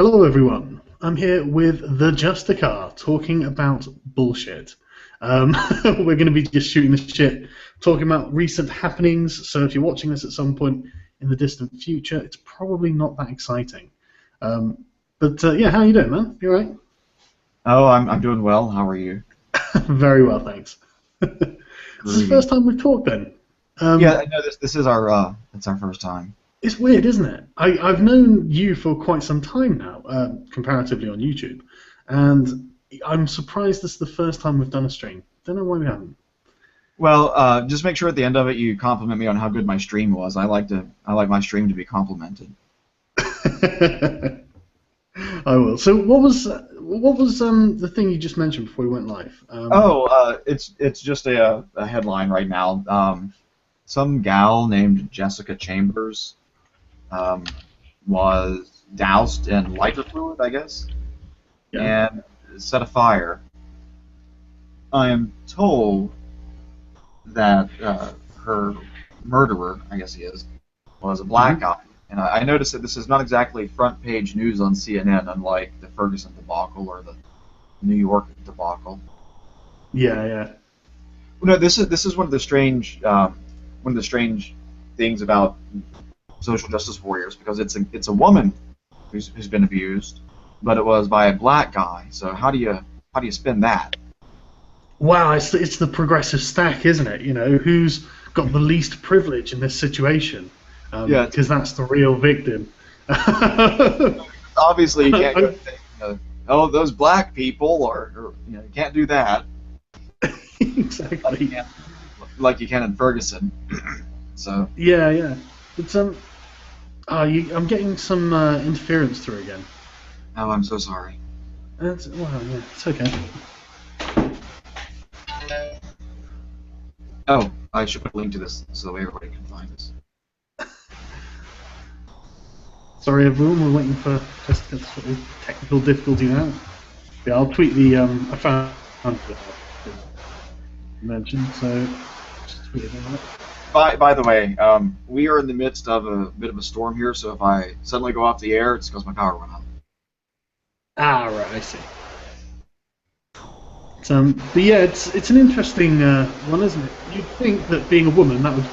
Hello, everyone. I'm here with the Justicar talking about bullshit. We're going to be just shooting the shit, talking about recent happenings. So if you're watching this at some point in the distant future, it's probably not that exciting. But how you doing, man? You all right? Oh, I'm doing well. How are you? Very well, thanks. This is the first time we've talked, then. Yeah, I know this is our it's our first time. It's weird, isn't it? I've known you for quite some time now, comparatively on YouTube, and I'm surprised this is the first time we've done a stream. Don't know why we haven't. Well, just make sure at the end of it you compliment me on how good my stream was. I like my stream to be complimented. I will. So what was the thing you just mentioned before we went live? It's just a headline right now. Some gal named Jessica Chambers was doused in lighter fluid, I guess, and set afire. I am told that her murderer, I guess he is, was a black guy. And I noticed that this is not exactly front page news on CNN, unlike the Ferguson debacle or the New York debacle. Yeah. No, this is one of the strange things about social justice warriors, because it's a woman who's been abused, but it was by a black guy. So how do you spin that? Wow, it's the progressive stack, isn't it? You know, who's got the least privilege in this situation? Because that's the real victim. Obviously, you can't go say, oh, those black people, or you can't do that. Exactly. Like you can in Ferguson. So. Yeah. But I'm getting some interference through again. Oh, I'm so sorry. It's okay. Oh, I should put a link to this so that way everybody can find this. Sorry, everyone. We're waiting for just a sort of technical difficulty now. Yeah, I'll tweet the I found the mentioned, so just tweet it out. By the way, we are in the midst of a bit of a storm here, so if I suddenly go off the air, it's because my power went out. Ah, right, I see. But yeah, it's an interesting one, isn't it? You'd think that being a woman, that would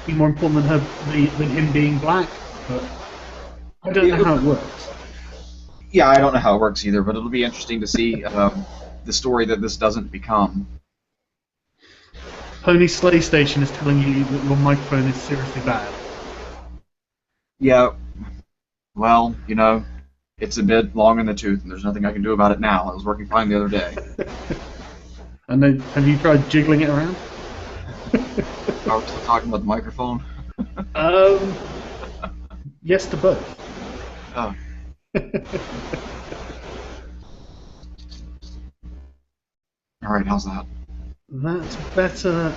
be more important than him being black, but I don't know how it works. Yeah, I don't know how it works either, but it'll be interesting to see the story that this doesn't become. Pony Slay Station is telling you that your microphone is seriously bad. Yeah, well, it's a bit long in the tooth, and there's nothing I can do about it now. It was working fine the other day. And then, have you tried jiggling it around? Are we still talking about the microphone? Yes to both. Oh. All right, how's that? That's better.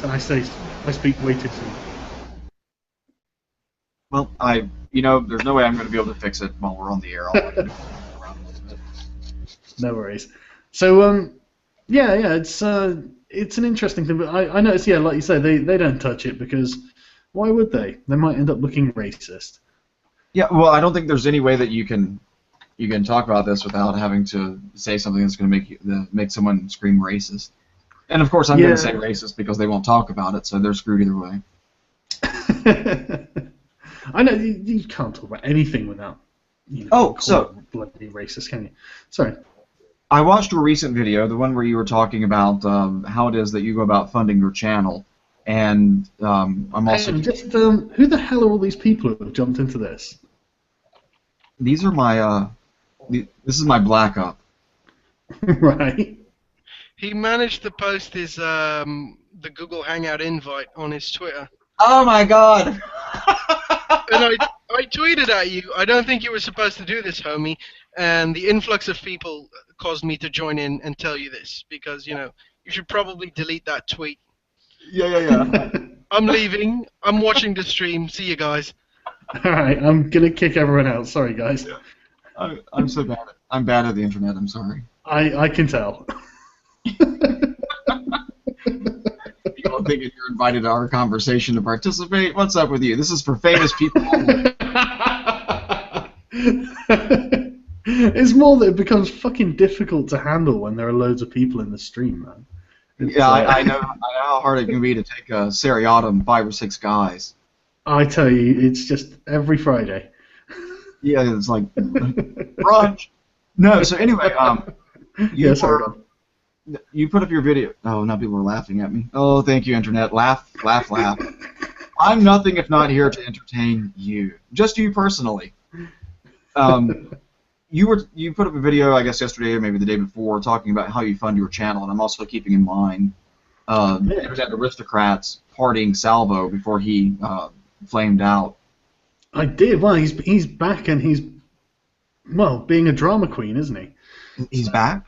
I speak way too soon. Well, there's no way I'm going to be able to fix it while we're on the air. No worries. So, it's an interesting thing, but I noticed, like you say, they don't touch it because why would they? They might end up looking racist. Yeah, well, I don't think there's any way that you can talk about this without having to say something that's going to make someone scream racist. And of course, I'm going to say racist because they won't talk about it, so they're screwed either way. I know you can't talk about anything without bloody racist, can you? Sorry. I watched a recent video, the one where you were talking about how it is that you go about funding your channel, and I'm also who the hell are all these people who have jumped into this? These are my this is my black up. Right. He managed to post his the Google Hangout invite on his Twitter. Oh my God! And I tweeted at you. I don't think you were supposed to do this, homie. And the influx of people caused me to join in and tell you this because you should probably delete that tweet. Yeah. I'm leaving. I'm watching the stream. See you guys. All right, I'm gonna kick everyone out. Sorry, guys. Yeah. I'm so bad. I'm bad at the internet. I'm sorry. I can tell. People thinking you're invited to our conversation to participate. What's up with you? This is for famous people only. It's more that it becomes fucking difficult to handle when there are loads of people in the stream, man. Yeah, I know how hard it can be to take a seriatim 5 or 6 guys. I tell you, it's just every Friday. Yeah, it's like brunch. No, so anyway, Yeah, sorry. you put up your video. Oh, now people are laughing at me. Oh, thank you, internet. Laugh, laugh, laugh. I'm nothing if not here to entertain you, just you personally. You put up a video, I guess yesterday or maybe the day before, talking about how you fund your channel, and I'm also keeping in mind Internet Aristocrats partying Salvo before he flamed out. I did. Well, he's back and he's being a drama queen, isn't he? He's back?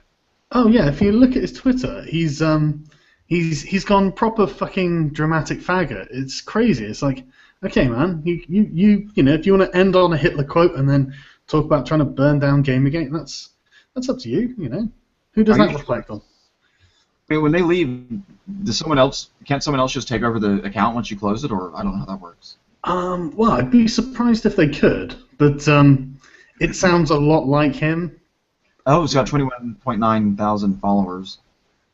Oh yeah. If you look at his Twitter, he's gone proper fucking dramatic faggot. It's crazy. It's like, okay, man, you know, if you want to end on a Hitler quote and then talk about trying to burn down Gamergate, that's up to you. You know, who does that reflect on? I mean, when they leave, can't someone else just take over the account once you close it, or I don't know how that works. Well, I'd be surprised if they could, but it sounds a lot like him. Oh, it's got 21.9 thousand followers.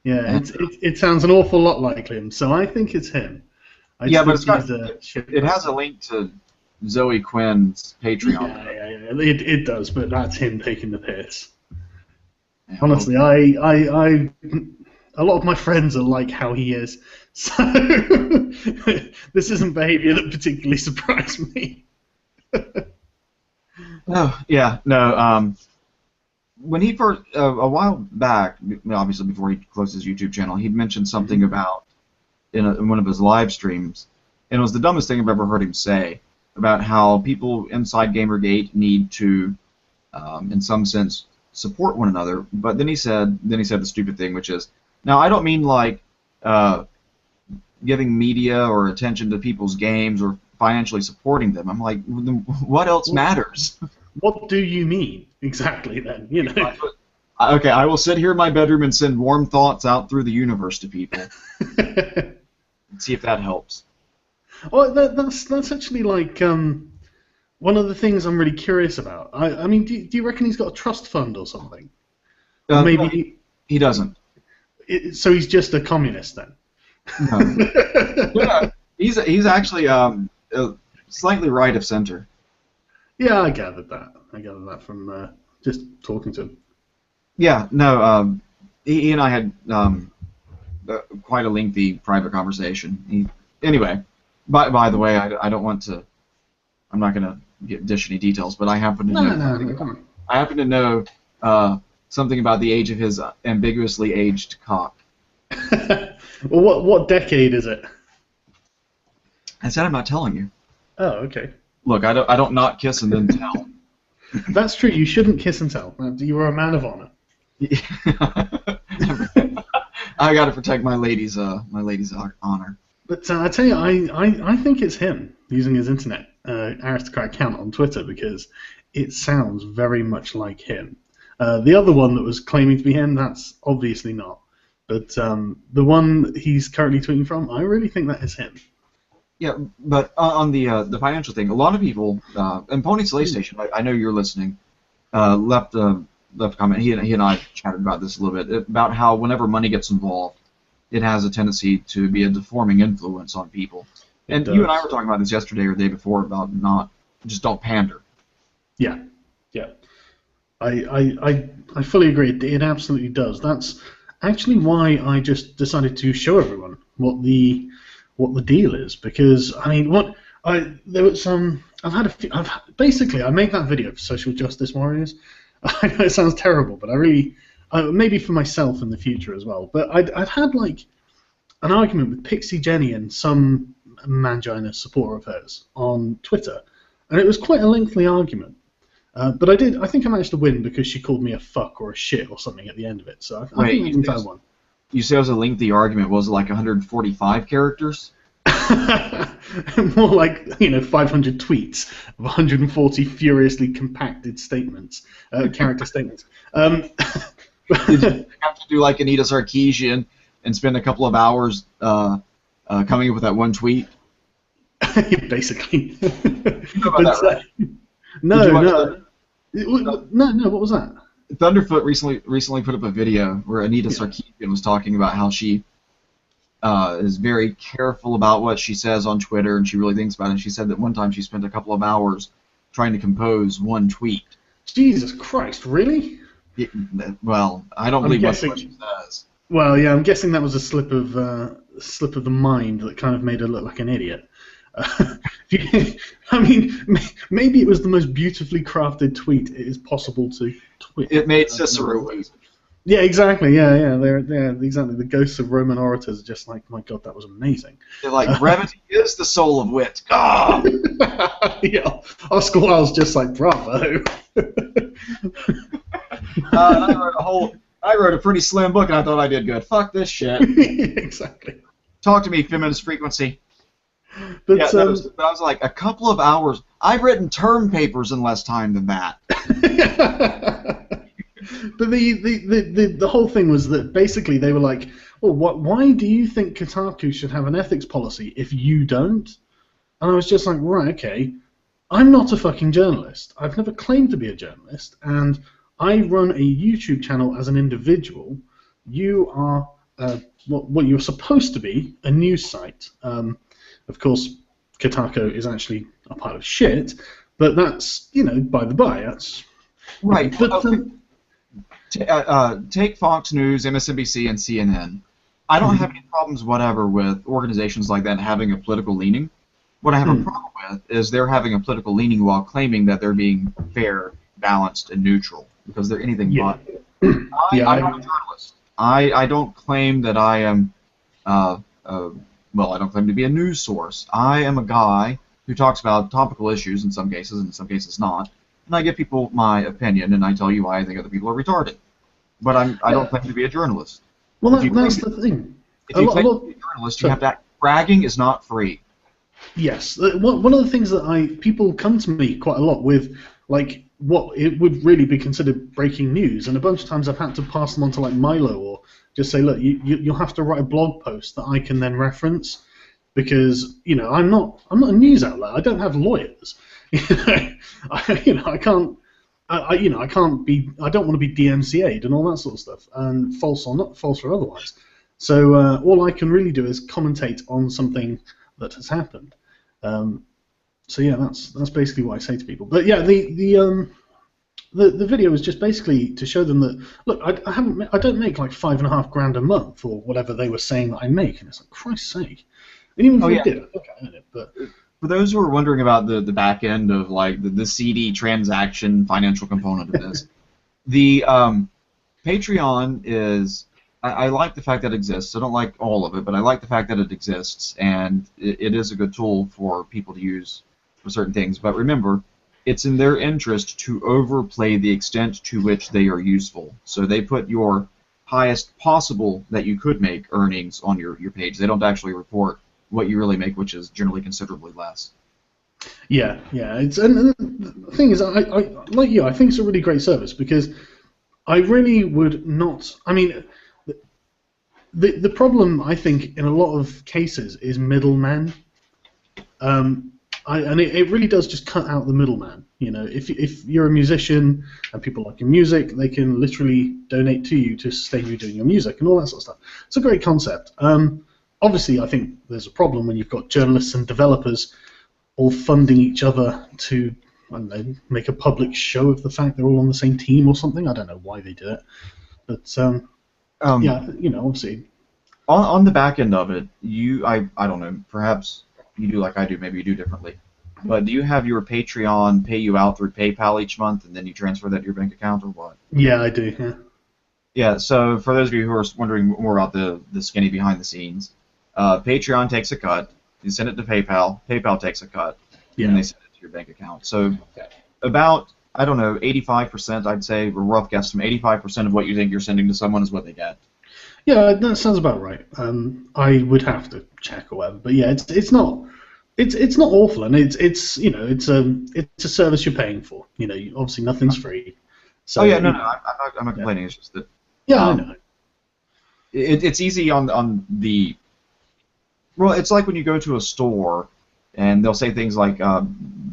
Yeah, it sounds an awful lot like him, so I think it's him. But it has a link to Zoe Quinn's Patreon. Yeah, it does, but that's him taking the piss. Yeah, honestly, I a lot of my friends are like how he is, so this isn't behaviour that particularly surprised me. When he first, a while back, obviously before he closed his YouTube channel, he'd mentioned something about, in one of his live streams, and it was the dumbest thing I've ever heard him say, about how people inside Gamergate need to, in some sense, support one another. But then he said the stupid thing, which is, now I don't mean like giving media or attention to people's games or financially supporting them. I'm like, what else matters? What do you mean exactly then? You know. Okay, I will sit here in my bedroom and send warm thoughts out through the universe to people. See if that helps. Well, that's actually like one of the things I'm really curious about. I mean, do you reckon he's got a trust fund or something? Maybe no, he doesn't. So he's just a communist then? No. Yeah, he's actually slightly right of center. Yeah, I gathered that from just talking to him. Yeah, no, he and I had quite a lengthy private conversation. Anyway, by the way, I don't want to. I'm not going to dish any details, but I happen to know. I happen to know something about the age of his ambiguously aged cock. Well, what decade is it? I said I'm not telling you. Oh, okay. Look, I don't not kiss and then tell. That's true. You shouldn't kiss and tell. You are a man of honor. I got to protect my lady's honor. But I tell you, I think it's him using his internet aristocrat account on Twitter because it sounds very much like him. The other one that was claiming to be him, that's obviously not. But the one he's currently tweeting from, I really think that is him. Yeah, but on the financial thing, a lot of people, and Pony Slay Station, I know you're listening, left a comment. He and I chatted about this a little bit, about how whenever money gets involved, it has a tendency to be a deforming influence on people. And you and I were talking about this yesterday or the day before about don't pander. Yeah. I fully agree. It absolutely does. That's actually why I just decided to show everyone what the deal is, because I mean, there was some. I made that video for Social Justice Warriors. I know it sounds terrible, but I really, maybe for myself in the future as well. But I'd had like an argument with Pixie Jenny and some Mangina supporter of hers on Twitter, and it was quite a lengthy argument. But I think I managed to win because she called me a fuck or a shit or something at the end of it. So I think I won. You say it was a lengthy argument. Was it like 145 characters? More like 500 tweets of 140 furiously compacted statements, character statements. Did you have to do like Anita Sarkeesian and spend a couple of hours coming up with that one tweet? Basically. You know about that, right? No. No, what was that? Thunderfoot recently put up a video where Anita Sarkeesian was talking about how she is very careful about what she says on Twitter, and she really thinks about it. And she said that one time she spent a couple of hours trying to compose one tweet. Jesus Christ, really? Well, I don't believe what she says. Well, yeah, I'm guessing that was a slip of the mind that kind of made her look like an idiot. I mean, maybe it was the most beautifully crafted tweet it is possible to tweet. It made Cicero lose. Yeah, exactly. Yeah, exactly. The ghosts of Roman orators are just like, my God, that was amazing. They're like, brevity is the soul of wit. Ah! Yeah, Oscar Wilde's just like, bravo. I wrote a pretty slim book, and I thought I did good. Fuck this shit. Exactly. Talk to me, feminist frequency. But, yeah, I was like, a couple of hours. I've written term papers in less time than that. But the whole thing was that basically they were like, well, why do you think Kotaku should have an ethics policy if you don't? And I was just like, right, okay, I'm not a fucking journalist. I've never claimed to be a journalist, and I run a YouTube channel as an individual. You are what you're supposed to be, a news site. Of course, Kotaku is actually a pile of shit, but that's, by the by. That's right. But, take Fox News, MSNBC, and CNN. I don't have any problems whatever with organizations like that having a political leaning. What I have a problem with is they're having a political leaning while claiming that they're being fair, balanced, and neutral, because they're anything but. I'm not a journalist. I don't claim that I am, I don't claim to be a news source. I am a guy who talks about topical issues in some cases, and in some cases not, and I give people my opinion, and I tell you why I think other people are retarded. But I don't claim to be a journalist. Well, that's the thing. If you claim to be a journalist, you have to act. Bragging is not free. Yes. One of the things that people come to me quite a lot with, like, what it would really be considered breaking news, and a bunch of times I've had to pass them on to, like, Milo, or just say, look, you'll have to write a blog post that I can then reference, because, I'm not a news outlet. I don't have lawyers. I can't. I don't want to be DMCA'd and all that sort of stuff, and false or otherwise. So all I can really do is commentate on something that has happened. So yeah, that's basically what I say to people. But yeah, the video is just basically to show them that, look, I don't make like $5,500 a month or whatever they were saying that I make, and it's like, Christ's sake. And even if I did, I think I earn it, but. For those who are wondering about the back end of like the CD transaction financial component of this, the Patreon is, I like the fact that it exists. I don't like all of it, but I like the fact that it exists, and it is a good tool for people to use for certain things. But remember, it's in their interest to overplay the extent to which they are useful. So they put your highest possible that you could make earnings on your page. They don't actually report what you really make, which is generally considerably less. Yeah. And the thing is, I like you. I think it's a really great service, because I really would not. I mean, the problem I think in a lot of cases is middlemen. And it really does just cut out the middleman. If you're a musician and people like your music, they can literally donate to you to sustain you doing your music and all that sort of stuff. It's a great concept. Obviously, I think there's a problem when you've got journalists and developers all funding each other to, I don't know, make a public show of the fact they're all on the same team or something. I don't know why they do it, but yeah, obviously. On the back end of it, I don't know, perhaps you do like I do, maybe you do differently, but do you have your Patreon pay you out through PayPal each month, and then you transfer that to your bank account, or what? Yeah, I do. Yeah. Yeah. So for those of you who are wondering more about the skinny behind the scenes. Patreon takes a cut. You send it to PayPal. PayPal takes a cut. And they send it to your bank account. So about, 85%, I'd say, a rough guesstimate, 85% of what you think you're sending to someone is what they get. Yeah, that sounds about right. I would have to check or whatever, but yeah, it's not awful, and it's a service you're paying for. Obviously nothing's free. So, I'm not complaining. It's just that. Yeah, I know. It's easy on the. Well, it's like when you go to a store and they'll say things like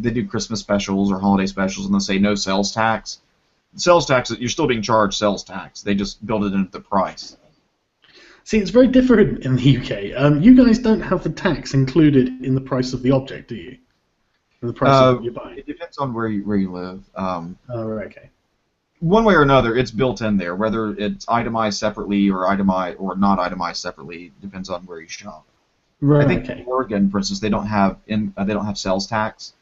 they do Christmas specials or holiday specials, and they'll say no sales tax. Sales tax, you're still being charged sales tax. They just build it into the price. See, it's very different in the UK. You guys don't have the tax included in the price of the object, do you? In the price of what you're buying. It depends on where you live. Oh, right, okay. One way or another, it's built in there. Whether it's itemized separately or not itemized separately depends on where you shop. Right. I think in Oregon, for instance, they don't have sales tax.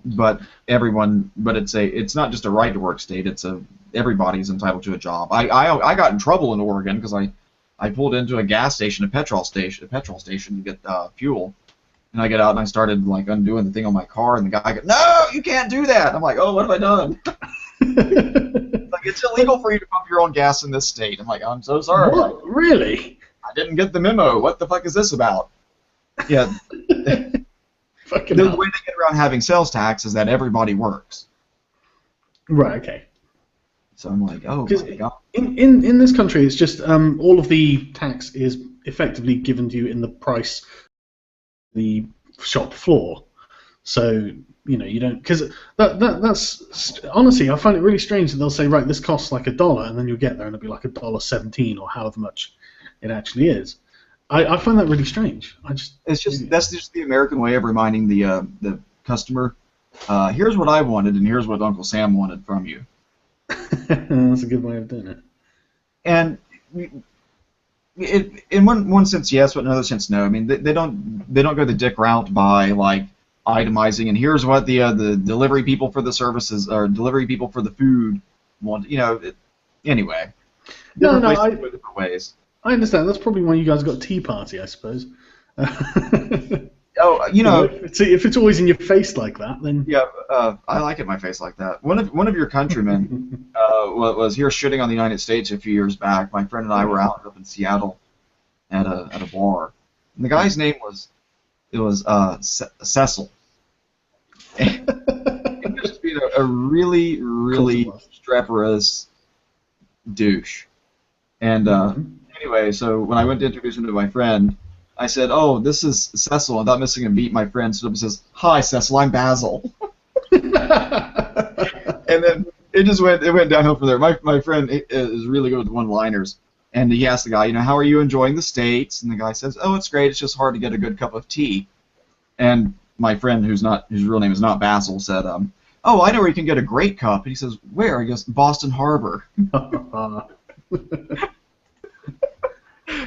But it's not just a right to work state. Everybody's entitled to a job. I got in trouble in Oregon because I pulled into a gas station, a petrol station to get fuel. And I get out and I started like undoing the thing on my car, and the guy goes, "No, you can't do that." I'm like, "Oh, what have I done?" Like, it's illegal for you to pump your own gas in this state. I'm like, "I'm so sorry." What? Really? I didn't get the memo. What the fuck is this about? Yeah. The way they get around having sales tax is that everybody works. Right. Okay. So I'm like, oh my god. In this country, it's just all of the tax is effectively given to you in the price the shop floor, so you don't, because that's honestly, I find it really strange that they'll say, right, this costs like $1, and then you'll get there and it'll be like $1.17 or however much it actually is. I find that really strange. That's just the American way of reminding the customer, here's what I wanted and here's what Uncle Sam wanted from you. That's a good way of doing it. And in one sense, yes, but in another sense, no. I mean, they don't go the dick route by like itemizing, and here's what the delivery people for the services or delivery people for the food want. Anyway. Different ways. I understand. That's probably why you guys got a tea party, I suppose. Oh, if it's always in your face like that, then yeah, I like it in my face like that. One of your countrymen was here shitting on the United States a few years back. My friend and I were out up in Seattle at a bar, and the guy's name was Cecil. He was just being a really streperous douche. And anyway, so when I went to introduce him to my friend, I said, "Oh, this is Cecil." Without missing a beat, my friend stood up and says, "Hi, Cecil, I'm Basil." And then it went downhill from there. My friend is really good with one-liners, and he asked the guy, "How are you enjoying the States?" And the guy says, "Oh, it's great. It's just hard to get a good cup of tea." And my friend, whose real name is not Basil, said, "Oh, I know where you can get a great cup." And he says, "Where?" He goes, "Boston Harbor."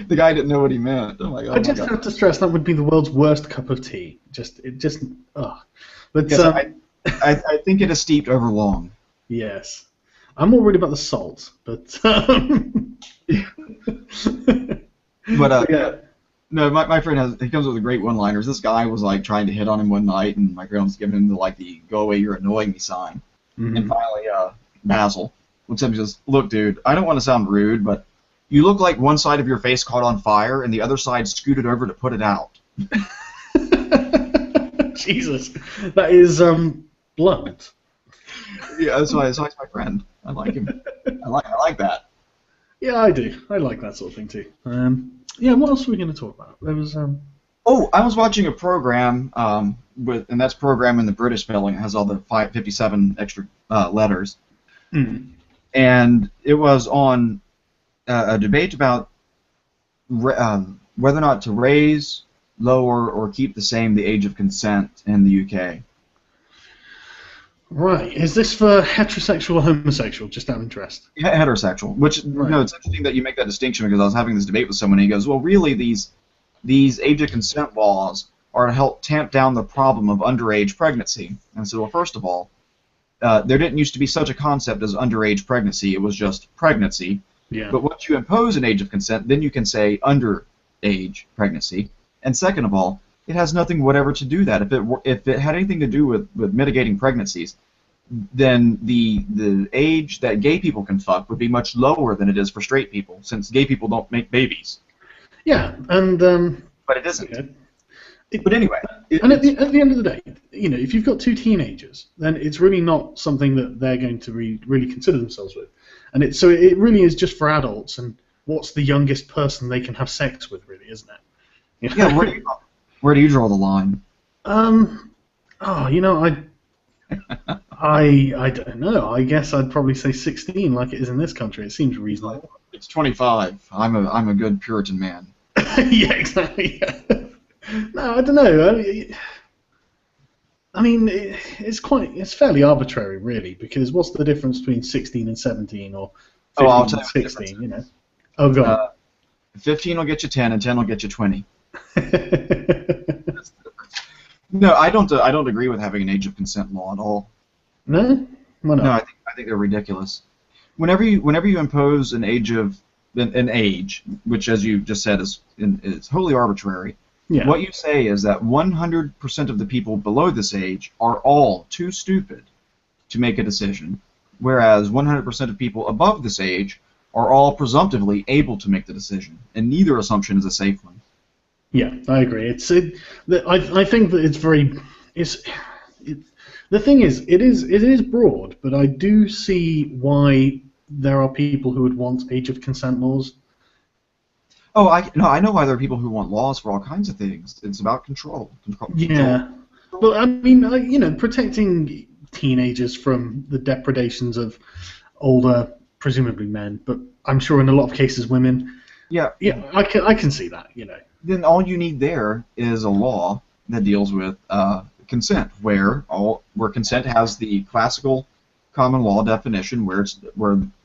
The guy didn't know what he meant. I'm like, oh, I just have to stress that would be the world's worst cup of tea. But yes, I think it is steeped over long. Yes, I'm more worried about the salt, but yeah. No, my friend comes with the great one-liners. This guy was like trying to hit on him one night, and my friend was giving him the "go away, you're annoying me" sign. Mm-hmm. And finally, Basil looks at him and says, "Look, dude, I don't want to sound rude, but you look like one side of your face caught on fire and the other side scooted over to put it out." Jesus, that is blunt. Yeah, that's why he's my friend. I like him. I like that. Yeah, I do. I like that sort of thing too. Yeah, what else were we going to talk about? There was. Oh, I was watching a program and that's program in the British spelling. It has all the 57 extra letters, and it was on a debate about whether or not to raise, lower, or keep the same the age of consent in the UK. Right. Is this for heterosexual or homosexual? Just out of interest. Heterosexual. Which, right. It's interesting that you make that distinction because I was having this debate with someone and he goes, well, really, these age of consent laws are to help tamp down the problem of underage pregnancy. And I said, well, first of all, there didn't used to be such a concept as underage pregnancy. It was just pregnancy. Yeah. But once you impose an age of consent, then you can say underage pregnancy. And second of all, it has nothing whatever to do that. If it had anything to do with mitigating pregnancies, then the age that gay people can fuck would be much lower than it is for straight people, since gay people don't make babies. Yeah, and but it isn't. Okay. But anyway, at the end of the day, if you've got two teenagers, then it's really not something that they're going to really consider themselves with, and it really is just for adults. And what's the youngest person they can have sex with, really, isn't it? Yeah, Where do you draw the line? Oh, you know, I don't know. I guess I'd probably say 16, like it is in this country. It seems reasonable. It's 25. I'm a good Puritan man. Yeah, exactly. No, I don't know. I mean, it's fairly arbitrary, really, because what's the difference between 16 and 17, or 15 and 16? You know. Oh, go on. 15 will get you 10, and 10 will get you 20. No, I don't agree with having an age of consent law at all. No? Why not? No, I think they're ridiculous. Whenever you impose an age, which, as you just said, is wholly arbitrary. Yeah. What you say is that 100% of the people below this age are all too stupid to make a decision, whereas 100% of people above this age are all presumptively able to make the decision, and neither assumption is a safe one. Yeah, I agree. I think that it's very. The thing is, it is broad, but I do see why there are people who would want age of consent laws. Oh, I know why there are people who want laws for all kinds of things. It's about control. Yeah, but I mean, you know, protecting teenagers from the depredations of older, presumably men, but I'm sure in a lot of cases women. Yeah. Yeah, I can see that. You know. Then all you need there is a law that deals with consent, where consent has the classical common law definition, where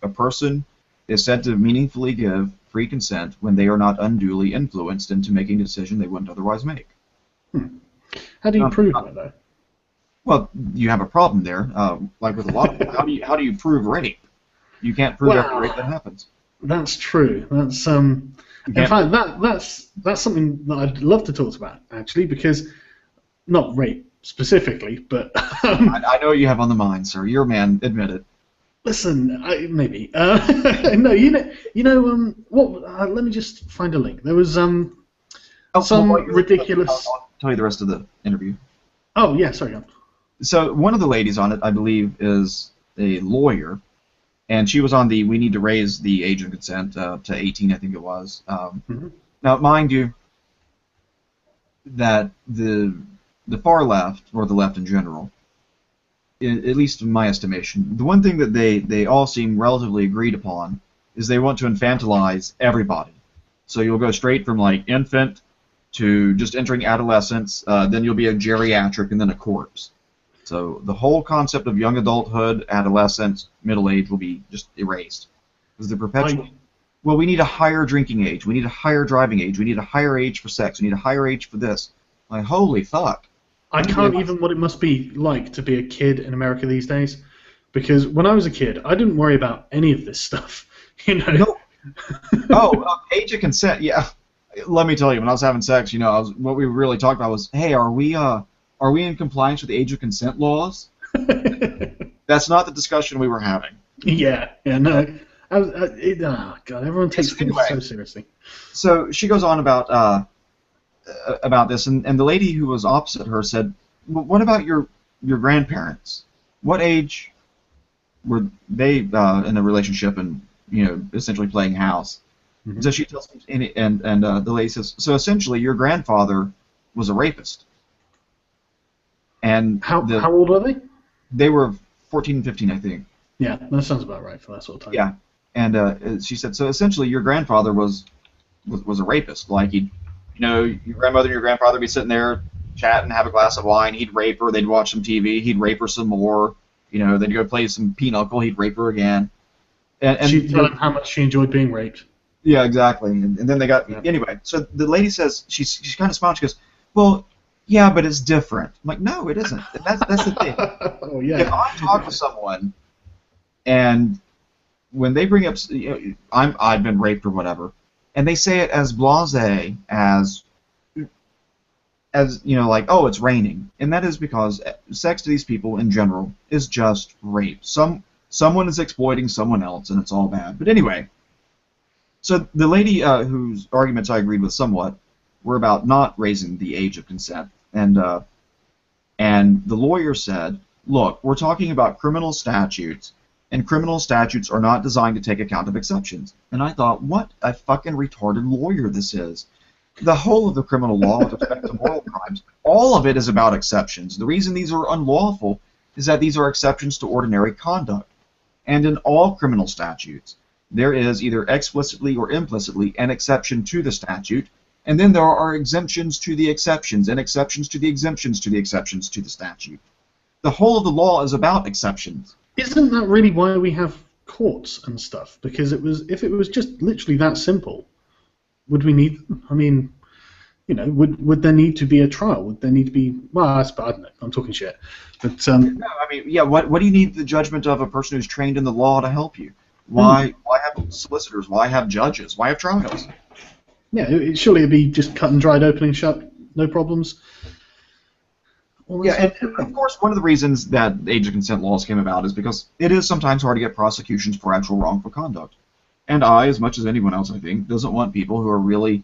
a person is said to meaningfully give free consent when they are not unduly influenced into making a decision they wouldn't otherwise make. How do you prove that, though? Well, you have a problem there. Like with a lot of how do you prove rape? You can't prove every rape that happens. That's true. That's in fact that's something that I'd love to talk about, actually, because not rape specifically, but I know what you have on the mind, sir. You're a man. Admit it. Listen, maybe. No, you know what? Let me just find a link. There was some ridiculous. I'll tell you the rest of the interview. Oh yeah, sorry. Go on. So one of the ladies on it, I believe, is a lawyer, and she was on the "We need to raise the age of consent to 18," I think it was. Now, mind you, that the far left, or the left in general, at least in my estimation, the one thing that they all seem relatively agreed upon is they want to infantilize everybody. So you'll go straight from like infant to just entering adolescence, then you'll be a geriatric, and then a corpse. So the whole concept of young adulthood, adolescence, middle age will be just erased. Because the perpetual. Well, we need a higher drinking age. We need a higher driving age. We need a higher age for sex. We need a higher age for this. Like, holy fuck. I can't even what it must be like to be a kid in America these days, because when I was a kid, I didn't worry about any of this stuff. You know. No. Age of consent. Yeah. Let me tell you, when I was having sex, you know, what we really talked about was, hey, are we in compliance with the age of consent laws? That's not the discussion we were having. Yeah. No. Oh God, everyone takes things so seriously. So she goes on about this, and the lady who was opposite her said, well, what about your grandparents? What age were they in a relationship and, you know, essentially playing house? Mm-hmm. So she tells me, and the lady says, so essentially your grandfather was a rapist. And how old are they? They were 14 and 15, I think. Yeah, that sounds about right for that sort of time. Yeah, and she said, so essentially your grandfather was a rapist. Like, he'd, you know, your grandmother and your grandfather would be sitting there chatting, have a glass of wine, he'd rape her, they'd watch some TV, he'd rape her some more, you know, they'd go play some pinochle, he'd rape her again. And she'd tell him how much she enjoyed being raped. Yeah, exactly. And then they got, anyway, so the lady says, she's kind of smiling, she goes, well, yeah, but it's different. I'm like, no, it isn't. That's the thing. Oh, yeah. If I talk to someone, and when they bring up, you know, I've been raped or whatever, and they say it as blasé as you know, like, oh, it's raining, and that is because sex to these people in general is just rape. Someone is exploiting someone else, and it's all bad. But anyway, so the lady whose arguments I agreed with somewhat were about not raising the age of consent, and the lawyer said, look, we're talking about criminal statutes, and criminal statutes are not designed to take account of exceptions. And I thought, what a fucking retarded lawyer this is. the whole of the criminal law with respect to moral crimes, all of it is about exceptions. The reason these are unlawful is that these are exceptions to ordinary conduct. And in all criminal statutes, there is either explicitly or implicitly an exception to the statute, and then there are exemptions to the exceptions, and exceptions to the exemptions to the exceptions to the statute. The whole of the law is about exceptions. Isn't that really why we have courts and stuff? Because if it was just literally that simple, would we need? I mean, you know, would there need to be a trial? Would there need to be? Well, I don't know. I'm talking shit. But no, I mean, yeah. What do you need the judgment of a person who's trained in the law to help you? Why have solicitors? Why have judges? Why have trials? Yeah, surely it'd be just cut and dried, open and shut, no problems. Yeah, and of course, one of the reasons that age of consent laws came about is because it is sometimes hard to get prosecutions for actual wrongful conduct. And I, as much as anyone else, I think, doesn't want people who are really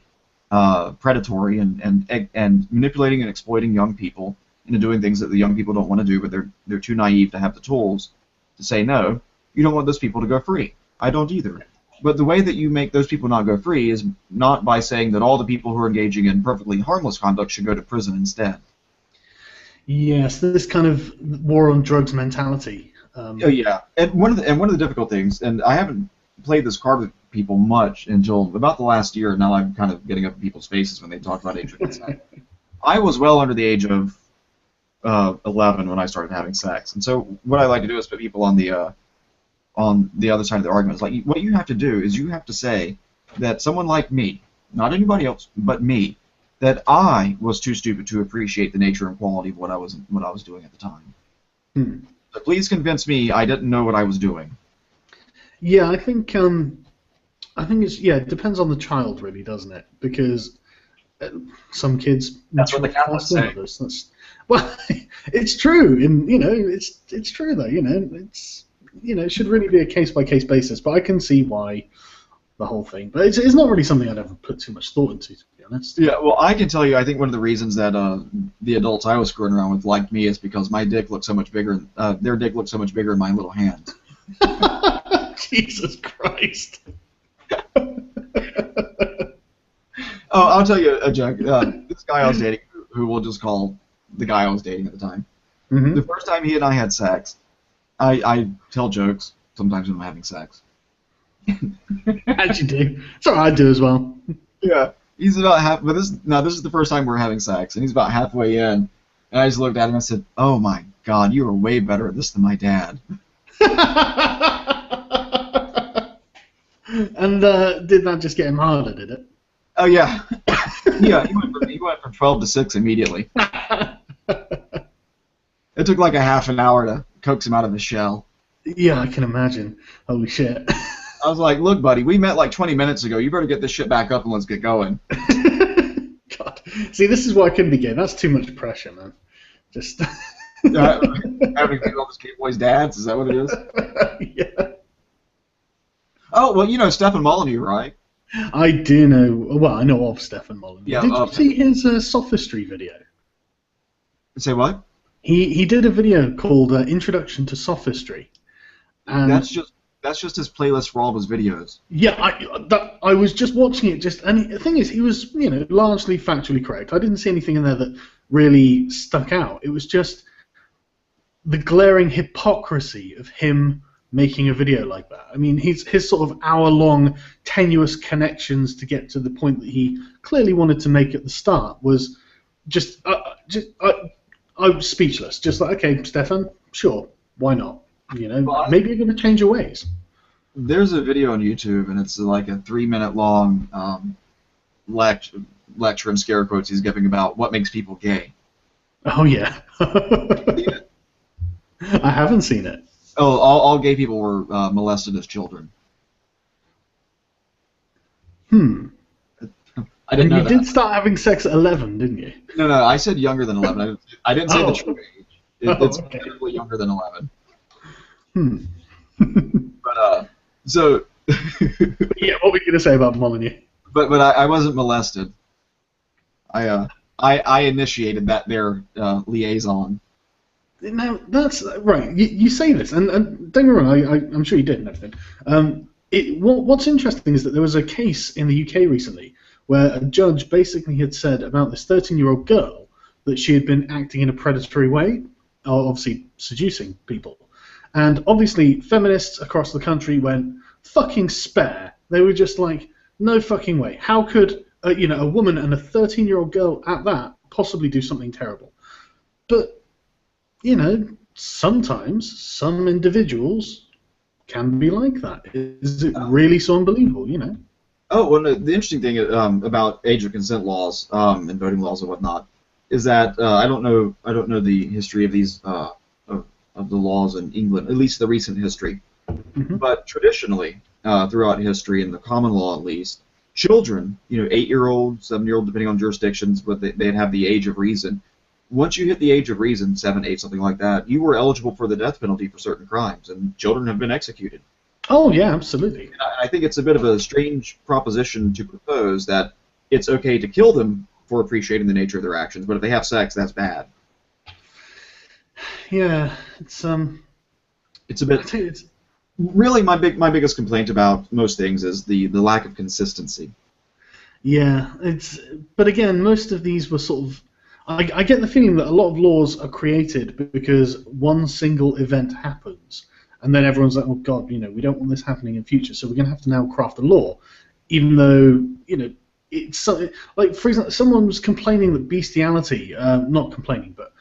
predatory and manipulating and exploiting young people into doing things that the young people don't want to do, but they're too naive to have the tools to say no. You don't want those people to go free. I don't either. But the way that you make those people not go free is not by saying that all the people who are engaging in perfectly harmless conduct should go to prison instead. Yes, this kind of war on drugs mentality. Oh yeah, and one of the difficult things, and I haven't played this card with people much until about the last year. Now I'm kind of getting up in people's faces when they talk about age of consent. I was well under the age of 11 when I started having sex, and so what I like to do is put people on the other side of the argument. It's like, what you have to do is you have to say that someone like me, not anybody else, but me, that I was too stupid to appreciate the nature and quality of what I was doing at the time. So please convince me I didn't know what I was doing. Yeah, I think it's it depends on the child, really, doesn't it? Because some kids that's what the Catholics say. Others. Well, it's true, and it's true though. It should really be a case-by-case basis, but I can see why the whole thing. But it's not really something I'd ever put too much thought into, to be honest. Yeah, well, I can tell you, I think one of the reasons that the adults I was screwing around with liked me is because my dick looked so much bigger, their dick looked so much bigger in my little hands. Jesus Christ. Oh, I'll tell you a joke. This guy I was dating, who we'll just call the guy I was dating at the time, the first time he and I had sex, I tell jokes sometimes when I'm having sex. As you do. It's alright, I do as well. Yeah. He's about half, but this is the first time we're having sex, and he's about halfway in, and I just looked at him and said, "Oh my God, you are way better at this than my dad." And did that just get him harder, did it? Oh yeah. Yeah, he went from 12 to 6 immediately. It took like a half an hour to coax him out of his shell. Yeah, I can imagine. Holy shit. I was like, "Look, buddy, we met like 20 minutes ago. You better get this shit back up and let's get going." God. See, this is what I couldn't be getting. That's too much pressure, man. Just having to all this Game Boy's dads, is that what it is? Yeah. Oh, well, Stefan Molyneux, right? I do know. Well, I know of Stefan Molyneux. Yeah, did you see his sophistry video? Say what? He did a video called Introduction to Sophistry. And that's just his playlist for all of his videos. Yeah, I was just watching it. And the thing is, he was largely factually correct. I didn't see anything in there that really stuck out. It was just the glaring hypocrisy of him making a video like that. I mean, his sort of hour-long tenuous connections to get to the point that he clearly wanted to make at the start was I was speechless. Just like, okay, Stefan, sure, why not? Maybe you're going to change your ways. There's a video on YouTube, and it's like a 3-minute long lecture in scare quotes he's giving about what makes people gay. Oh yeah. I haven't seen it. Oh, all gay people were molested as children. I didn't know that. You did start having sex at 11, didn't you? No, I said younger than 11. I didn't say the true age. It's probably younger than 11. But so. Yeah, what were you gonna say about Molyneux? But I wasn't molested. I initiated their liaison. Now that's right. You say this, and don't get me wrong. I'm sure you did and everything. What's interesting is that there was a case in the UK recently where a judge basically had said about this 13-year-old girl that she had been acting in a predatory way, obviously seducing people. And obviously feminists across the country went fucking spare. They were just like, no fucking way. How could a woman and a 13-year-old girl at that possibly do something terrible? But, sometimes some individuals can be like that. Is it really so unbelievable, Oh, well, no, the interesting thing about age of consent laws and voting laws and whatnot is that I don't know the history of these of the laws in England, at least the recent history. Mm-hmm. But traditionally, throughout history, in the common law at least, children, 8-year-old, 7-year-old, depending on jurisdictions, but they'd have the age of reason. Once you hit the age of reason, 7, 8, something like that, you were eligible for the death penalty for certain crimes, and children have been executed. Oh, yeah, absolutely. And I think it's a bit of a strange proposition to propose that it's okay to kill them for appreciating the nature of their actions, but if they have sex, that's bad. Yeah, it's a bit. Really, my biggest complaint about most things is the lack of consistency. Yeah, but again, most of these were sort of. I get the feeling that a lot of laws are created because one single event happens, and then everyone's like, "Oh God, we don't want this happening in future, so we're going to have to now craft a law," even though it's like, for example, someone was complaining that bestiality, not complaining, but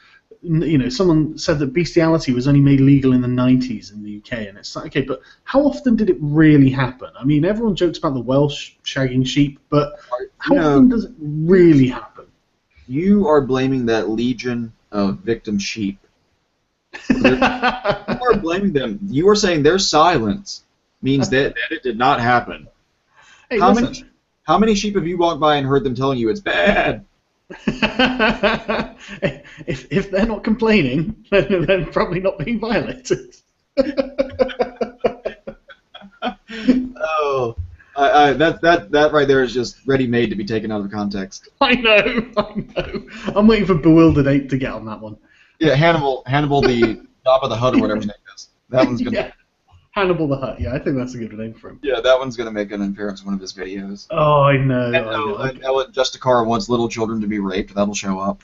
someone said that bestiality was only made legal in the 90s in the UK, and it's like, okay, but how often did it really happen? I mean, everyone jokes about the Welsh shagging sheep, but how often does it really happen? You are blaming that legion of victim sheep. You are blaming them. You are saying their silence means that it did not happen. Hey, how many sheep have you walked by and heard them telling you it's bad? if they're not complaining, then they're probably not being violated. Oh, that right there is just ready-made to be taken out of context. I know. I'm waiting for Bewildered Ape to get on that one. Yeah, Hannibal, the Jabba the Hutt or whatever his name is. That one's gonna. Yeah. Hannibal the Hutt. Yeah, I think that's a good name for him. Yeah, that one's gonna make an appearance in one of his videos. Oh, I know. And Justicar wants little children to be raped. That'll show up.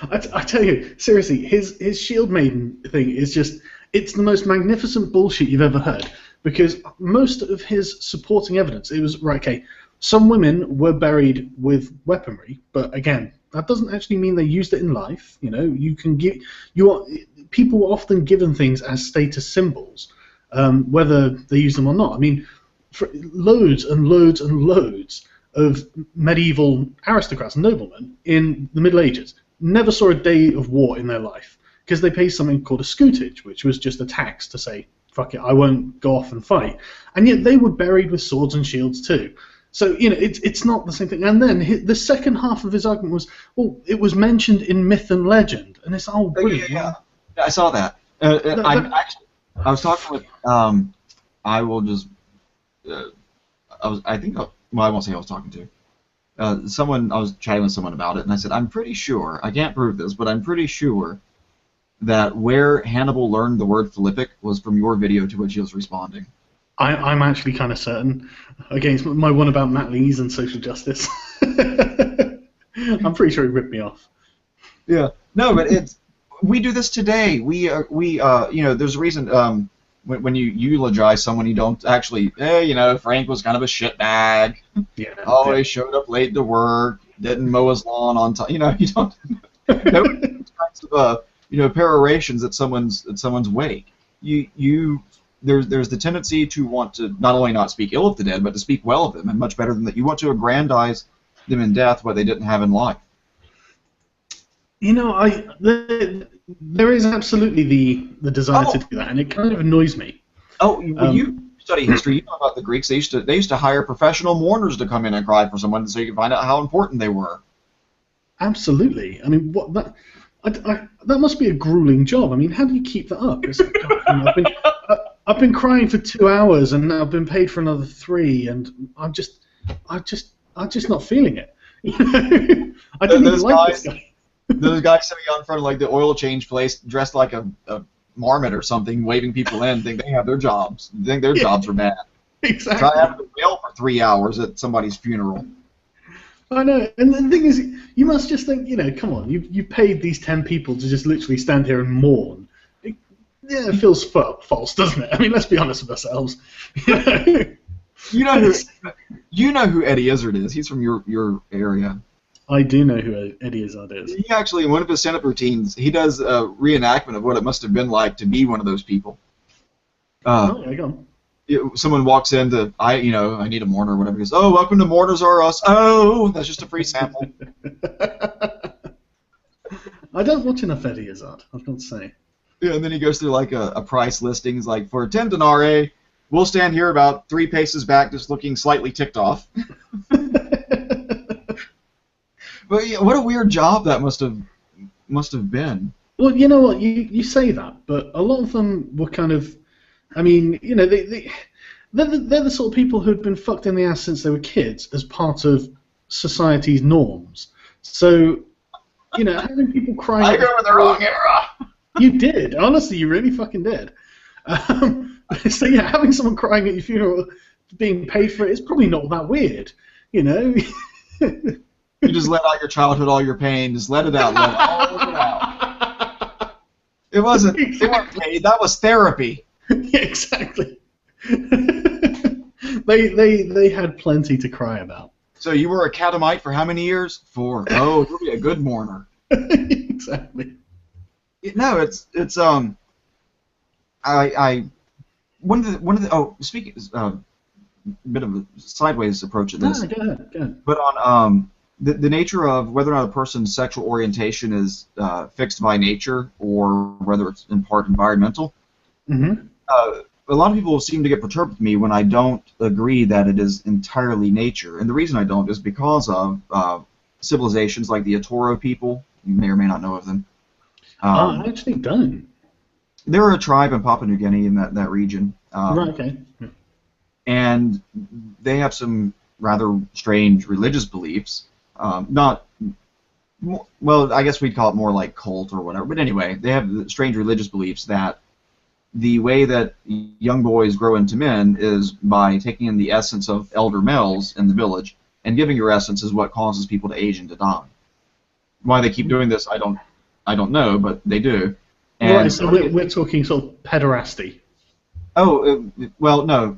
I tell you, seriously, his Shield Maiden thing is it's the most magnificent bullshit you've ever heard. Because most of his supporting evidence, it was, right, okay, some women were buried with weaponry, but again, that doesn't actually mean they used it in life. People were often given things as status symbols, whether they use them or not. I mean, for loads and loads and loads of medieval aristocrats and noblemen in the Middle Ages never saw a day of war in their life because they paid something called a scutage, which was just a tax to say, fuck it, I won't go off and fight. And yet they were buried with swords and shields too. So, it's not the same thing. And then the second half of his argument was, well, it was mentioned in myth and legend. And it's, brilliant. Yeah. I saw that. I was talking with, I will just, I won't say I was talking to. I was chatting with someone about it, and I said, I'm pretty sure, I can't prove this, but I'm pretty sure that where Hannibal learned the word Philippic was from your video to which he was responding. I'm actually kind of certain. Against my one about Matt Lees and social justice. I'm pretty sure he ripped me off. Yeah. No, but we do this today. There's a reason when you eulogize someone, you don't actually, Frank was kind of a shitbag. Yeah. Always showed up late to work, didn't mow his lawn on time. You don't. Those kinds of perorations at someone's wake. There's the tendency to want to not only not speak ill of the dead, but to speak well of them, and much better than that. You want to aggrandize them in death what they didn't have in life. There is absolutely the desire to do that, and it kind of annoys me. Oh, when you study history, you know about the Greeks. They used to hire professional mourners to come in and cry for someone, so you can find out how important they were. Absolutely. I mean, that must be a grueling job. I mean, how do you keep that up? It's like, God, I've been crying for 2 hours, and now I've been paid for another 3, and I'm just not feeling it. I didn't even like this guy. Those guys sitting out in front of like the oil change place, dressed like a marmot or something, waving people in, think they have their jobs. Think their jobs are bad. Exactly. Try having to wail for 3 hours at somebody's funeral. I know, and the thing is, you must just think, come on, you paid these 10 people to just literally stand here and mourn. It feels false, doesn't it? I mean, let's be honest with ourselves. You know who Eddie Izzard is. He's from your area. I do know who Eddie Izzard is. He actually, in one of his stand-up routines, he does a reenactment of what it must have been like to be one of those people. Go on. Someone walks in I need a mourner or whatever. He goes, oh, welcome to Mourners Are Us. Oh, that's just a free sample. I don't watch enough Eddie Izzard, I've got to say. Yeah, and then he goes through like a price listings, like for 10 denarii, we'll stand here about 3 paces back, just looking slightly ticked off. But yeah, what a weird job that must have been. Well, you know what, you say that, but a lot of them were kind of, I mean, they're the sort of people who had been fucked in the ass since they were kids as part of society's norms. So, having people crying. I go with the wrong era. You did. Honestly, you really fucking did. So, yeah, having someone crying at your funeral, being paid for it, is probably not that weird, You just let out your childhood, all your pain. Just let it out. Let all of it out. It wasn't paid. That was therapy. Yeah, exactly. They had plenty to cry about. So you were a catamite for how many years? 4. Oh, you'll be a good mourner. Exactly. No, it's speaking bit of a sideways approach at this. No, go ahead. But on the nature of whether or not a person's sexual orientation is fixed by nature or whether it's in part environmental. Mm-hmm. A lot of people seem to get perturbed with me when I don't agree that it is entirely nature. And the reason I don't is because of civilizations like the Atoro people. You may or may not know of them. I actually don't. They're a tribe in Papua New Guinea in that region. Right, okay. And they have some rather strange religious beliefs. I guess we'd call it more like cult or whatever. But anyway, they have strange religious beliefs that the way that young boys grow into men is by taking in the essence of elder males in the village, and giving your essence is what causes people to age and to die. Why they keep doing this, I don't know, but they do. And right, so we're talking sort of pederasty. Oh, well, no.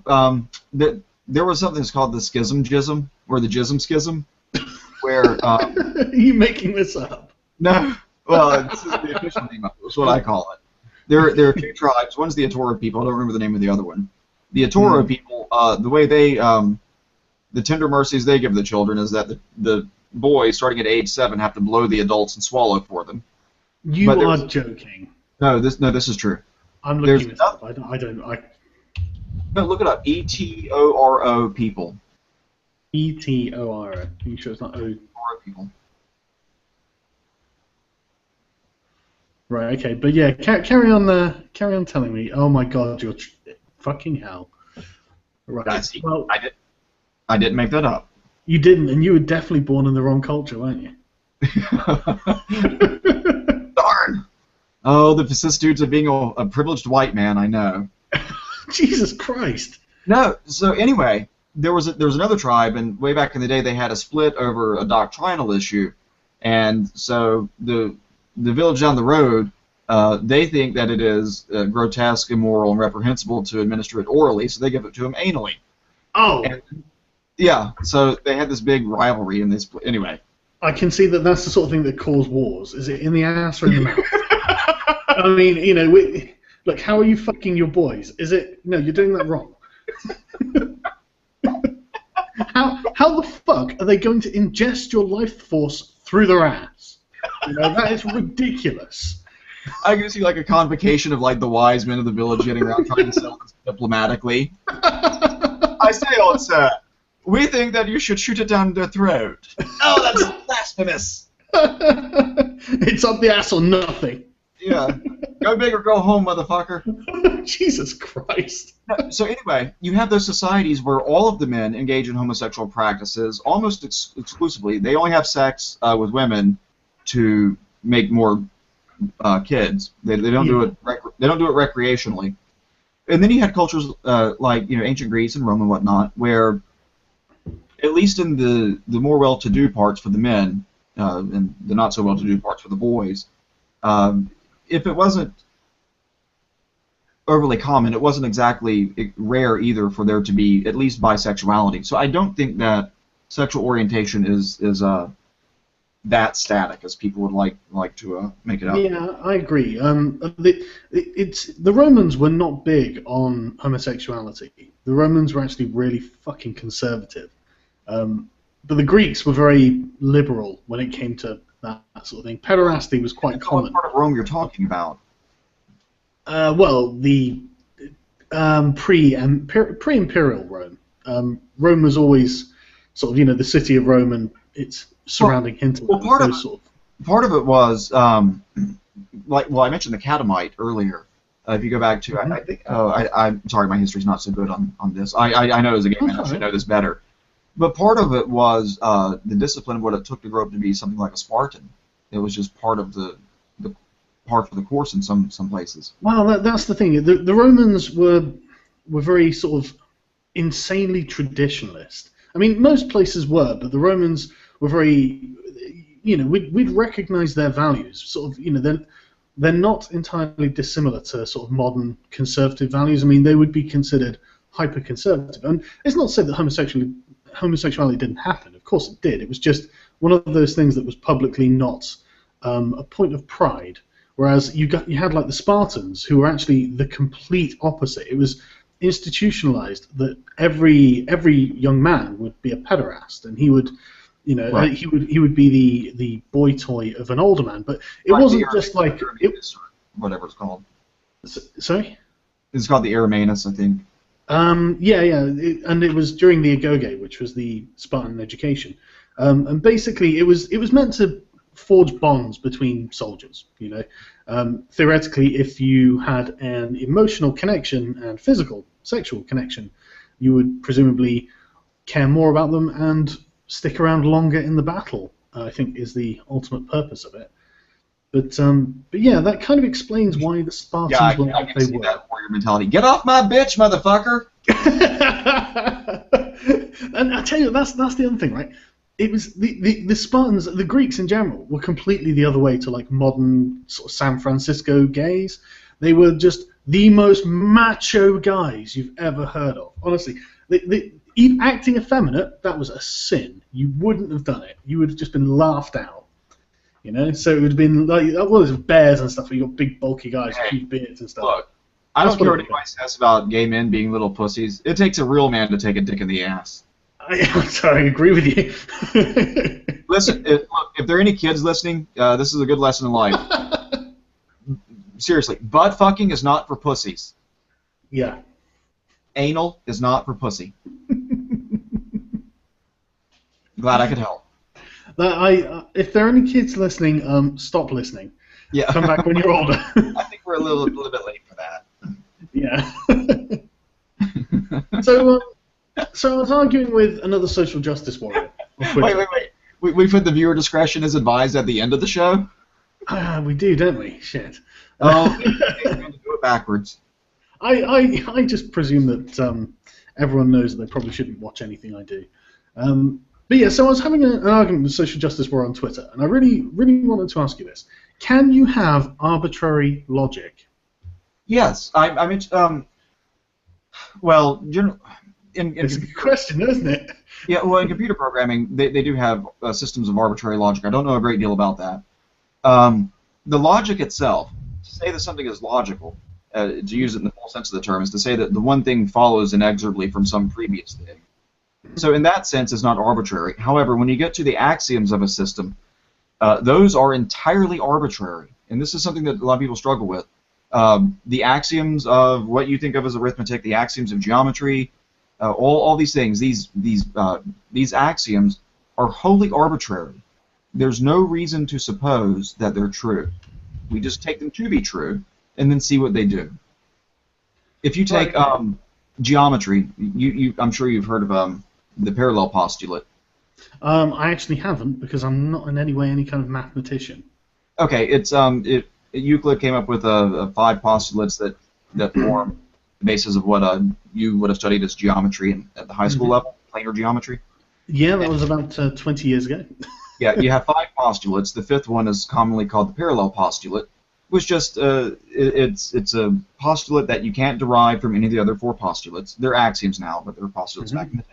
There was something that's called the schism, or the schism, where... Are you making this up? No. Well, this is the official name of it. That's what I call it. There are 2 tribes. One's the Atoro people. I don't remember the name of the other one. The Atoro people, the way they... the tender mercies they give the children is that the boys, starting at age 7, have to blow the adults and swallow for them. You are joking. No, this is true. I'm looking this up. No, look it up. Etoro people. Etoro. Are you sure it's not O? Etoro people. Right. Okay. But yeah, carry on. Carry on telling me. Oh my God, you're fucking hell. Right. Well, I didn't make that up. You didn't, and you were definitely born in the wrong culture, weren't you? Darn. Oh, the vicissitudes of being a privileged white man, I know. Jesus Christ. No, so anyway, there was another tribe, and way back in the day they had a split over a doctrinal issue, and so the village down the road, they think that it is grotesque, immoral, and reprehensible to administer it orally, so they give it to them anally. Oh. And, yeah, so they had this big rivalry in this. Anyway. I can see that that's the sort of thing that causes wars. Is it in the ass or in the mouth? I mean, look, how are you fucking your boys? Is it... No, you're doing that wrong. How the fuck are they going to ingest your life force through their ass? That is ridiculous. I can see like a convocation of like the wise men of the village getting around trying to settle this diplomatically. I say, old sir, we think that you should shoot it down their throat. Oh, that's blasphemous. It's up the ass or nothing. Yeah. Go big or go home, motherfucker. Jesus Christ. So anyway, you have those societies where all of the men engage in homosexual practices almost exclusively. They only have sex with women to make more kids. They don't do it. They don't do it recreationally. And then you had cultures like ancient Greece and Rome and whatnot, where at least in the more well-to-do parts for the men, and the not so well-to-do parts for the boys, if it wasn't overly common, it wasn't exactly rare either for there to be at least bisexuality. So I don't think that sexual orientation is that static as people would like to make it out. Yeah, I agree. The Romans were not big on homosexuality. The Romans were actually really fucking conservative. But the Greeks were very liberal when it came to that sort of thing. Pederasty was quite common. What part of Rome you're talking about? Well, the pre-imperial Rome. Rome was always sort of, the city of Rome and its surrounding hinterlands. Well, part of it was, I mentioned the Catamite earlier. If you go back to, I think, I'm sorry, my history's not so good on this. I know as a gay man, I should know this better. But part of it was the discipline of what it took to grow up to be something like a Spartan. It was just part of the part for the course in some places. Well, that's the thing. The Romans were very sort of insanely traditionalist. I mean, most places were, but the Romans were very, we'd recognize their values. Sort of, they're not entirely dissimilar to sort of modern conservative values. I mean, they would be considered hyper-conservative. And it's not to say that homosexuality didn't happen. Of course it did. It was just one of those things that was publicly not a point of pride. Whereas you had like the Spartans, who were actually the complete opposite. It was institutionalized that every young man would be a pederast, and he would, right. he would be the boy toy of an older man. But it wasn't just like whatever it's called. Sorry, it's called the Arimanus, I think. And it was during the Agoge, which was the Spartan education, and basically it was meant to forge bonds between soldiers. Theoretically, if you had an emotional connection and physical, sexual connection, you would presumably care more about them and stick around longer in the battle. I think is the ultimate purpose of it. But yeah, that kind of explains why the Spartans were what they were. That warrior mentality. Get off my bitch, motherfucker! And I tell you, that's the other thing, right? It was the Spartans, the Greeks in general, were completely the other way to like modern sort of San Francisco gays. They were just the most macho guys you've ever heard of. Honestly, even acting effeminate, that was a sin. You wouldn't have done it. You would have just been laughed out. So it would have been like, well, there's bears and stuff. You got big bulky guys with huge beards and stuff. Look, I don't care what anybody says about gay men being little pussies. It takes a real man to take a dick in the ass. I agree with you. Listen, if there are any kids listening, this is a good lesson in life. Seriously, butt fucking is not for pussies. Yeah. Anal is not for pussy. Glad I could help. If there are any kids listening, stop listening. Yeah. Come back when you're older. I think we're a little bit late for that. Yeah. So I was arguing with another social justice warrior. Wait. We put the viewer discretion as advised at the end of the show? We do, don't we? Shit. Oh, we're going to do it backwards. I just presume that everyone knows that they probably shouldn't watch anything I do. But yeah, so I was having an argument with social justice warrior on Twitter, and I really, really wanted to ask you this. Can you have arbitrary logic? Yes. Well, it's a good question, isn't it? Yeah, well, in computer programming, they do have systems of arbitrary logic. I don't know a great deal about that. The logic itself, to say that something is logical, to use it in the full sense of the term, is to say that the one thing follows inexorably from some previous thing. So in that sense, it's not arbitrary. However, when you get to the axioms of a system, those are entirely arbitrary. And this is something that a lot of people struggle with. The axioms of what you think of as arithmetic, the axioms of geometry, all these things, these axioms are wholly arbitrary. There's no reason to suppose that they're true. We just take them to be true and then see what they do. If you take geometry, I'm sure you've heard of the parallel postulate. I actually haven't, because I'm not in any way any kind of mathematician. Okay, it's Euclid came up with 5 postulates that form the basis of what you would have studied as geometry at the high school level, planar geometry. Yeah, that was about 20 years ago. Yeah, you have 5 postulates. The 5th one is commonly called the parallel postulate, which just it's a postulate that you can't derive from any of the other 4 postulates. They're axioms now, but they were postulates back in the day.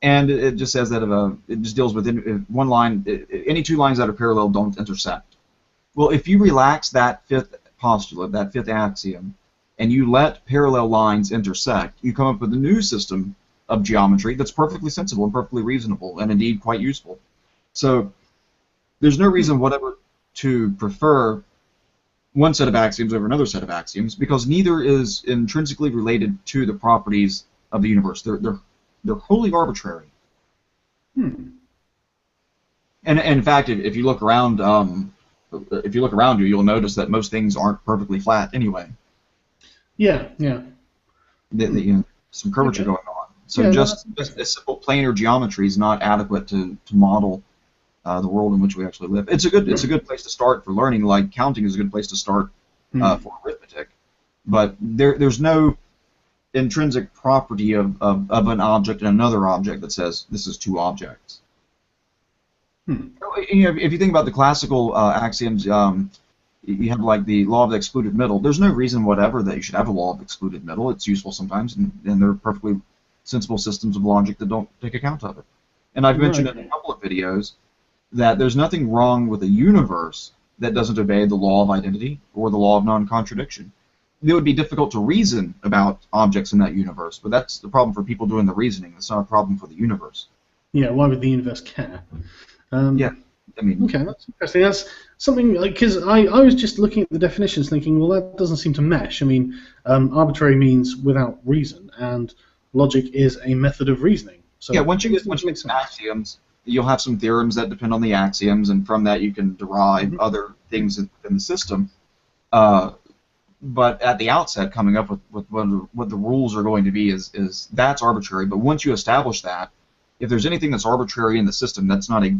And it just says that it just deals with one line. Any 2 lines that are parallel don't intersect. Well, if you relax that 5th postulate, that 5th axiom, and you let parallel lines intersect, you come up with a new system of geometry that's perfectly sensible and perfectly reasonable, and indeed quite useful. So there's no reason whatever to prefer one set of axioms over another set of axioms, because neither is intrinsically related to the properties of the universe. They're wholly arbitrary. And in fact, if you look around, you, you'll notice that most things aren't perfectly flat anyway. Yeah. Some curvature going on. So just a simple planar geometry is not adequate to model the world in which we actually live. It's a good place to start for learning. Like counting is a good place to start for arithmetic, but there's no intrinsic property of an object and another object that says this is 2 objects. If you think about the classical axioms, you have like the law of the excluded middle. There's no reason whatever that you should have a law of excluded middle. It's useful sometimes, and they're perfectly sensible systems of logic that don't take account of it. And I've mentioned in a couple of videos that there's nothing wrong with a universe that doesn't obey the law of identity or the law of non-contradiction. It would be difficult to reason about objects in that universe, but that's the problem for people doing the reasoning. It's not a problem for the universe. Yeah, why would the universe care? Yeah, I mean... Okay, that's interesting. That's something, because I was just looking at the definitions thinking, well, that doesn't seem to mesh. I mean, arbitrary means without reason, and logic is a method of reasoning. So yeah, once you get some axioms, you'll have some theorems that depend on the axioms, and from that you can derive other things in the system. But at the outset, coming up with what the rules are going to be is that's arbitrary. But once you establish that, if there's anything that's arbitrary in the system, that's not a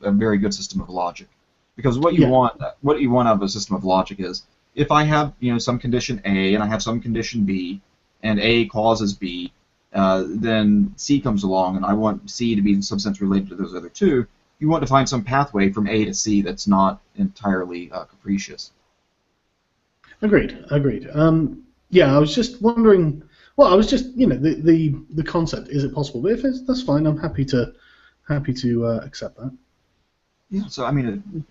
very good system of logic. Because what you want out of a system of logic is, if I have some condition A and I have some condition B, and A causes B, then C comes along, and I want C to be in some sense related to those other 2. You want to find some pathway from A to C that's not entirely capricious. Agreed. Yeah, I was just wondering. Well, I was just the concept. Is it possible? But if that's fine, I'm happy to accept that. Yeah. So I mean,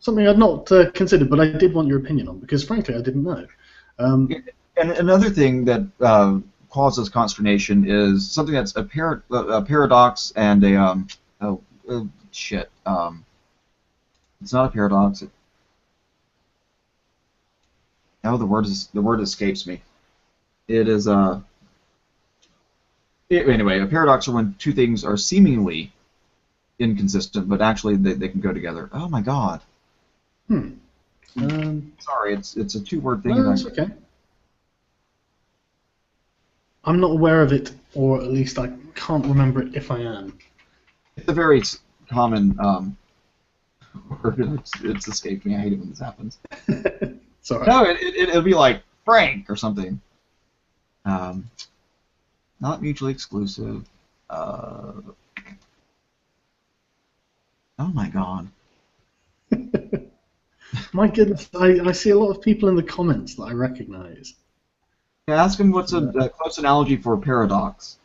something I'd not considered, but I did want your opinion on, because frankly I didn't know. And another thing that causes consternation is something that's a paradox and a shit. It's not a paradox. The word escapes me. It is anyway, a paradox are when 2 things are seemingly inconsistent, but actually they can go together. Oh my god. Sorry, it's a 2-word thing. No, that's okay. I'm not aware of it, or at least I can't remember it if I am. It's a very common. It's escaped me. I hate it when this happens. Sorry. No, it'll be like Frank or something. Not mutually exclusive. Oh my god. My goodness, I see a lot of people in the comments that I recognize. Yeah, ask him what's a close analogy for a paradox.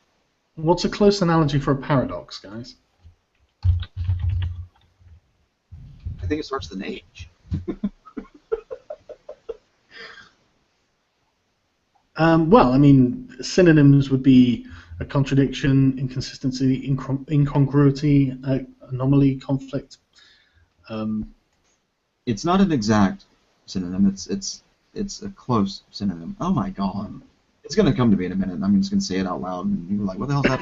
What's a close analogy for a paradox, guys? I think it starts with an H. Well, I mean, synonyms would be a contradiction, inconsistency, incongruity, anomaly, conflict. It's not an exact synonym. It's a close synonym. Oh my god. It's going to come to me in a minute. I'm just going to say it out loud, and you're like, what the hell's that?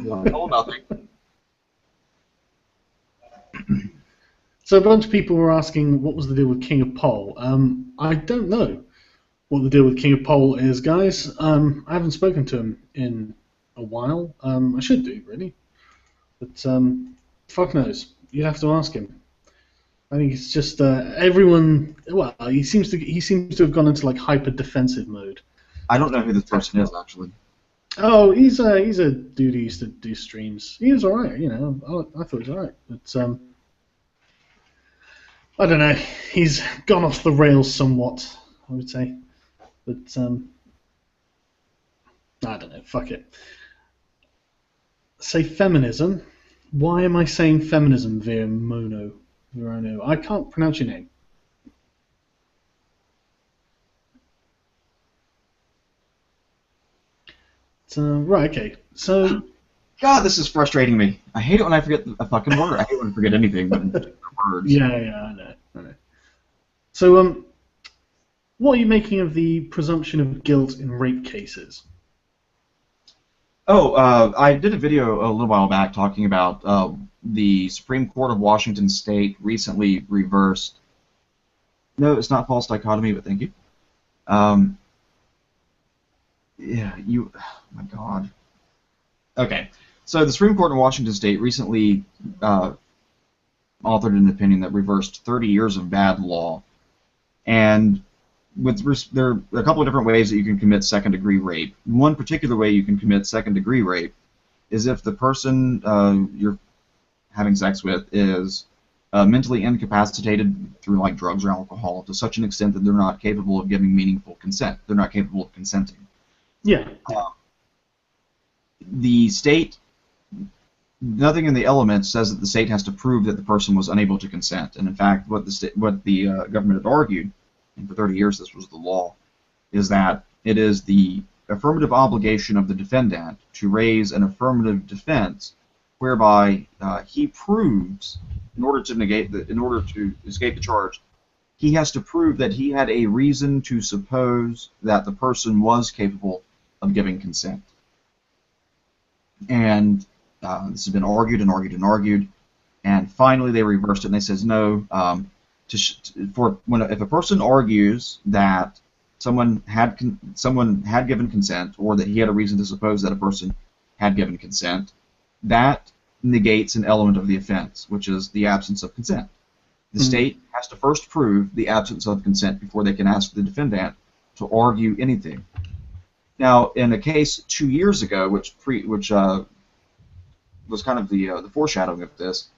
Like, oh, nothing. So a bunch of people were asking what was the deal with King of Pole. I don't know what the deal with King of Pole is, guys. I haven't spoken to him in a while. I should do, really. But fuck knows. You'd have to ask him. I think it's just everyone. Well, he seems to have gone into like hyper defensive mode. I don't know who this person is, actually. Oh, he's a dude who used to do streams. He was alright, you know. I thought he was alright, but I don't know. He's gone off the rails somewhat, I would say. But I don't know. Fuck it. Say feminism. Why am I saying feminism via Mono? Verono? I can't pronounce your name. Right, okay. So, God, this is frustrating me. I hate it when I forget a fucking word. I hate when I forget anything but words. yeah, I know. So, what are you making of the presumption of guilt in rape cases? Oh, I did a video a little while back talking about the Supreme Court of Washington State recently reversed. No, it's not false dichotomy, but thank you. Yeah, you. Oh my God. Okay, so the Supreme Court in Washington State recently authored an opinion that reversed 30 years of bad law, and there are a couple of different ways that you can commit second-degree rape. One particular way you can commit second-degree rape is if the person you're having sex with is mentally incapacitated through like drugs or alcohol to such an extent that they're not capable of giving meaningful consent. They're not capable of consenting. Yeah. The state, nothing in the elements says that the state has to prove that the person was unable to consent. And in fact, what the government had argued, and for 30 years this was the law, is that it is the affirmative obligation of the defendant to raise an affirmative defense, whereby he proves, in order to escape the charge, he has to prove that he had a reason to suppose that the person was capable of giving consent. And this has been argued and argued and argued, and finally they reversed it and they says no. If a person argues that someone had given consent, or that he had a reason to suppose that a person had given consent, that negates an element of the offense, which is the absence of consent. The state has to first prove the absence of consent before they can ask the defendant to argue anything. Now, in a case 2 years ago, which was kind of the foreshadowing of this,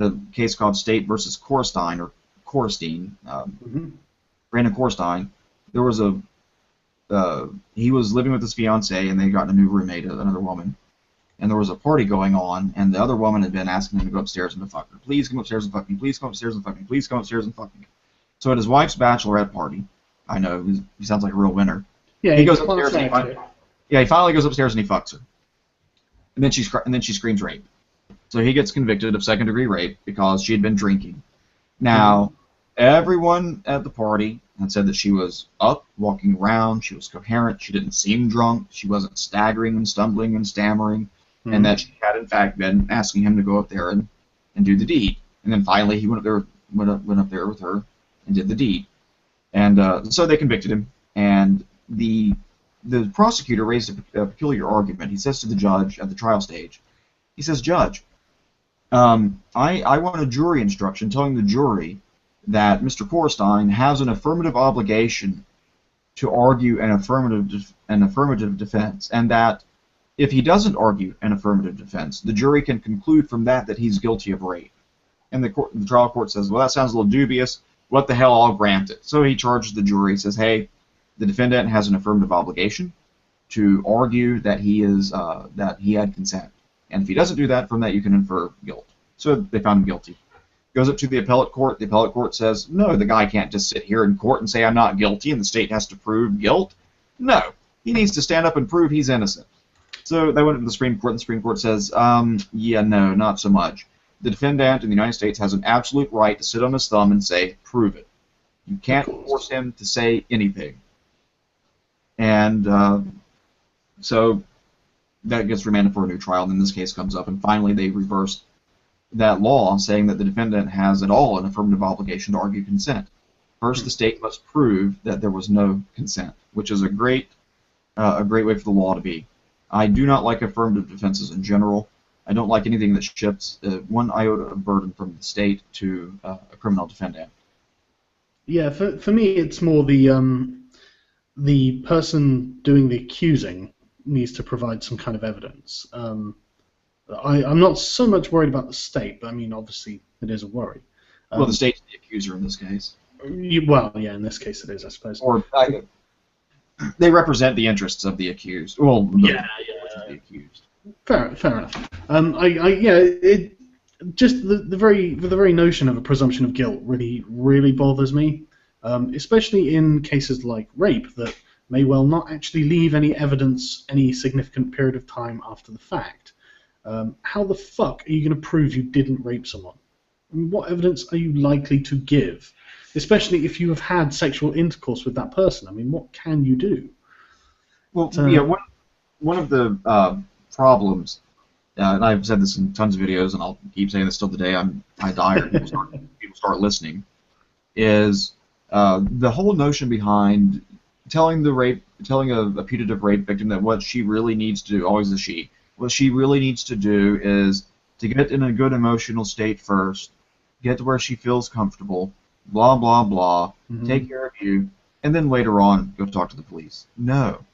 a case called State versus Korstein, or Korstein, Brandon Korstein, there was he was living with his fiancée, and they got a new roommate, another woman, and there was a party going on, and the other woman had been asking him to go upstairs and to fuck her. Please come upstairs and fuck me. Please come upstairs and fuck me. Please come upstairs and fuck me. So at his wife's bachelorette party, I know he sounds like a real winner. Yeah, he goes upstairs. He finally goes upstairs and he fucks her, and then she screams rape. So he gets convicted of second-degree rape because she had been drinking. Now, everyone at the party had said that she was up, walking around, she was coherent, she didn't seem drunk, she wasn't staggering and stumbling and stammering, and that she had in fact been asking him to go up there and do the deed. And then finally he went up there with her and did the deed. And so they convicted him, and the prosecutor raised a peculiar argument. He says to the judge at the trial stage, he says, "Judge, I want a jury instruction telling the jury that Mr. Korstein has an affirmative obligation to argue an affirmative defense, and that if he doesn't argue an affirmative defense, the jury can conclude from that he's guilty of rape." And the trial court says, "Well, that sounds a little dubious. What the hell, I'll grant it." So he charges the jury, says, "Hey, the defendant has an affirmative obligation to argue that he had consent. And if he doesn't do that, from that you can infer guilt." So they found him guilty. Goes up to the appellate court. The appellate court says, "No, the guy can't just sit here in court and say I'm not guilty and the state has to prove guilt. No, he needs to stand up and prove he's innocent." So they went to the Supreme Court, and the Supreme Court says, yeah, no, not so much. The defendant in the United States has an absolute right to sit on his thumb and say, prove it. You can't force him to say anything. And so that gets remanded for a new trial, and then this case comes up, and finally they reversed that law, saying that the defendant has at all an affirmative obligation to argue consent. First, the state must prove that there was no consent, which is a great way for the law to be. I do not like affirmative defenses in general. I don't like anything that shifts one iota of burden from the state to a criminal defendant. Yeah, for me, it's more the person doing the accusing needs to provide some kind of evidence. I'm not so much worried about the state, but I mean, obviously, it is a worry. Well, the state's the accuser in this case. Well, yeah, in this case it is, I suppose. Or they represent the interests of the accused. Well, the accused. Fair enough. Just the very notion of a presumption of guilt really bothers me, especially in cases like rape that may well not actually leave any evidence any significant period of time after the fact. How the fuck are you going to prove you didn't rape someone? I mean, what evidence are you likely to give? Especially if you have had sexual intercourse with that person. I mean, what can you do? Well, one of the problems, and I've said this in tons of videos, and I'll keep saying this till the day I die or people start listening, is the whole notion behind telling a putative rape victim that what she really needs to do, always a she, what she really needs to do is to get in a good emotional state first, get to where she feels comfortable, blah, blah, blah, take care of you, and then later on go talk to the police. No.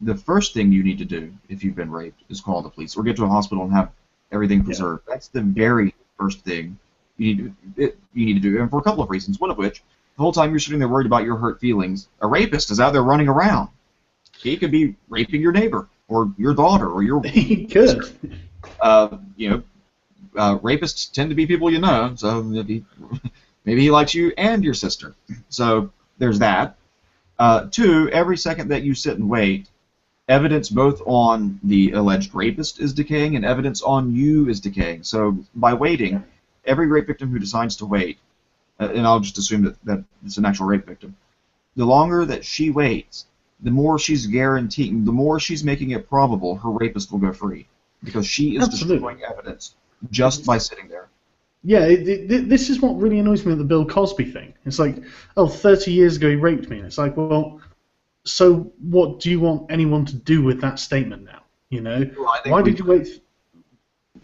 The first thing you need to do if you've been raped is call the police or get to a hospital and have everything preserved. Yeah. That's the very first thing you need to do, and for a couple of reasons, one of which, the whole time you're sitting there worried about your hurt feelings, a rapist is out there running around. He could be raping your neighbor or your daughter or your he could. Rapists tend to be people you know, so maybe he likes you and your sister. So there's that. Two, every second that you sit and wait, evidence both on the alleged rapist is decaying and evidence on you is decaying. So by waiting, every rape victim who decides to wait, and I'll just assume that it's an actual rape victim, the longer that she waits, the more she's guaranteeing, the more she's making it probable her rapist will go free. Because she is destroying evidence just by sitting there. Yeah, this is what really annoys me with the Bill Cosby thing. It's like, 30 years ago he raped me. And it's like, well, so what do you want anyone to do with that statement now? You know? Well, why did you wait?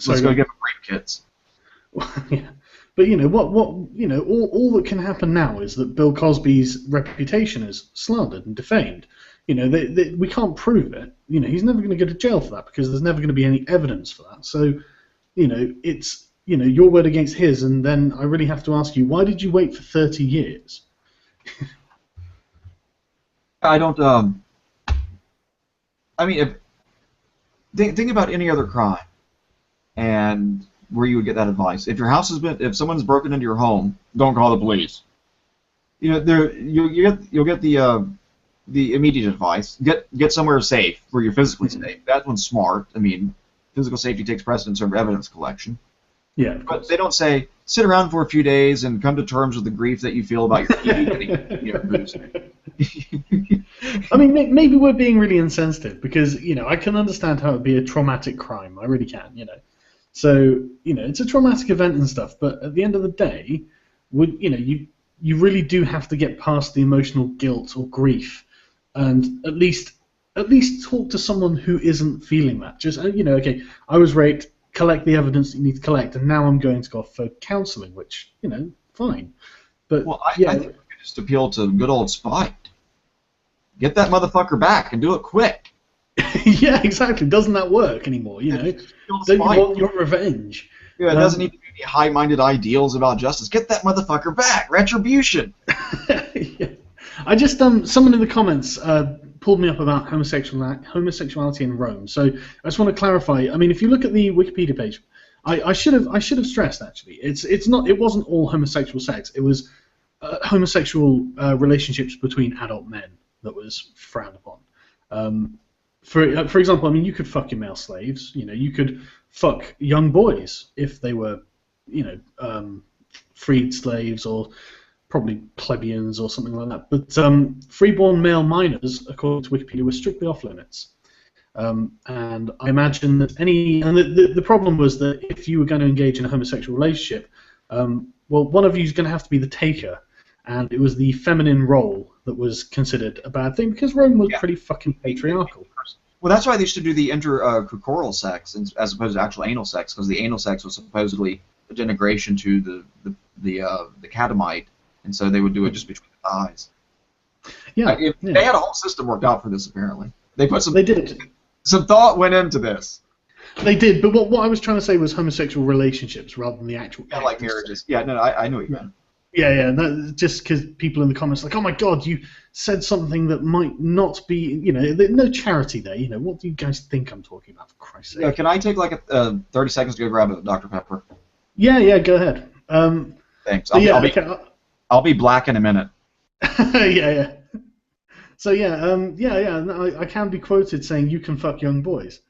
Let's go get rape kits. Yeah. But all that can happen now is that Bill Cosby's reputation is slandered and defamed. You know, we can't prove it. You know, he's never going to go to jail for that because there's never going to be any evidence for that. So, it's your word against his, and then I really have to ask you, why did you wait for 30 years? I don't. I mean, think about any other crime, and where you would get that advice. If your house if someone's broken into your home, don't call the police. You'll get the immediate advice. Get somewhere safe where you're physically safe. That one's smart. I mean, physical safety takes precedence over evidence collection. Yeah, but they don't say sit around for a few days and come to terms with the grief that you feel about your TV getting boosted. I mean, maybe we're being really insensitive because I can understand how it would be a traumatic crime. I really can. So it's a traumatic event and stuff. But at the end of the day, you really do have to get past the emotional guilt or grief, and at least talk to someone who isn't feeling that. Just okay, I was raped. Collect the evidence that you need to collect, and now I'm going to go for counselling, which, fine. But I think we could just appeal to good old spite. Get that motherfucker back and do it quick. Yeah, exactly. Doesn't that work anymore, Don't you want your revenge? Yeah, it doesn't need to be any high-minded ideals about justice. Get that motherfucker back. Retribution. Yeah. I just, someone in the comments pulled me up about homosexuality in Rome. So I just want to clarify. I mean, if you look at the Wikipedia page, I should have stressed actually. It wasn't all homosexual sex. It was homosexual relationships between adult men that was frowned upon. For example, I mean, you could fuck your male slaves. You could fuck young boys if they were, freed slaves or probably plebeians or something like that. But freeborn male minors, according to Wikipedia, were strictly off limits. And I imagine that the problem was that if you were going to engage in a homosexual relationship, one of you is going to have to be the taker, and it was the feminine role that was considered a bad thing because Rome was pretty fucking patriarchal. Well, that's why they used to do the intercorporal sex as opposed to actual anal sex, because the anal sex was supposedly a denigration to the catamite. And so they would do it just between the thighs. Yeah, They had a whole system worked out for this. Apparently, they did. Some thought went into this. They did, but what I was trying to say was homosexual relationships rather than the actual. Yeah, like marriages. Yeah, no, I know what you meant. Yeah. That, just because people in the comments are like, oh my god, you said something that might not be, no charity there. What do you guys think I'm talking about? For Christ's sake. Yeah, can I take like 30 seconds to go grab a Dr. Pepper? Yeah, go ahead. Thanks. I'll be black in a minute. yeah. So I can be quoted saying you can fuck young boys.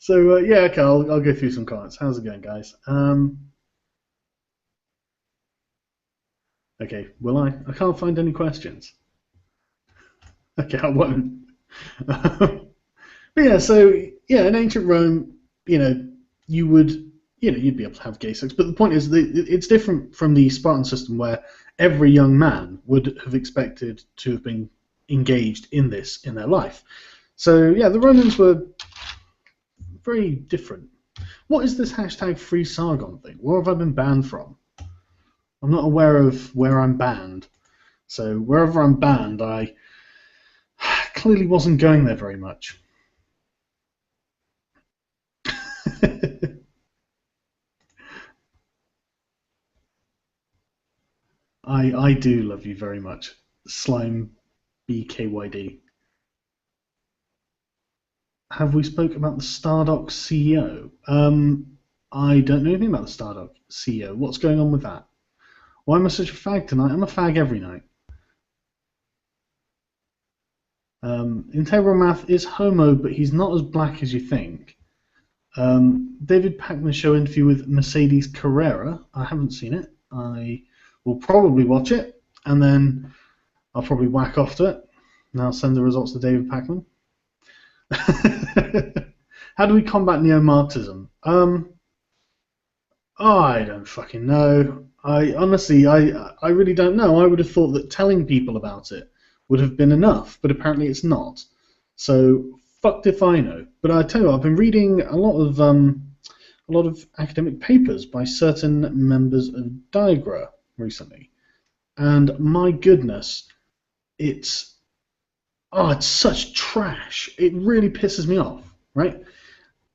So okay, I'll go through some comments. How's it going, guys? Okay, will I? I can't find any questions. Okay, I won't. But in ancient Rome, you would, you'd be able to have gay sex. But the point is, it's different from the Spartan system where every young man would have expected to have been engaged in this in their life. So the Romans were very different. What is this hashtag free Sargon thing? Where have I been banned from? I'm not aware of where I'm banned. So wherever I'm banned, I clearly wasn't going there very much. I do love you very much. Slime BKYD. Have we spoke about the Stardock CEO? I don't know anything about the Stardock CEO. What's going on with that? Why am I such a fag tonight? I'm a fag every night. Integral Math is homo, but he's not as black as you think. David Pakman's show interview with Mercedes Carrera. I haven't seen it. I will probably watch it, and then I'll probably whack off to it. And I'll send the results to David Pakman. How do we combat neo-Marxism? I don't fucking know. I honestly really don't know. I would have thought that telling people about it would have been enough, but apparently it's not. So fucked if I know. But I tell you what, I've been reading a lot of academic papers by certain members of Diagra recently, and my goodness, it's such trash. It really pisses me off, right?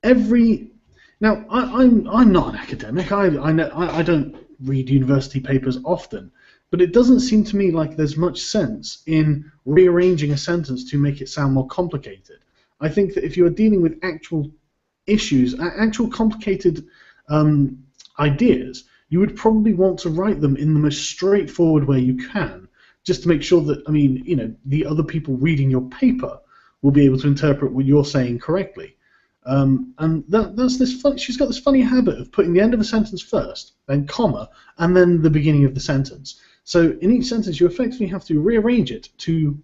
Now I'm not an academic. I don't read university papers often, but it doesn't seem to me like there's much sense in rearranging a sentence to make it sound more complicated. I think that if you are dealing with actual issues, actual complicated ideas, you would probably want to write them in the most straightforward way you can, just to make sure that, the other people reading your paper will be able to interpret what you're saying correctly. And that's this fun. She's got this funny habit of putting the end of a sentence first, then comma, and then the beginning of the sentence. So in each sentence, you effectively have to rearrange it to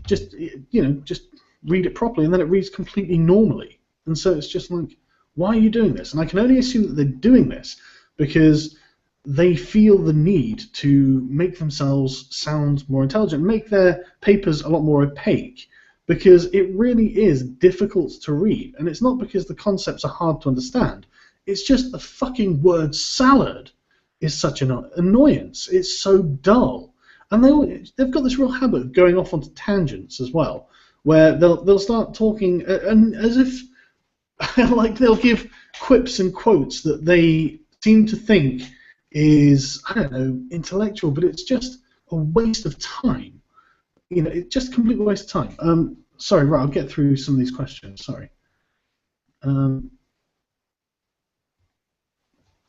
just read it properly, and then it reads completely normally. And so it's just like, why are you doing this? And I can only assume that they're doing this because they feel the need to make themselves sound more intelligent, make their papers a lot more opaque, because it really is difficult to read. And it's not because the concepts are hard to understand. It's just the fucking word salad is such an annoyance. It's so dull. And they've got this real habit of going off onto tangents as well, where they'll start talking and as if like they'll give quips and quotes that they seem to think is, I don't know, intellectual, but it's just a waste of time. It's just a complete waste of time. Sorry, right, I'll get through some of these questions. Sorry.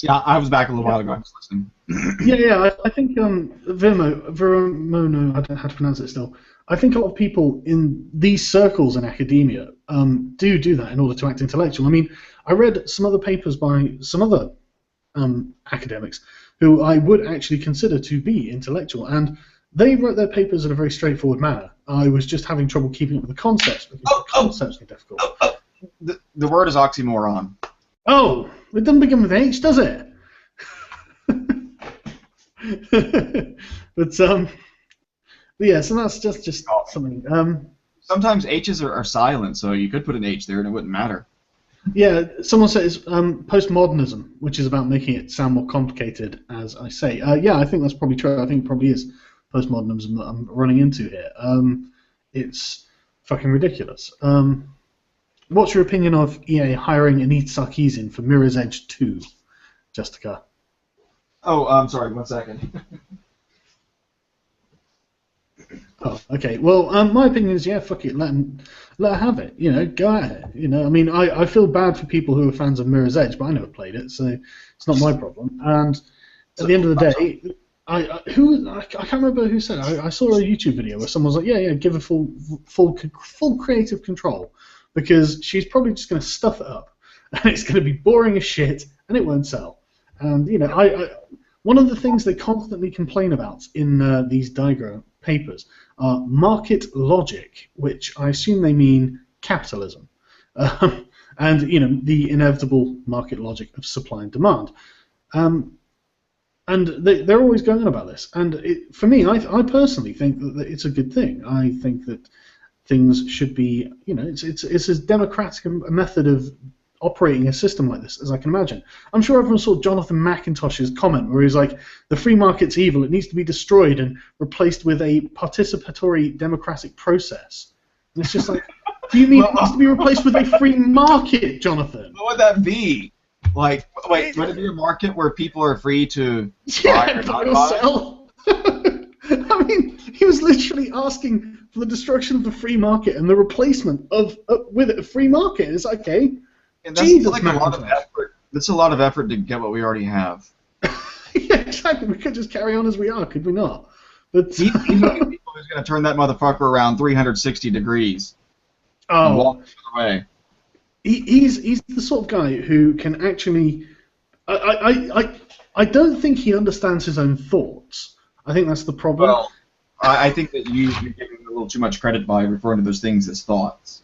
Yeah, I was back a little while ago. I was listening. I think Viramono, I don't know how to pronounce it still. I think a lot of people in these circles in academia do that in order to act intellectual. I mean, I read some other papers by some other academics who I would actually consider to be intellectual, and they wrote their papers in a very straightforward manner. I was just having trouble keeping up with the concepts because the concepts are difficult. The word is oxymoron. Oh, it doesn't begin with H, does it? But yeah, so that's just something. Sometimes H's are silent, so you could put an H there and it wouldn't matter. Yeah, someone says postmodernism, which is about making it sound more complicated, as I say. Yeah, I think that's probably true. I think it probably is postmodernism that I'm running into here. It's fucking ridiculous. What's your opinion of EA hiring Anit Sarkeesian for Mirror's Edge 2, Justicar? Oh, I'm sorry. 1 second. Oh, okay. Well, my opinion is, yeah, fuck it, let her have it. You know, go at it. You know, I mean, I feel bad for people who are fans of Mirror's Edge, but I never played it, so it's not my problem. And at the end of the day, I can't remember who said it. I saw a YouTube video where someone was like, yeah, give her full creative control, because she's probably just going to stuff it up, and it's going to be boring as shit, and it won't sell. And you know, one of the things they constantly complain about in these diagram papers are market logic, which I assume they mean capitalism, and you know, the inevitable market logic of supply and demand. And they're always going on about this. And for me, I personally think that it's a good thing. I think that things should be, you know, it's as democratic a method of operating a system like this as I can imagine. I'm sure everyone saw Jonathan McIntosh's comment where he's like, the free market's evil, it needs to be destroyed and replaced with a participatory democratic process. And it's just like, do you mean it needs to be replaced with a free market, Jonathan? What would that be? Like, wait, would it be a market where people are free to buy or not buy? Sell? I mean, he was literally asking for the destruction of the free market and the replacement of with it a free market. It's like, okay. And that's Jesus, like a lot of effort. That's a lot of effort to get what we already have. Yeah, exactly. We could just carry on as we are, could we not? But he's looking at people who's going to turn that motherfucker around 360 degrees. And walk the other way. He's the sort of guy who can actually. I don't think he understands his own thoughts. I think that's the problem. Well, I think that you're giving him a little too much credit by referring to those things as thoughts.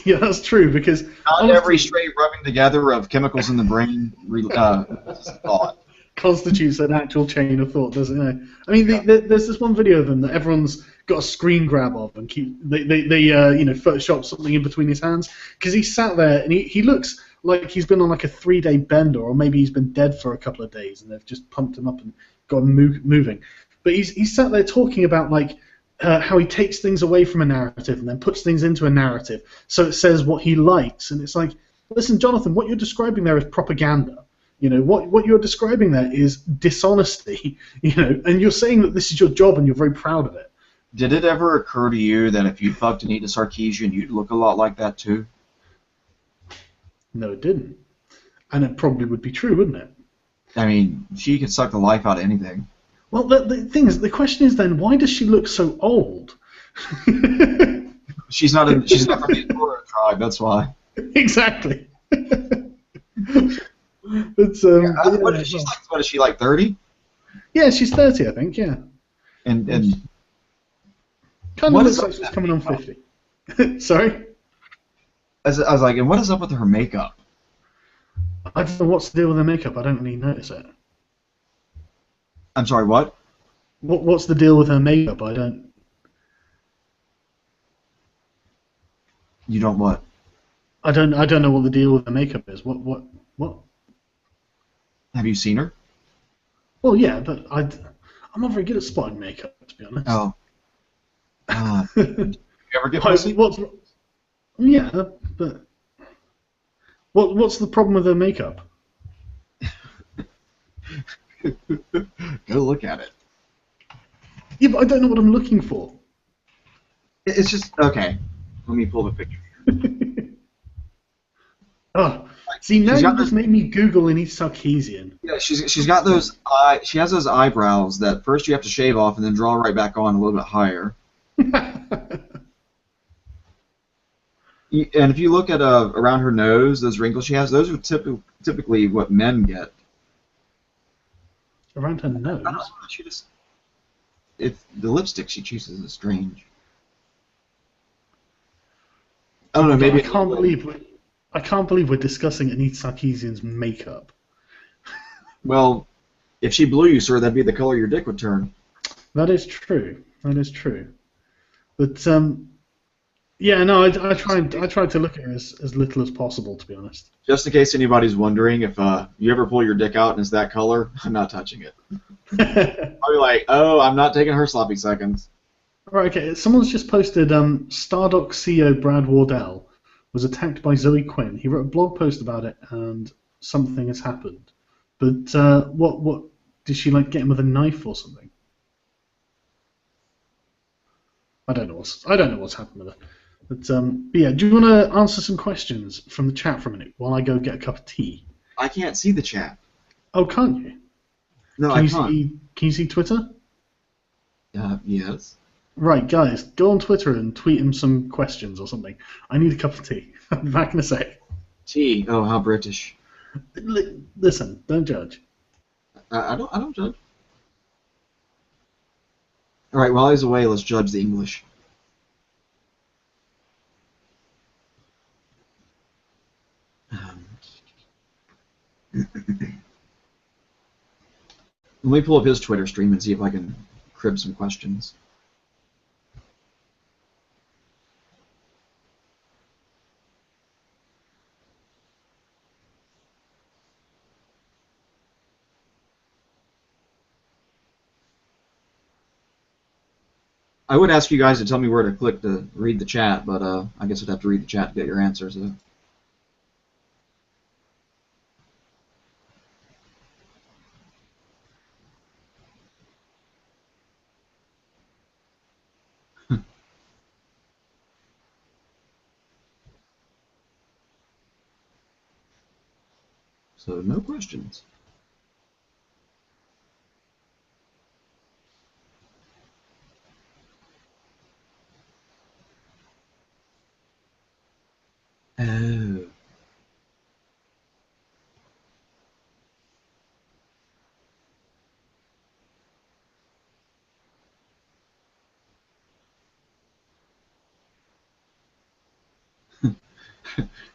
Yeah, that's true, because not every straight rubbing together of chemicals in the brain is a thought. Constitutes an actual chain of thought, doesn't it? I mean, there's this one video of him that everyone's got a screen grab of, and they Photoshop something in between his hands, because he sat there and he looks like he's been on like a 3-day bender, or maybe he's been dead for a couple of days, and they've just pumped him up and got him moving. But he's sat there talking about like how he takes things away from a narrative and then puts things into a narrative, so it says what he likes, and it's like, listen, Jonathan, what you're describing there is propaganda. You know, what you're describing there is dishonesty, you know, and you're saying that this is your job and you're very proud of it. Did it ever occur to you that if you fucked Anita Sarkeesian, you'd look a lot like that too? No, it didn't. And it probably would be true, wouldn't it? I mean, she could suck the life out of anything. Well, the thing is, the question is then, why does she look so old? She's not from the Torah tribe, that's why. Exactly. But, what is she like, 30? Yeah, she's 30, I think, yeah. And kind of looks like she's coming on 50. Sorry? I was like, and what is up with her makeup? I don't know what's the deal with her makeup. I don't really notice it. I'm sorry, what? What's the deal with her makeup? I don't... You don't what? I don't know what the deal with her makeup is. What? Have you seen her? Well, yeah, but I'm not very good at spotting makeup, to be honest. Oh. You ever get pussy? Yeah, but what's the problem with her makeup? Go look at it. Yeah, but I don't know what I'm looking for. It's just okay. Let me pull the picture. Oh, see, now you just made me Google Anita Sarkeesian. Yeah, she's got those she has those eyebrows that first you have to shave off and then draw right back on a little bit higher. And if you look at around her nose, those wrinkles she has, those are typically what men get. Around her nose? I don't know, the lipstick she chooses is strange. I don't know, maybe I can't believe we're discussing Anita Sarkeesian's makeup. Well, if she blew you, sir, that'd be the color your dick would turn. That is true. That is true. But yeah, no, I tried to look at her as little as possible, to be honest. Just in case anybody's wondering, if you ever pull your dick out and it's that color, I'm not touching it. I'll be like, oh, I'm not taking her sloppy seconds. Right, okay. Someone's just posted. Stardock CEO Brad Wardell was attacked by Zoe Quinn. He wrote a blog post about it, and something has happened. But what did she like get him with a knife or something? I don't know what's happened with her. But yeah, do you want to answer some questions from the chat for a minute while I go get a cup of tea? I can't see the chat. Oh, can't you? No, Can I you can't. can you see Twitter? Yes. Right, guys, go on Twitter and tweet him some questions or something. I need a cup of tea. I'll be back in a sec. Tea. Oh, how British. Listen, don't judge. I don't judge. All right. While he's away, let's judge the English. Let me pull up his Twitter stream and see if I can crib some questions. I would ask you guys to tell me where to click to read the chat, but I guess I'd have to read the chat to get your answers. So no questions. Oh.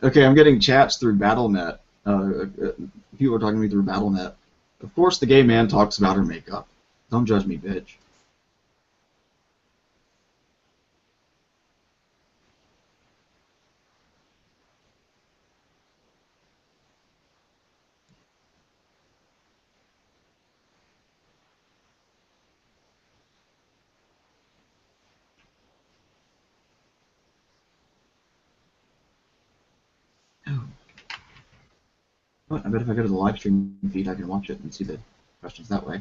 Okay, I'm getting chats through BattleNet. People are talking to me through BattleNet. Of course, the gay man talks about her makeup. Don't judge me, bitch. Oh. Well, I bet if I go to the live stream feed, I can watch it and see the questions that way.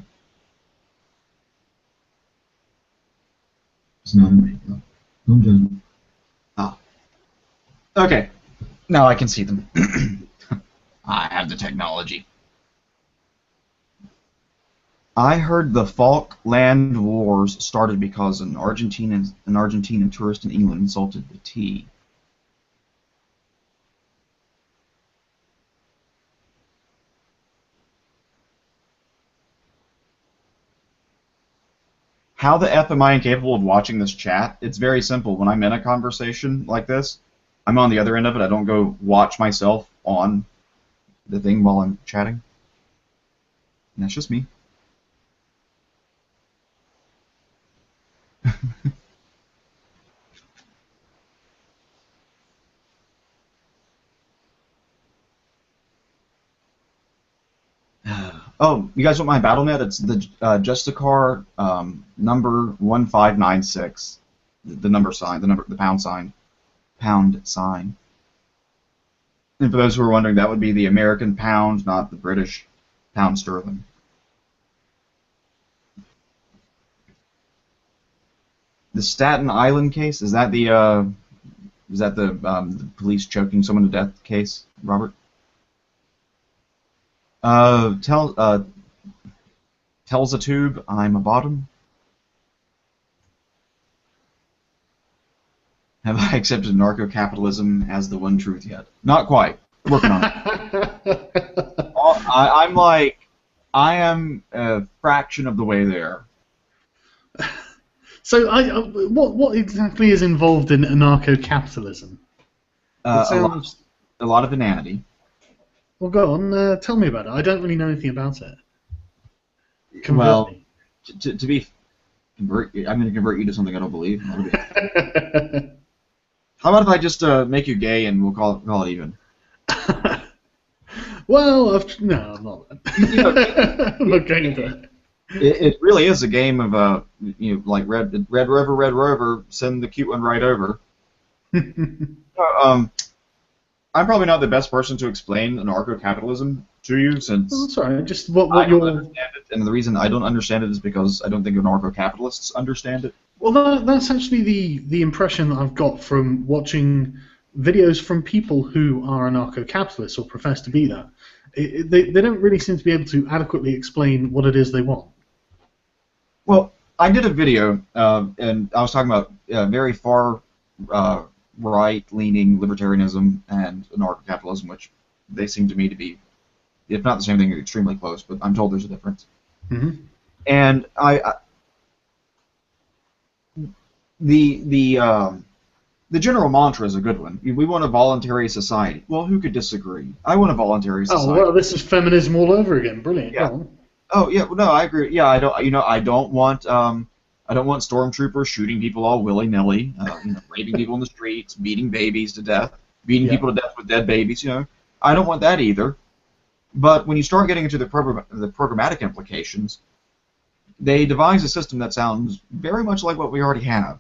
It's not a makeup. Don't judge me. Ah. Okay. Now I can see them. I have the technology. I heard the Falkland Wars started because an Argentinian tourist in England insulted the tea. How the F am I incapable of watching this chat? It's very simple. When I'm in a conversation like this, I'm on the other end of it. I don't go watch myself on the thing while I'm chatting. And that's just me. Oh, you guys want my BattleNet? It's the Justicar number 1596. The number sign, the pound sign. Pound sign. And for those who are wondering, that would be the American pound, not the British pound sterling. The Staten Island case, is that the police choking someone to death case, Robert? Tells a tube I'm a bottom. Have I accepted narco-capitalism as the one truth yet? Not quite. Working on it. I am a fraction of the way there. So, what exactly is involved in anarcho-capitalism? A lot of inanity. Well, go on. Tell me about it. I don't really know anything about it. Well, I'm going to convert you to something I don't believe. How about if I just make you gay and we'll call it even? Well, no, I'm not. I'm not going into it. It really is a game of like red rover, send the cute one right over. Um, I'm probably not the best person to explain anarcho-capitalism to you, since Oh, sorry, just what I don't you're. understand it, and the reason I don't understand it is because I don't think anarcho-capitalists understand it. Well, that's actually the impression that I've got from watching videos from people who are anarcho-capitalists or profess to be that. They don't really seem to be able to adequately explain what it is they want. Well, I did a video, and I was talking about very far right-leaning libertarianism and anarcho-capitalism, which they seem to me to be, if not the same thing, extremely close, but I'm told there's a difference. Mm-hmm. And the general mantra is a good one. We want a voluntary society. Well, who could disagree? I want a voluntary society. Oh well, this is feminism all over again. Brilliant. Yeah. Go on. Oh yeah, no, I agree. Yeah, I don't want stormtroopers shooting people all willy-nilly, raping people in the streets, beating babies to death, beating people to death with dead babies. I don't want that either. But when you start getting into the programmatic implications, they devise a system that sounds very much like what we already have.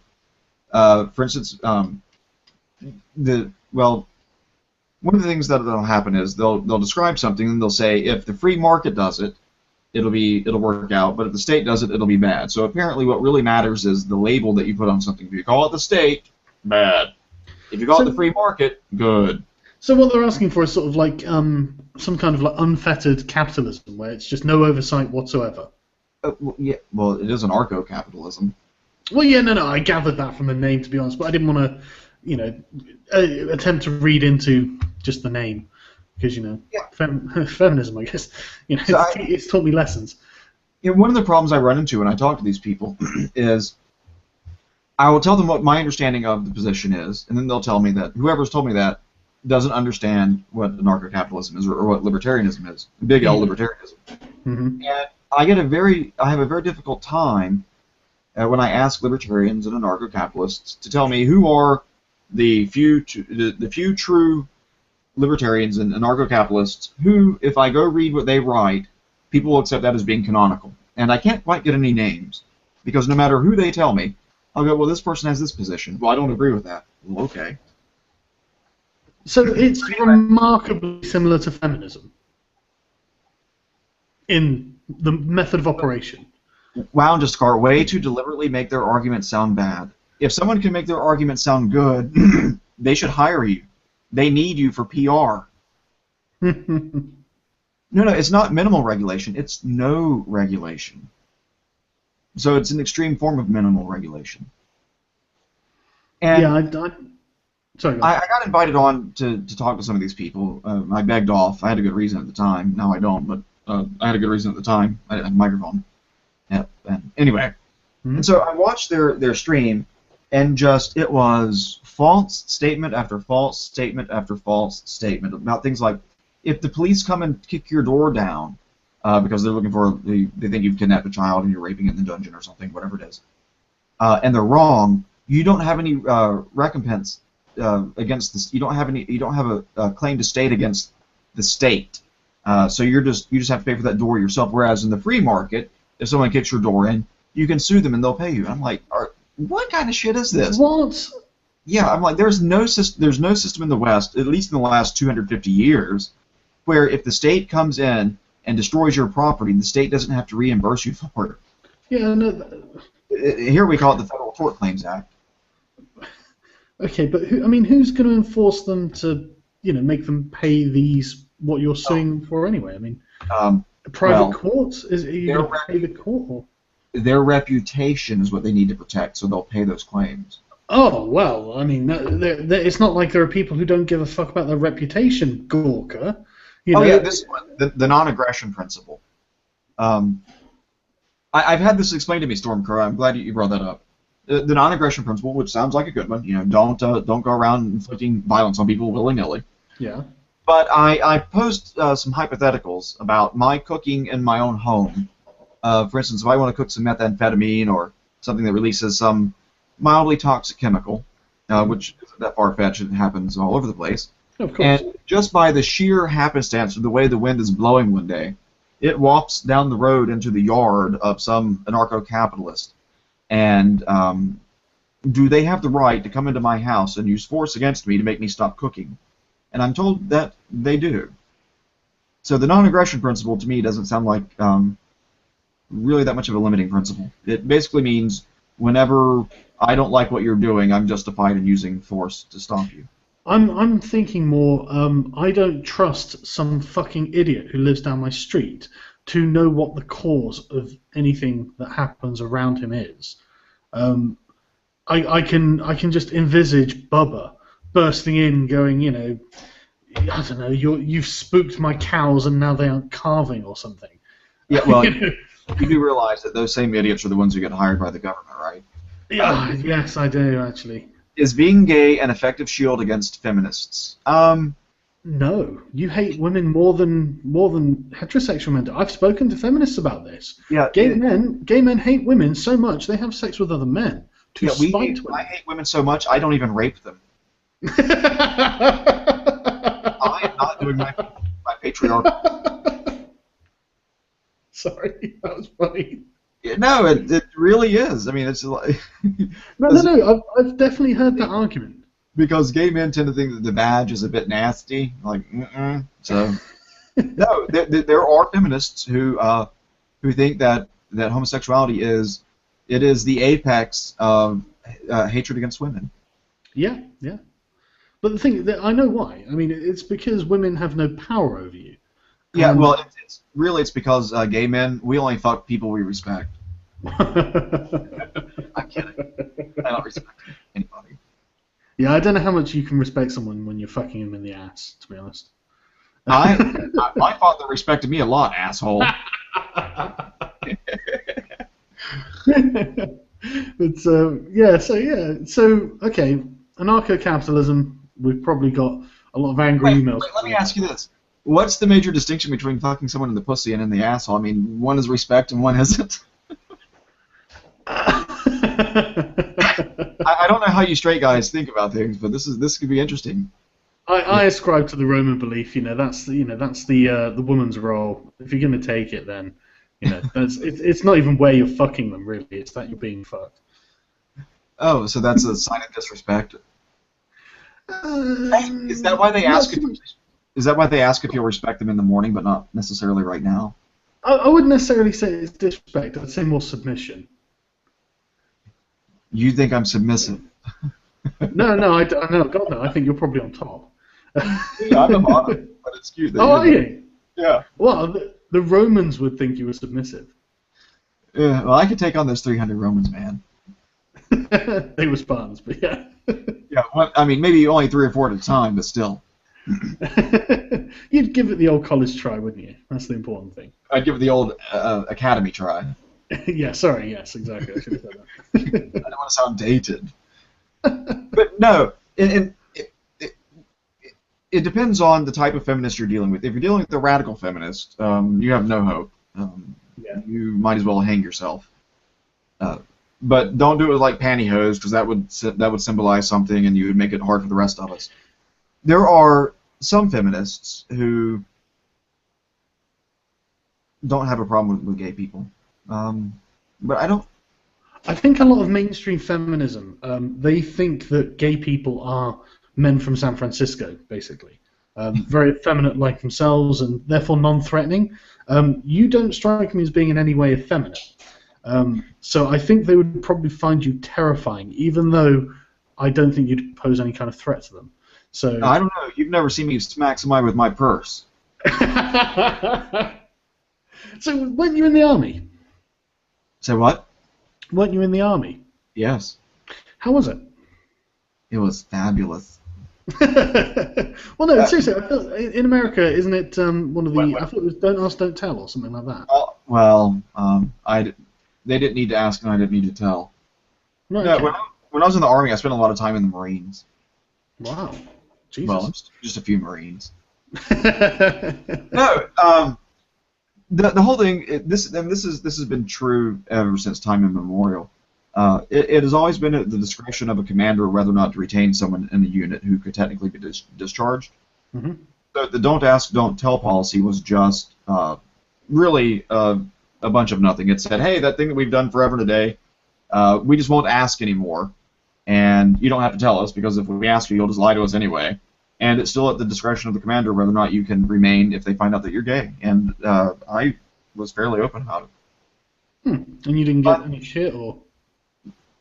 For instance, one of the things that'll happen is they'll describe something and they'll say, if the free market does it, it'll work out, but if the state does it, it'll be bad. So apparently what really matters is the label that you put on something. If you call it the state, bad. If you call it the free market, good. So what they're asking for is sort of like some kind of like unfettered capitalism, where it's just no oversight whatsoever. Yeah, well, it is anarcho-capitalism. Well, yeah, no, I gathered that from the name, to be honest, but I didn't want to, attempt to read into just the name, because feminism, I guess, it's taught me lessons. One of the problems I run into when I talk to these people is I will tell them what my understanding of the position is, and then they'll tell me that whoever's told me that doesn't understand what anarcho-capitalism is or what libertarianism is, big L libertarianism. Mm-hmm. And I have a very difficult time when I ask libertarians and anarcho-capitalists to tell me who are the few true libertarians and anarcho-capitalists who, if I go read what they write, people will accept that as being canonical. And I can't quite get any names, because no matter who they tell me, I'll go, well, this person has this position. Well, I don't agree with that. Well, okay. So it's remarkably similar to feminism in the method of operation. Wow, Justicar, way to deliberately make their argument sound bad. If someone can make their argument sound good, they should hire you. They need you for PR. No, it's not minimal regulation. It's no regulation. So it's an extreme form of minimal regulation. And yeah, sorry. I got invited on to talk to some of these people. I begged off. I had a good reason at the time. Now I don't, but I had a good reason at the time. I had a microphone. Yeah. And anyway, and so I watched their stream, and it was false statement after false statement after false statement about things like, if the police come and kick your door down because they're looking for they think you've kidnapped a child and you're raping it in the dungeon or something, whatever it is, and they're wrong, you don't have any recompense against this. You don't have a claim to state against the state. So you just have to pay for that door yourself. Whereas in the free market, if someone kicks your door in, you can sue them and they'll pay you. I'm like, what kind of shit is this? What? Yeah, I'm like, there's no system in the West, at least in the last 250 years, where if the state comes in and destroys your property, the state doesn't have to reimburse you for it. Yeah, no. Here we call it the Federal Tort Claims Act. Okay, but who's going to enforce them to, make them pay what you're suing them for anyway? I mean, private courts? Are you going to pay the court? Or? Their reputation is what they need to protect, so they'll pay those claims. Oh, well, I mean, it's not like there are people who don't give a fuck about their reputation, Gorka. Yeah, this one, the non-aggression principle. I've had this explained to me, Stormcrow. I'm glad you brought that up. The non-aggression principle, which sounds like a good one. Don't go around inflicting violence on people willy-nilly. Yeah. But I posed some hypotheticals about my cooking in my own home. For instance, if I want to cook some methamphetamine or something that releases some mildly toxic chemical, which isn't that far-fetched, it happens all over the place. Of course. And just by the sheer happenstance of the way the wind is blowing one day, it wafts down the road into the yard of some anarcho-capitalist. And do they have the right to come into my house and use force against me to make me stop cooking? And I'm told that they do. So the non-aggression principle to me doesn't sound like really that much of a limiting principle. It basically means whenever I don't like what you're doing, I'm justified in using force to stop you. I'm thinking more, I don't trust some fucking idiot who lives down my street to know what the cause of anything that happens around him is. I can just envisage Bubba bursting in, going, you know, I don't know, you've spooked my cows and now they aren't calving or something. Yeah, well, you do realize that those same idiots are the ones who get hired by the government, right? Yeah, yes, I do, actually. Is being gay an effective shield against feminists? No, you hate women more than heterosexual men do. I've spoken to feminists about this. Yeah, gay men hate women so much they have sex with other men to spite women. I hate women so much I don't even rape them. I am not doing my patriarchal. Sorry, that was funny. No, it really is. I mean, it's like no. I've definitely heard that argument. Because gay men tend to think that the badge is a bit nasty, like so. No, there are feminists who think that homosexuality is the apex of hatred against women. Yeah. But the thing that I know why. I mean, it's because women have no power over you. Yeah, well, it's because gay men, we only fuck people we respect. I'm kidding. I don't respect anybody. Yeah, I don't know how much you can respect someone when you're fucking him in the ass, to be honest. My father respected me a lot, asshole. But so okay, anarcho-capitalism. We've probably got a lot of angry emails. Wait, let me ask you this: what's the major distinction between fucking someone in the pussy and in the asshole? I mean, one is respect and one isn't. I don't know how you straight guys think about things, but this could be interesting. I ascribe to the Roman belief. That's the woman's role. If you're going to take it, then it's not even where you're fucking them, really. It's that you're being fucked. Oh, so that's a sign of disrespect. Is that why they ask? Is that why they ask if you'll respect them in the morning, but not necessarily right now? I wouldn't necessarily say it's disrespect. I'd say more submission. You think I'm submissive? No, God no. I think you're probably on top. Yeah, I'm a bottom, but it's cute. Oh, are you? Yeah. Well, the Romans would think you were submissive. Yeah, well, I could take on those 300 Romans, man. They were Spartans, but yeah. Yeah, well, I mean, maybe only 3 or 4 at a time, but still. You'd give it the old college try, wouldn't you? That's the important thing. I'd give it the old academy try. Yeah, sorry, yes, exactly. I should have said that. I don't want to sound dated. But no, it depends on the type of feminist you're dealing with. If you're dealing with a radical feminist, you have no hope. You might as well hang yourself. But don't do it like pantyhose, because that would symbolize something, and you would make it hard for the rest of us. There are some feminists who don't have a problem with gay people, but I don't. I think a lot of mainstream feminism, they think that gay people are men from San Francisco, basically. Very effeminate like themselves, and therefore non-threatening. You don't strike me as being in any way effeminate. So I think they would probably find you terrifying, even though I don't think you'd pose any kind of threat to them. So I don't know. You've never seen me smack somebody with my purse. So weren't you in the army? Say what? Weren't you in the army? Yes. How was it? It was fabulous. Well, no, seriously. I feel, in America, isn't it one of the? I thought it was "Don't Ask, Don't Tell" or something like that. Well, they didn't need to ask, and I didn't need to tell. Right, No, okay. when I was in the army, I spent a lot of time in the Marines. Wow. Jesus. Well, just a few Marines. No, the whole thing. This has been true ever since time immemorial. It has always been at the discretion of a commander whether or not to retain someone in the unit who could technically be discharged. Mm-hmm. So the "don't ask, don't tell" policy was just really a bunch of nothing. It said, hey, that thing that we've done forever today, we just won't ask anymore, and you don't have to tell us, because if we ask you, you'll just lie to us anyway. And it's still at the discretion of the commander whether or not you can remain if they find out that you're gay. And I was fairly open about it. And you didn't get any shit, or?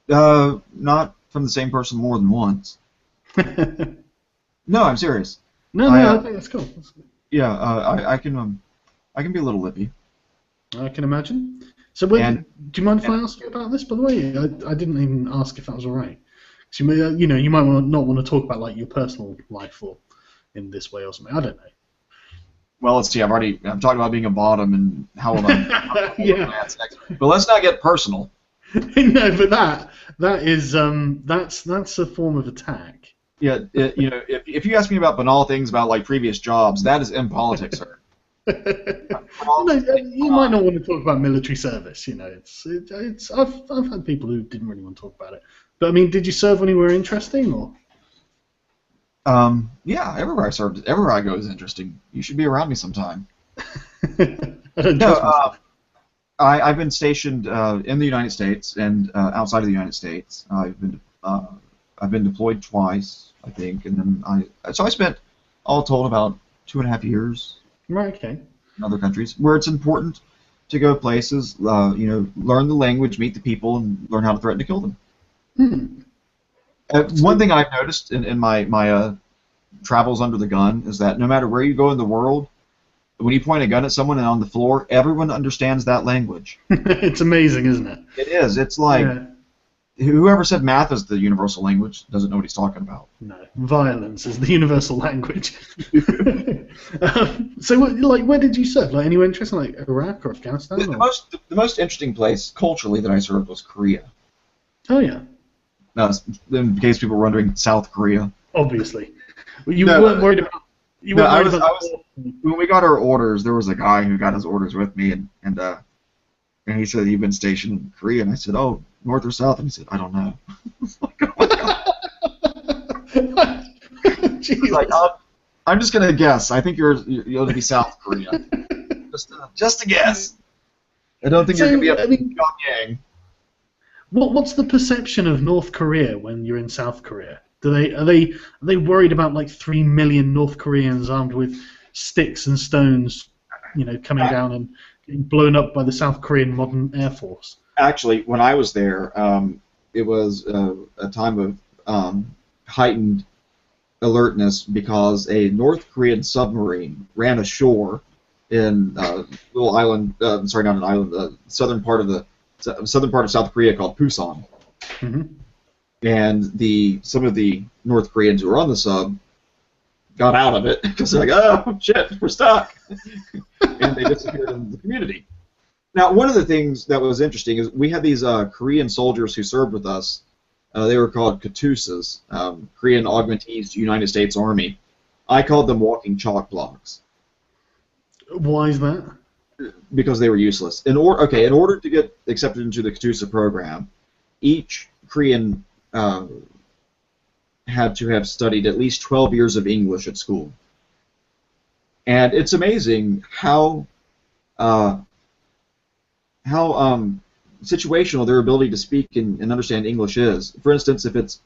Not from the same person more than once. No, I'm serious. No, I think that's cool. That's cool. Yeah, I can be a little lippy. I can imagine. So, do you mind if I ask you about this? By the way, I didn't even ask if that was all right. So you know, you might not want to talk about like your personal life or in this way or something. I don't know. Well, let's see. I'm talking about being a bottom and how am I? Yeah. But let's not get personal. No, but that is that's a form of attack. Yeah, you know, if you ask me about banal things about like previous jobs, that is in politics, sir. No, you might not want to talk about military service. You know, it's I've had people who didn't really want to talk about it. But I mean, did you serve anywhere interesting, or? Yeah, everywhere I served, everywhere I go is interesting. You should be around me sometime. I don't trust myself. I've been stationed in the United States and outside of the United States. I've been deployed twice, I think, and then I spent all told about 2.5 years. Right. Okay. In other countries where it's important to go places, you know, learn the language, meet the people, and learn how to threaten to kill them. One thing I've noticed in my travels under the gun is that no matter where you go in the world, when you point a gun at someone and on the floor, everyone understands that language. It's amazing, isn't it? It is. It's like whoever said math is the universal language doesn't know what he's talking about. No, violence is the universal language. So, like, where did you serve? Like, anywhere interesting, like Iraq or Afghanistan? The most interesting place culturally that I served was Korea. Oh yeah. In case people were wondering, South Korea. Obviously. You weren't worried about. When we got our orders, there was a guy who got his orders with me, and he said, "You've been stationed in Korea," and I said, "Oh, north or south?" And he said, "I don't know." Like, oh my God. Jesus. Like, I'm just gonna guess. I think you're to be South Korea. just a guess. I don't think you're gonna be a Pyongyang. What's the perception of North Korea when you're in South Korea? Are they worried about like 3 million North Koreans armed with sticks and stones, you know, coming down and getting blown up by the South Korean modern Air Force? Actually, when I was there, it was a time of heightened alertness because a North Korean submarine ran ashore in a little island. Sorry, not an island. Southern part of South Korea called Pusan. Mm-hmm. And some of the North Koreans who were on the sub got out of it because they're like, oh shit, we're stuck, and they disappeared in the community. Now, one of the things that was interesting is we had these Korean soldiers who served with us. They were called KATUSAs, Korean augmentees to United States Army. I called them walking chalk blocks. Why is that? Because they were useless. In order to get accepted into the KATUSA program, each Korean had to have studied at least 12 years of English at school. And it's amazing how situational their ability to speak and understand English is. For instance, if it's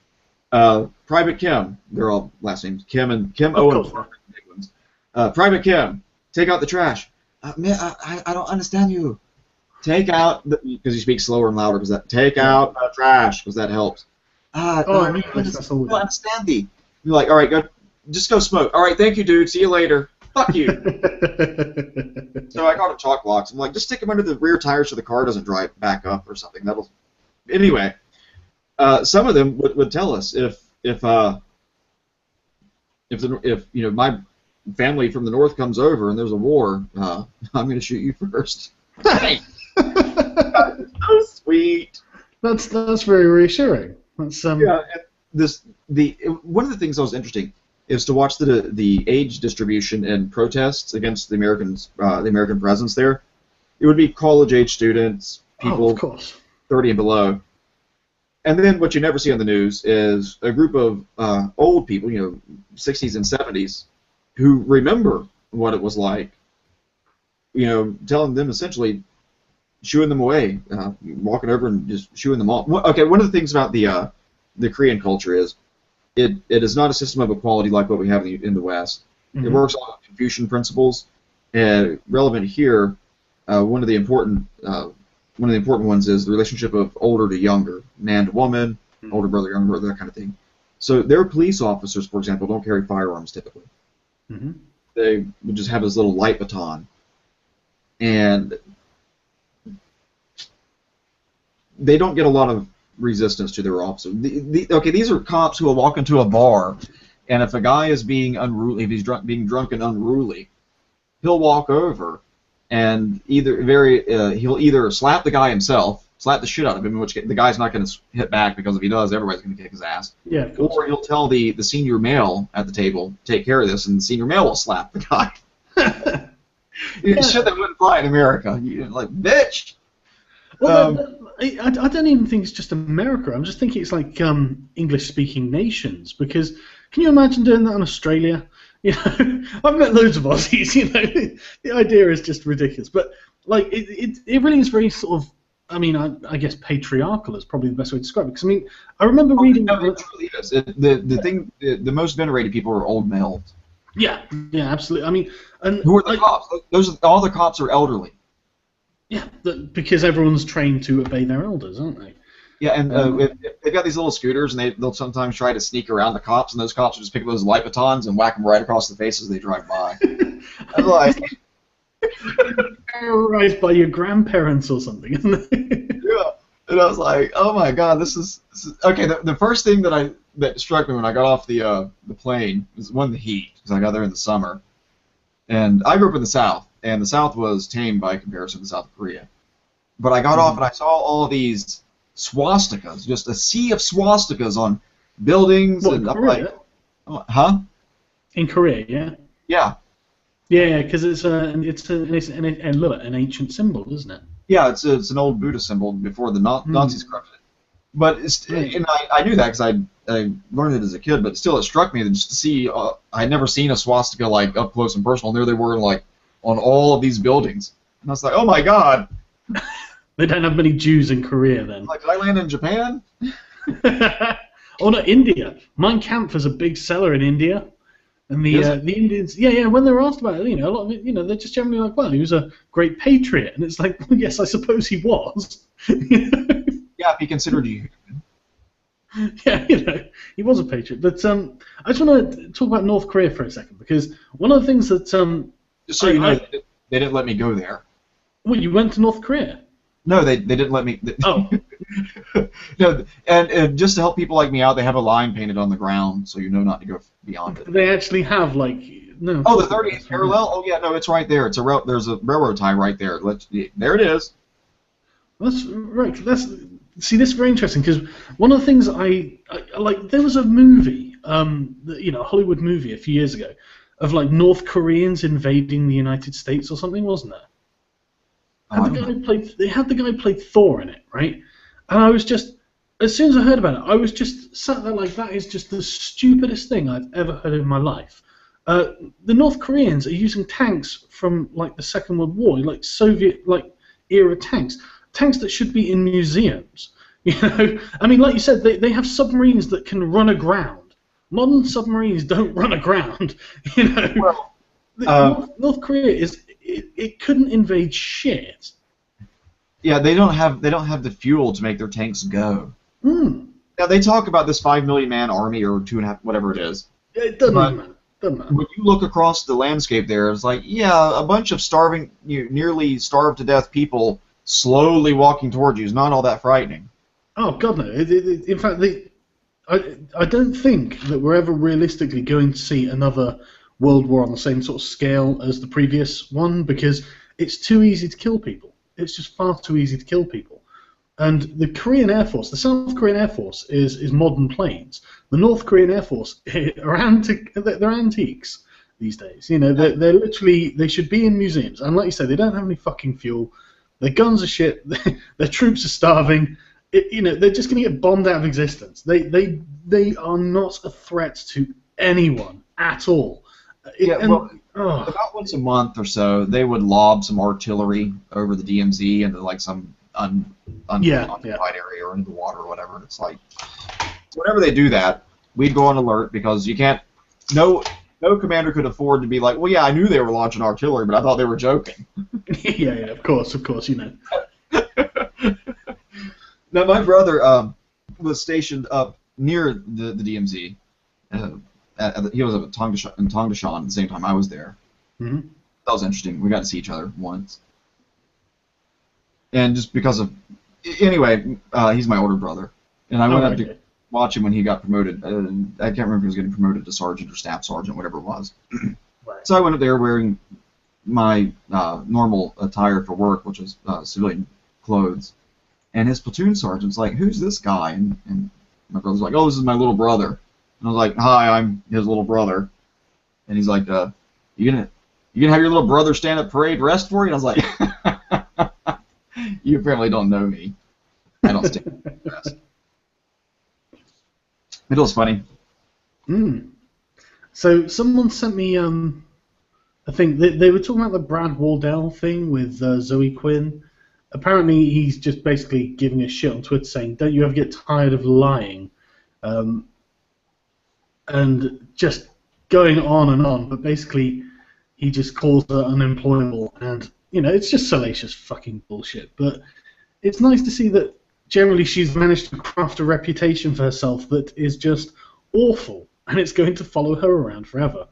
Private Kim, they're all last names, Kim Owen. Private Kim, take out the trash. I don't understand you. Take out, because you speak slower and louder, because take out the trash, because that helps. I don't understand thee. You're like, all right, just go smoke. All right, thank you, dude. See you later. Fuck you. So I got a chalk blocks. I'm like, just stick them under the rear tires so the car doesn't drive back up or something. Anyway, some of them would tell us if you know my family from the north comes over and there's a war, I'm going to shoot you first. Hey. So sweet. That's very reassuring. That's yeah. One of the things that was interesting is to watch the age distribution in protests against the American presence there. It would be college-age students, people of course. 30 and below. And then what you never see on the news is a group of old people, you know, 60s and 70s, who remember what it was like telling them essentially, shooing them away, walking over and just shooing them off. Okay, one of the things about the Korean culture is it is not a system of equality like what we have in the West. Mm-hmm. It works on Confucian principles. Relevant here, one of the important ones is the relationship of older to younger, man to woman, older brother, younger brother, that kind of thing. So their police officers, for example, don't carry firearms typically. Mm-hmm. They would just have this little light baton, and they don't get a lot of resistance to their officer. These are cops who will walk into a bar, and if a guy is being unruly, if he's being drunk and unruly, he'll walk over and he'll either slap the guy himself, slap the shit out of him, in which the guy's not going to hit back because if he does, everybody's going to kick his ass. Yeah. Or he'll tell the senior male at the table, take care of this, and the senior male will slap the guy. Shit that wouldn't fly in America. You're like, bitch! Well, I don't even think it's just America. I'm just thinking it's like English-speaking nations. Because can you imagine doing that in Australia? I've met loads of Aussies. The idea is just ridiculous. But like, it really is very sort of. I mean, I guess patriarchal is probably the best way to describe it. Because I mean, I remember reading. No, it truly is. The most venerated people are old males. Yeah, absolutely. I mean, and who are the cops? All the cops are elderly. Yeah, because everyone's trained to obey their elders, aren't they? Yeah, and they've got these little scooters, and they'll sometimes try to sneak around the cops, and those cops will just pick up those light batons and whack them right across the face as they drive by. I'm like, terrorized by your grandparents or something, isn't it? Yeah, and I was like, oh my god, this is okay. The first thing that struck me when I got off the plane was the heat, because I got there in the summer, and I grew up in the South. And the South was tame by comparison to South Korea. But I got off and I saw all of these swastikas, just a sea of swastikas on buildings. What, and in I'm Korea? like, huh? In Korea, yeah? Yeah. Yeah, because it's an ancient symbol, isn't it? Yeah, it's an old Buddha symbol before the Nazis corrupted it. But and I knew that because I learned it as a kid, but still it struck me just to see, I had never seen a swastika like up close and personal, and there they were like, on all of these buildings. And I was like, oh my god. They don't have many Jews in Korea then. Like, did I land in Japan? Oh no, India. Mein Kampf is a big seller in India. And the Indians, when they were asked about it, a lot of it, they're just generally like, well, he was a great patriot. And it's like, well, yes, I suppose he was. Yeah, if he considered you. Yeah, he was a patriot. But I just want to talk about North Korea for a second, because one of the things that... Just so you know, they didn't let me go there. Well, you went to North Korea? No, they didn't let me. Oh. No, and just to help people like me out, they have a line painted on the ground so you know not to go beyond it. They actually have, like... No. Oh, the 30th parallel? Oh, yeah, no, it's right there. There's a railroad tie right there. There it is. That's right. See, this is very interesting, because one of the things I like, there was a movie, a Hollywood movie a few years ago, of like North Koreans invading the United States or something, wasn't there? They had the guy who played Thor in it, right? And I was just, as soon as I heard about it, I was just sat there like, that is just the stupidest thing I've ever heard in my life. The North Koreans are using tanks from like the Second World War, like Soviet era tanks that should be in museums. I mean, like you said, they have submarines that can run aground. Modern submarines don't run aground. Well, North Korea it couldn't invade shit. Yeah, they don't have the fuel to make their tanks go. Now they talk about this 5 million man army or 2.5, whatever it is. It doesn't matter. When you look across the landscape there, it's like, yeah, a bunch of starving, nearly starved to death people slowly walking towards you is not all that frightening. Oh God, no! In fact, I don't think that we're ever realistically going to see another world war on the same sort of scale as the previous one, because it's too easy to kill people. It's just far too easy to kill people. And the Korean Air Force, the South Korean Air Force, is modern planes. The North Korean Air Force are they're antiques these days. They're literally, they should be in museums. And like you say, they don't have any fucking fuel. Their guns are shit. Their troops are starving. They're just going to get bombed out of existence. They are not a threat to anyone at all. About once a month or so, they would lob some artillery over the DMZ into like some unoccupied area or into the water or whatever. It's like, whenever they do that, we'd go on alert because you can't. No commander could afford to be like, well, yeah, I knew they were launching artillery, but I thought they were joking. yeah, of course, you know. Now, my brother was stationed up near the DMZ. He was in Tongdashan at the same time I was there. Mm-hmm. That was interesting. We got to see each other once. And just because of... Anyway, he's my older brother. And I went up to watch him when he got promoted. I can't remember if he was getting promoted to sergeant or staff sergeant, whatever it was. Right. So I went up there wearing my normal attire for work, which was civilian clothes. And his platoon sergeant's like, who's this guy? And my brother's like, oh, this is my little brother. And I was like, hi, I'm his little brother. And he's like, you gonna have your little brother stand at parade rest for you? And I was like, you apparently don't know me. I don't stand at rest. It was funny. So someone sent me a thing. They were talking about the Brad Wardell thing with Zoe Quinn. Apparently, he's just basically giving a shit on Twitter saying, don't you ever get tired of lying? And just going on and on. But basically, he just calls her unemployable. And, you know, it's just salacious fucking bullshit. But it's nice to see that generally she's managed to craft a reputation for herself that is just awful. And it's going to follow her around forever.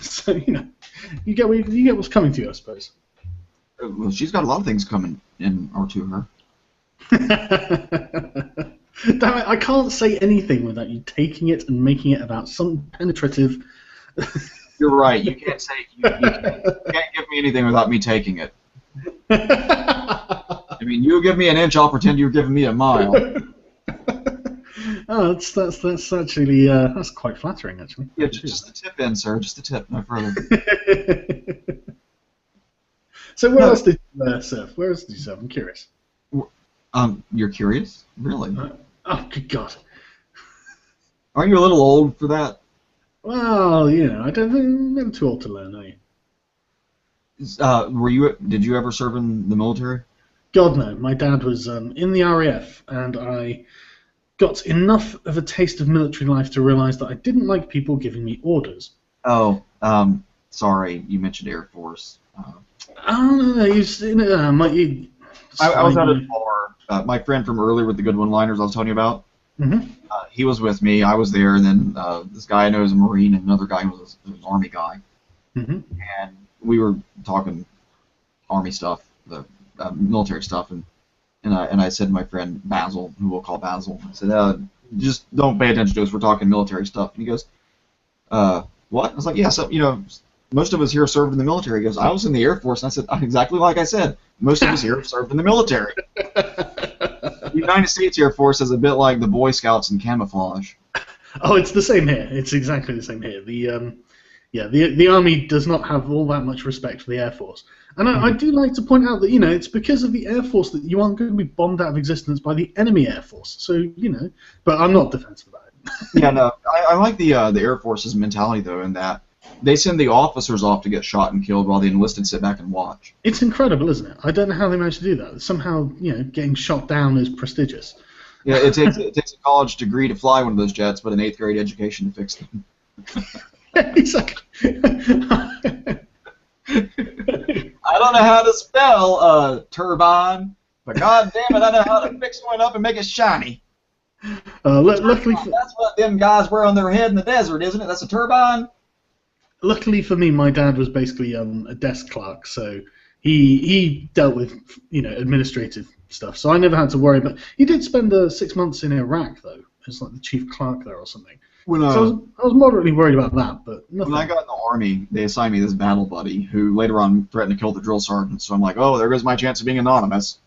So, you know, you get what's coming to you, I suppose. Well, she's got a lot of things coming in or to her. Damn it, I can't say anything without you taking it and making it about some penetrative... You're right. You can't say... You can't give me anything without me taking it. I mean, you give me an inch, I'll pretend you're giving me a mile. Oh, that's actually... that's quite flattering, actually. Yeah, just the tip in, sir. Just the tip, no further. So where else did you serve? Where else did you serve? I'm curious. You're curious? Really? Oh, good God. Aren't you a little old for that? Well, you know, I don't think I'm too old to learn, are you? Did you ever serve in the military? God, no. My dad was in the RAF, and I got enough of a taste of military life to realize that I didn't like people giving me orders. Oh, sorry, you mentioned Air Force. I was out at bar. My friend from earlier with the good one-liners I was telling you about, he was with me. I was there, and then this guy I know is a Marine, and another guy was an Army guy. And we were talking Army stuff, the military stuff, and I said to my friend Basil, who we'll call Basil, I said, just don't pay attention to us. We're talking military stuff. And he goes, what? I was like, yeah, so, you know, most of us here served in the military. He goes, I was in the Air Force. And I said, exactly like I said, most of us here served in the military. The United States Air Force is a bit like the Boy Scouts in camouflage. Oh, it's the same here. It's exactly the same here. The Army does not have all that much respect for the Air Force. And I do like to point out that, you know, it's because of the Air Force that you aren't going to be bombed out of existence by the enemy Air Force. So, you know, but I'm not defensive about it. Yeah, no, I like the Air Force's mentality, though, in that they send the officers off to get shot and killed while the enlisted sit back and watch. It's incredible, isn't it? I don't know how they managed to do that. Somehow, you know, getting shot down is prestigious. Yeah, it takes a college degree to fly one of those jets, but an 8th grade education to fix them. Exactly. I don't know how to spell turbine, but god damn it, I know how to fix one up and make it shiny. Luckily, that's what them guys wear on their head in the desert, isn't it? That's a turbine. Luckily for me, my dad was basically a desk clerk, so he dealt with, you know, administrative stuff. So I never had to worry. But he did spend 6 months in Iraq, though, as like the chief clerk there or something. So I was moderately worried about that, but nothing. When I got in the Army, they assigned me this battle buddy who later on threatened to kill the drill sergeant. So I'm like, oh, there goes my chance of being anonymous.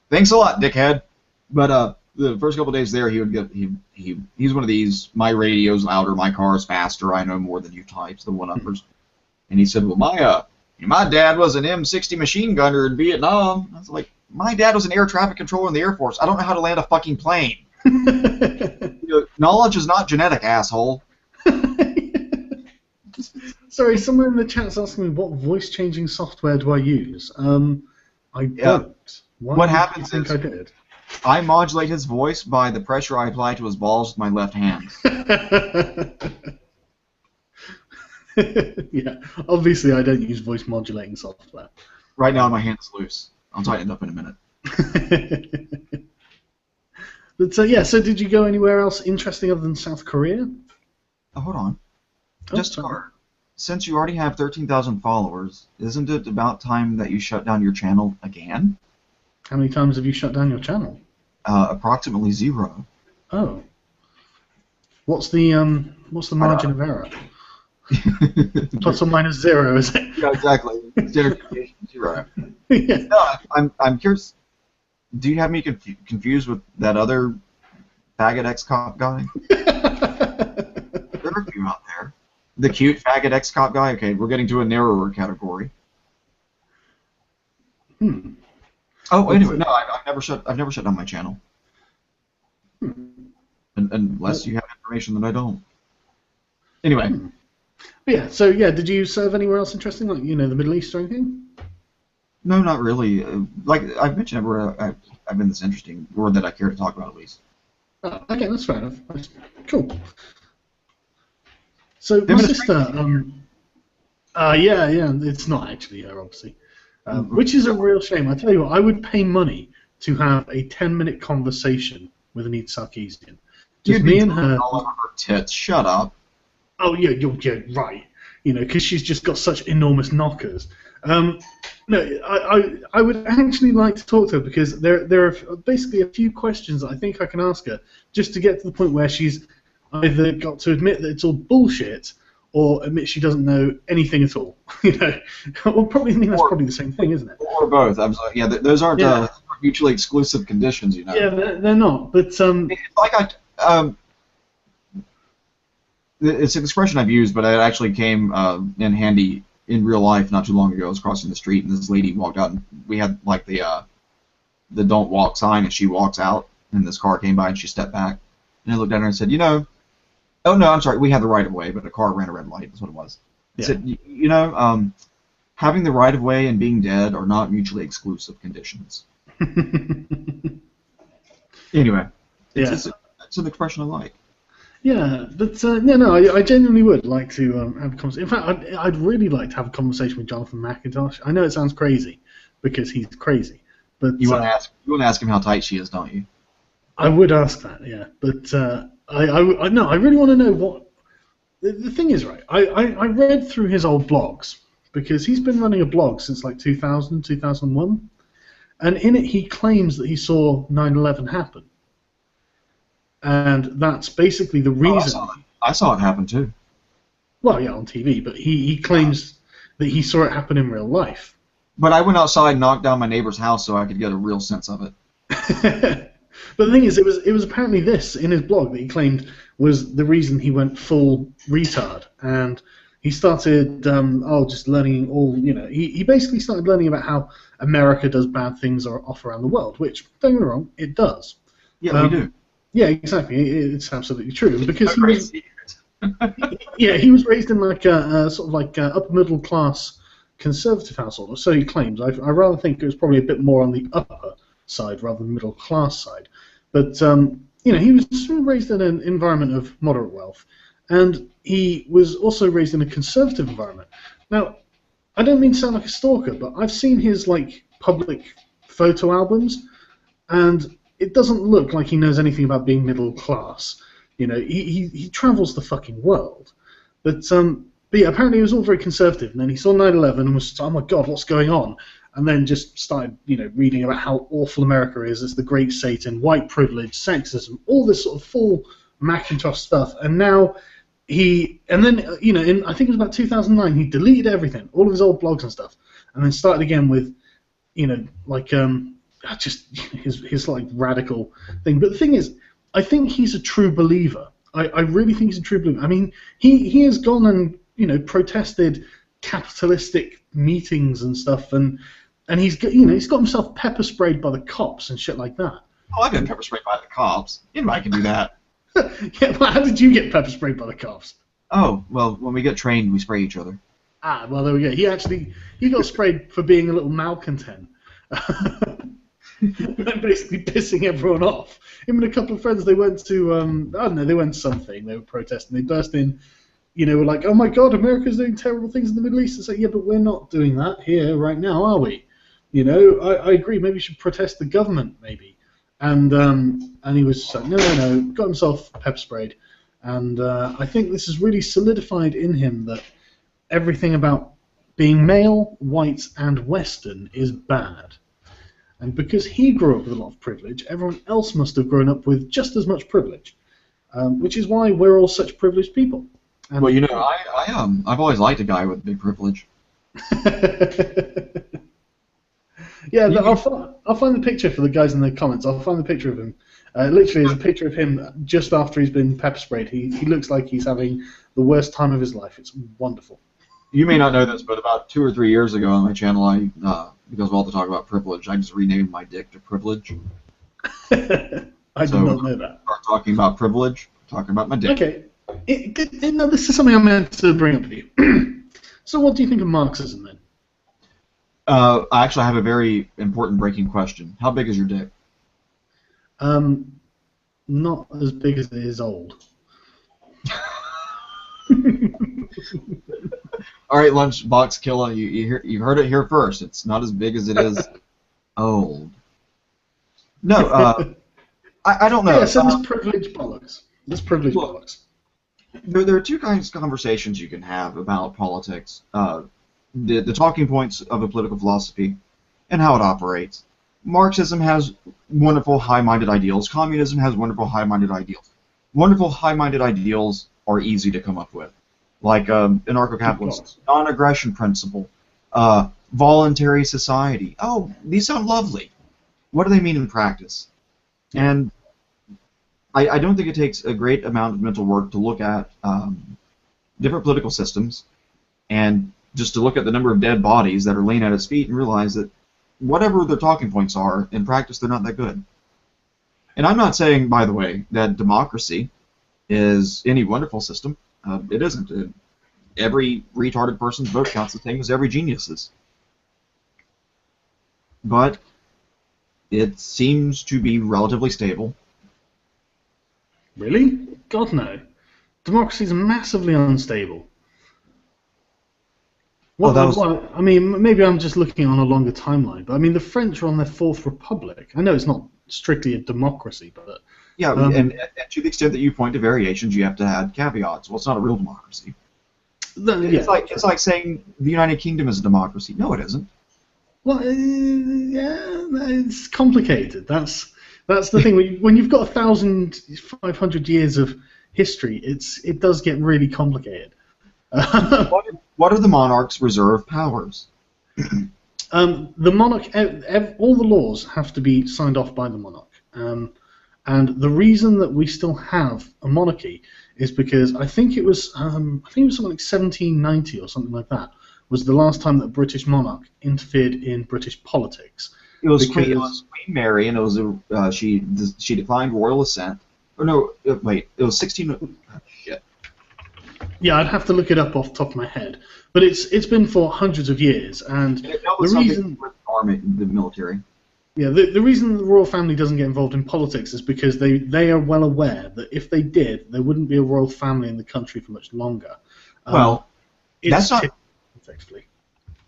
Thanks a lot, dickhead. But the first couple of days there, he would get he's one of these, my radio's louder, my car's faster, I know more than you types, the one-uppers. And he said, well, my dad was an M60 machine gunner in Vietnam. I was like, my dad was an air traffic controller in the Air Force. I don't know how to land a fucking plane. You know, knowledge is not genetic, asshole. Sorry, someone in the chat's asking me what voice-changing software do I use. I don't. Why what do you happens think is I did? I modulate his voice by the pressure I apply to his balls with my left hand. Yeah, obviously I don't use voice modulating software. Right now my hand is loose. I'll tighten it up in a minute. But yeah, so did you go anywhere else interesting other than South Korea? Oh, hold on. Oh, Justicar, since you already have 13,000 followers, isn't it about time that you shut down your channel again? How many times have you shut down your channel? Approximately 0. Oh. What's the margin of error? Plus or minus 0, is it? Yeah, exactly. Standard deviation 0. Yeah. No, I'm curious. Do you have me confused with that other faggot ex-cop guy? There are a few out there. The cute faggot ex-cop guy. Okay, we're getting to a narrower category. Oh, anyway, no, I've never shut down my channel. Unless you have information that I don't. Anyway. Yeah. So yeah, did you serve anywhere else interesting, like the Middle East or anything? No, not really. Like I've mentioned, I've been this interesting, or that I care to talk about at least. Okay, that's fair enough. That's cool. So my sister, yeah, it's not actually her, obviously, which is a real shame. I tell you what, I would pay money to have a 10-minute conversation with Anita Sarkeesian. Just me and her. All over her tits. Shut up. Oh yeah, you're right. Because she's just got such enormous knockers. No, I would actually like to talk to her because there are basically a few questions that I think I can ask her just to get to the point where she's either got to admit that it's all bullshit or admit she doesn't know anything at all. Well, probably I think that's probably the same thing, isn't it? Or both. I'm sorry. Yeah, those aren't mutually exclusive conditions, Yeah, they're not. But it's like it's an expression I've used, but it actually came in handy in real life not too long ago. I was crossing the street, and this lady walked out, and we had like the don't walk sign, and she walks out, and this car came by, and she stepped back, and I looked at her and said, oh no, I'm sorry, we had the right of way, but a car ran a red light. That's what it was. I said, having the right of way and being dead are not mutually exclusive conditions. Anyway, it's an expression I like. Yeah, but I genuinely would like to have a conversation. In fact, I'd really like to have a conversation with Jonathan McIntosh. I know it sounds crazy because he's crazy, but you want to ask him how tight she is, don't you? I would ask that, yeah. But I really want to know what the thing is. Right, I read through his old blogs because he's been running a blog since like 2000, 2001, and in it he claims that he saw 9/11 happen. And that's basically the reason. I saw it happen too. Well, yeah, on TV, but he claims that he saw it happen in real life. But I went outside and knocked down my neighbor's house so I could get a real sense of it. But the thing is, it was apparently this in his blog that he claimed was the reason he went full retard, and he started just learning all. He basically started learning about how America does bad things off around the world, which don't get me wrong, it does. Yeah, we do. Yeah, exactly. It's absolutely true because he was raised in like a sort of like upper middle class conservative household, or so he claims. I rather think it was probably a bit more on the upper side rather than middle class side. But he was raised in an environment of moderate wealth, and he was also raised in a conservative environment. Now, I don't mean to sound like a stalker, but I've seen his like public photo albums, and it doesn't look like he knows anything about being middle class. He travels the fucking world. But yeah, apparently he was all very conservative, and then he saw 9/11 and was, oh my god, what's going on? And then just started, reading about how awful America is, it's the great Satan, white privilege, sexism, all this sort of full Macintosh stuff. And now in I think it was about 2009, he deleted everything, all of his old blogs and stuff, and then started again with, just his like radical thing. But the thing is, I think he's a true believer. I really think he's a true believer. I mean, he has gone and protested capitalistic meetings and stuff, and he's got himself pepper sprayed by the cops and shit like that. Oh, I've been pepper sprayed by the cops. Anybody can do that. Yeah, well, how did you get pepper sprayed by the cops? Oh, well, when we get trained, we spray each other. Ah, well, there we go. He got sprayed for being a little malcontent. And basically pissing everyone off. Him and a couple of friends, they went to, I don't know, they went to something, they were protesting, they burst in, were like, oh my god, America's doing terrible things in the Middle East. It's like, yeah, but we're not doing that here right now, are we? I agree, maybe we should protest the government, maybe. And he was like, no, got himself pepper sprayed. And I think this has really solidified in him that everything about being male, white, and Western is bad. And because he grew up with a lot of privilege, everyone else must have grown up with just as much privilege, which is why we're all such privileged people. And well, I've always liked a guy with big privilege. Yeah, I'll find the picture for the guys in the comments. I'll find the picture of him. Literally, it's a picture of him just after he's been pepper sprayed. He looks like he's having the worst time of his life. It's wonderful. You may not know this, but about 2 or 3 years ago on my channel, because of all the talk about privilege, I just renamed my dick to Privilege. I did not know that. Start talking about privilege, talking about my dick. Okay. No, this is something I meant to bring up with you. So what do you think of Marxism, then? I actually have a very important breaking question. How big is your dick? Not as big as it is old. All right, Lunchbox Killer, you heard it here first. It's not as big as it is old. No, I don't know. Yeah, so this privilege bollocks. Bollocks. There are two kinds of conversations you can have about politics. The talking points of a political philosophy and how it operates. Marxism has wonderful high-minded ideals. Communism has wonderful high-minded ideals. Wonderful high-minded ideals are easy to come up with, like anarcho-capitalist non-aggression principle, voluntary society. Oh, these sound lovely. What do they mean in practice? And I don't think it takes a great amount of mental work to look at different political systems and just to look at the number of dead bodies that are laying at its feet and realize that whatever their talking points are, in practice they're not that good. And I'm not saying, by the way, that democracy is any wonderful system. It isn't. Every retarded person's vote counts the same as every genius's. But it seems to be relatively stable. Really? God, no. Democracy is massively unstable. I mean, maybe I'm just looking on a longer timeline, but I mean, the French are on their 4th republic. I know it's not strictly a democracy, but... Yeah, and to the extent that you point to variations, you have to add caveats. Well, it's not a real democracy. It's like saying the United Kingdom is a democracy. No, it isn't. Well, yeah, it's complicated. That's the thing. When you've got 1,500 years of history, it does get really complicated. What are the monarch's reserve powers? The monarch, all the laws have to be signed off by the monarch. And the reason that we still have a monarchy is because I think it was something like 1790 or something like that was the last time that a British monarch interfered in British politics. It was Queen Mary, and it was she declined royal assent. Or no, wait, it was 16. Shit. Yeah, I'd have to look it up off the top of my head, but it's been for hundreds of years, and the reason the military. Yeah, the reason the royal family doesn't get involved in politics is because they are well aware that if they did, there wouldn't be a royal family in the country for much longer. Well, that's not. Effectively.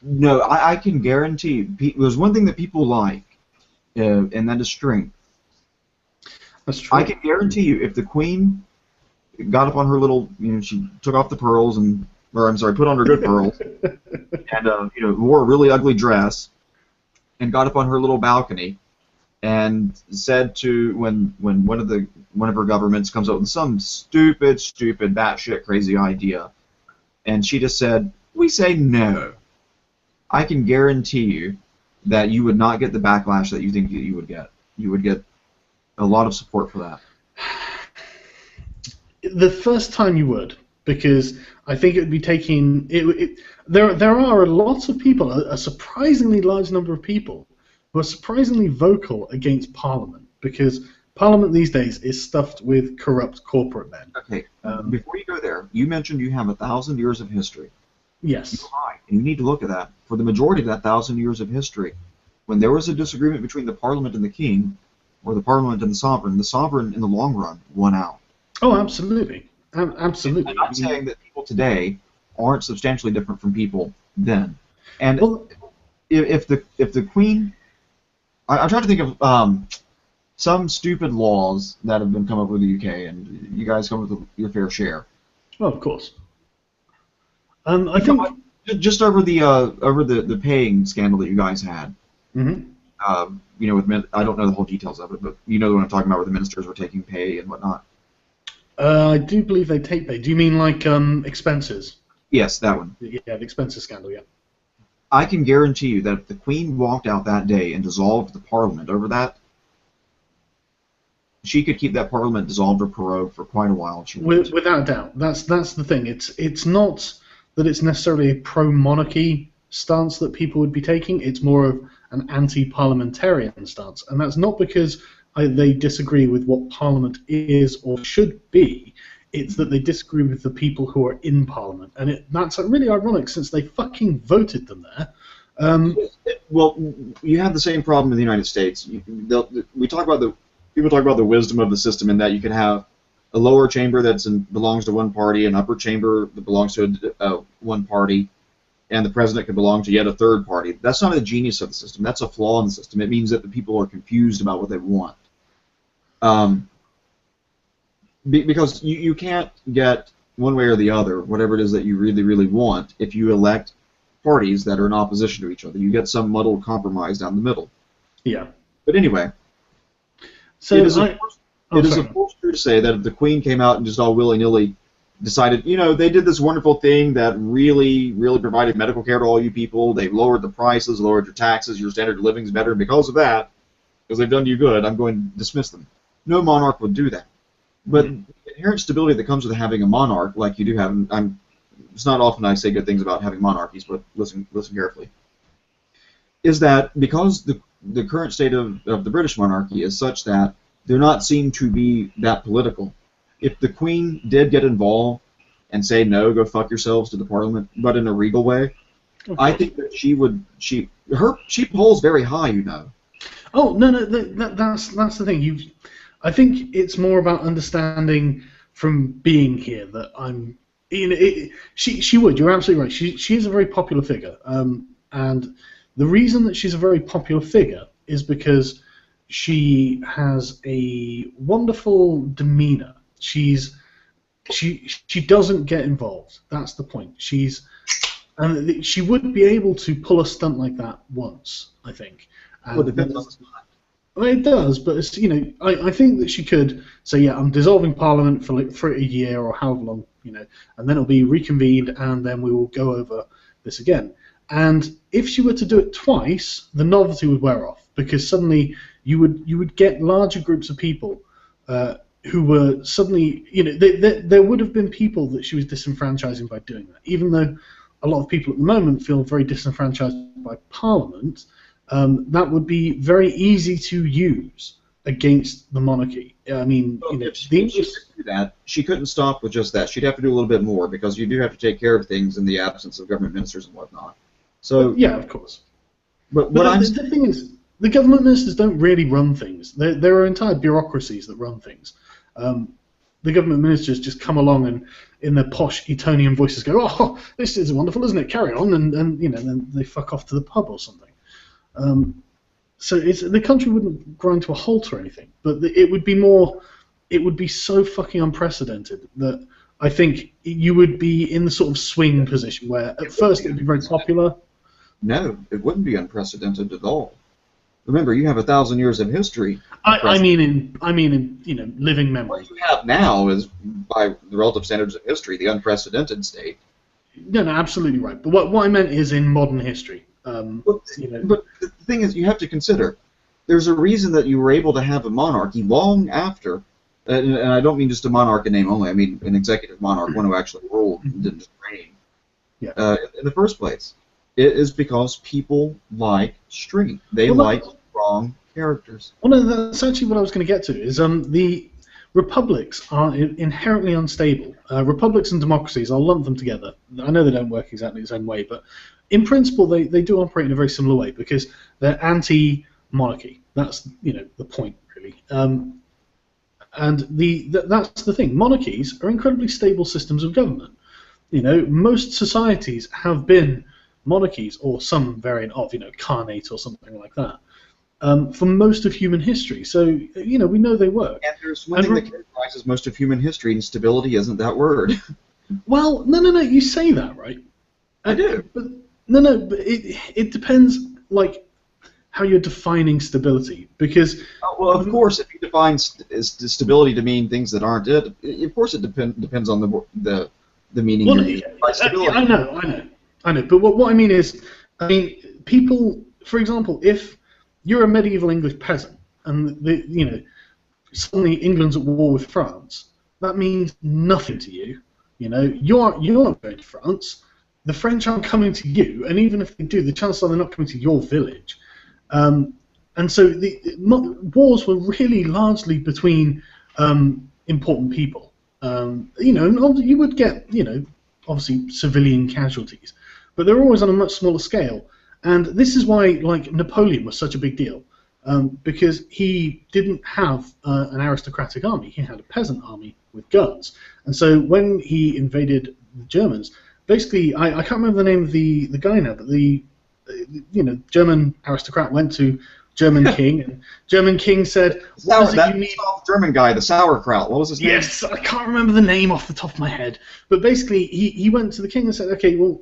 No, I can guarantee. There's one thing that people like, and that is strength. That's true. I can guarantee you, if the Queen got up on her little, she took off the pearls put on her good pearls, and wore a really ugly dress, and got up on her little balcony, and said to when one of her governments comes up with some stupid batshit crazy idea, and she just said, "We say no," I can guarantee you that you would not get the backlash that you think you would get. You would get a lot of support for that. The first time you would, because I think it would be taking there are lots of people, a surprisingly large number of people, who are surprisingly vocal against Parliament, because Parliament these days is stuffed with corrupt corporate men. Okay, before you go there, you mentioned you have 1,000 years of history. Yes. You're right, and you need to look at that. For the majority of that 1,000 years of history, when there was a disagreement between the Parliament and the King, or the Parliament and the Sovereign, in the long run, won out. Oh, absolutely. Absolutely. And I'm saying that people today aren't substantially different from people then. And Well, if the Queen, I'm trying to think of some stupid laws that have been come up with the UK, and you guys come with your fair share. well, of course. I think Just over the paying scandal that you guys had. Mhm. I don't know the whole details of it, but you know what I'm talking about, where the ministers were taking pay and whatnot. I do believe they take pay. Do you mean like expenses? Yes, that one. Yeah, the expenses scandal. Yeah. I can guarantee you that if the Queen walked out that day and dissolved the Parliament over that, she could keep that Parliament dissolved or prorogued for quite a while. Without a doubt. That's the thing. It's not that it's necessarily a pro-monarchy stance that people would be taking. It's more of an anti-parliamentarian stance, and that's not because they disagree with what Parliament is or should be. It's that they disagree with the people who are in Parliament, and that's really ironic since they fucking voted them there. Well, you have the same problem in the United States. People talk about the wisdom of the system in that you could have a lower chamber that belongs to one party, an upper chamber that belongs to one party, and the president could belong to yet a third party. That's not a genius of the system. That's a flaw in the system. It means that the people are confused about what they want. Because you can't get one way or the other, whatever it is that you really, really want, if you elect parties that are in opposition to each other. You get some muddled compromise down the middle. Yeah. But anyway, So it is of course true to say that if the Queen came out and just all willy-nilly decided, they did this wonderful thing that really, really provided medical care to all you people, they've lowered the prices, lowered your taxes, your standard of living is better, and because of that, because they've done you good, I'm going to dismiss them. No monarch would do that. But the inherent stability that comes with having a monarch, like you do have, and it's not often I say good things about having monarchies, but listen carefully, is that because the current state of the British monarchy is such that they're not seen to be that political. If the Queen did get involved and say, no, go fuck yourselves to the Parliament, but in a regal way, I think that she polls very high, Oh no, that's the thing. I think it's more about understanding from being here that I'm. She would. You're absolutely right. She is a very popular figure, and the reason that she's a very popular figure is because she has a wonderful demeanor. She doesn't get involved. That's the point. And she would be able to pull a stunt like that once, I think. Well, it depends on the stunt. Well, it does, but it's, I think that she could say, yeah, I'm dissolving Parliament for a year or however long, and then it'll be reconvened, and then we will go over this again. And if she were to do it twice, the novelty would wear off, because suddenly you would get larger groups of people who were suddenly, there would have been people that she was disenfranchising by doing that, even though a lot of people at the moment feel very disenfranchised by Parliament. That would be very easy to use against the monarchy. I mean, if she could do that, she couldn't stop with just that. She'd have to do a little bit more, because you do have to take care of things in the absence of government ministers and whatnot. So yeah, of course. But the thing is, the government ministers don't really run things. There are entire bureaucracies that run things. The government ministers just come along and, in their posh Etonian voices, go, "Oh, this is wonderful, isn't it? Carry on," and then they fuck off to the pub or something. So the country wouldn't grind to a halt or anything, but it would be so fucking unprecedented that I think you would be in the sort of swing position where at first it would be very popular. No, it wouldn't be unprecedented at all. Remember, you have 1,000 years of history. I mean in living memory. What you have now is, by the relative standards of history, the unprecedented state. No, absolutely right. But what I meant is in modern history. But the thing is, you have to consider, there's a reason that you were able to have a monarchy long after, and I don't mean just a monarch in name only, I mean an executive monarch, one who actually ruled and didn't just reign. Yeah. In the first place. It is because people like strength. They like strong characters. Well, no, that's actually what I was going to get to. Is republics are inherently unstable. Republics and democracies, I'll lump them together. I know they don't work exactly the same way, but in principle they do operate in a very similar way because they're anti-monarchy. That's the point really. And that's the thing. Monarchies are incredibly stable systems of government. Most societies have been monarchies or some variant of, Khanate or something like that, for most of human history. So, we know they work. And there's one thing that characterizes most of human history, and stability isn't that word. Well, no, you say that, right? I do. But but it depends, how you're defining stability, because... well, of course, if you define stability to mean things that aren't it, of course it depends on the meaning you mean by stability. I know. But what I mean is, people, for example, if you're a medieval English peasant and suddenly England's at war with France, that means nothing to you. You're not going to France. The French aren't coming to you, and even if they do, the chances are they're not coming to your village. And so the wars were really largely between important people. And you would get, obviously civilian casualties, but they're always on a much smaller scale. And this is why, Napoleon was such a big deal, because he didn't have an aristocratic army. He had a peasant army with guns. And so when he invaded the Germans, basically, I can't remember the name of the guy now, but the German aristocrat went to German king, and German king said, German guy, the sauerkraut, what was his name? Yes, I can't remember the name off the top of my head, but basically he went to the king and said, okay, well,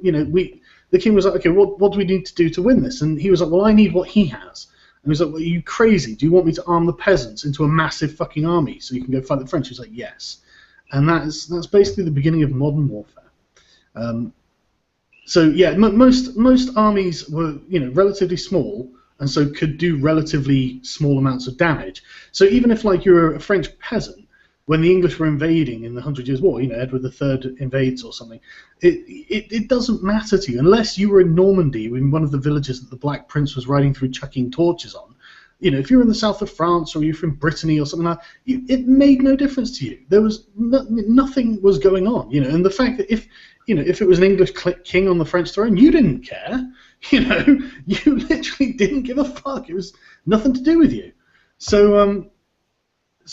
the king was like, okay, what do we need to do to win this? And he was like, well, I need what he has. And he was like, well, are you crazy? Do you want me to arm the peasants into a massive fucking army so you can go fight the French? He was like, yes. And that's basically the beginning of modern warfare. So yeah, most armies were relatively small, and so could do relatively small amounts of damage. So even if you're a French peasant, when the English were invading in the 100 Years' War, Edward III invades or something, it doesn't matter to you unless you were in Normandy in one of the villages that the Black Prince was riding through chucking torches on. If you're in the south of France or you're from Brittany or something like that, it made no difference to you. There was nothing was going on, and the fact that if it was an English king on the French throne, you didn't care. You literally didn't give a fuck. It was nothing to do with you. So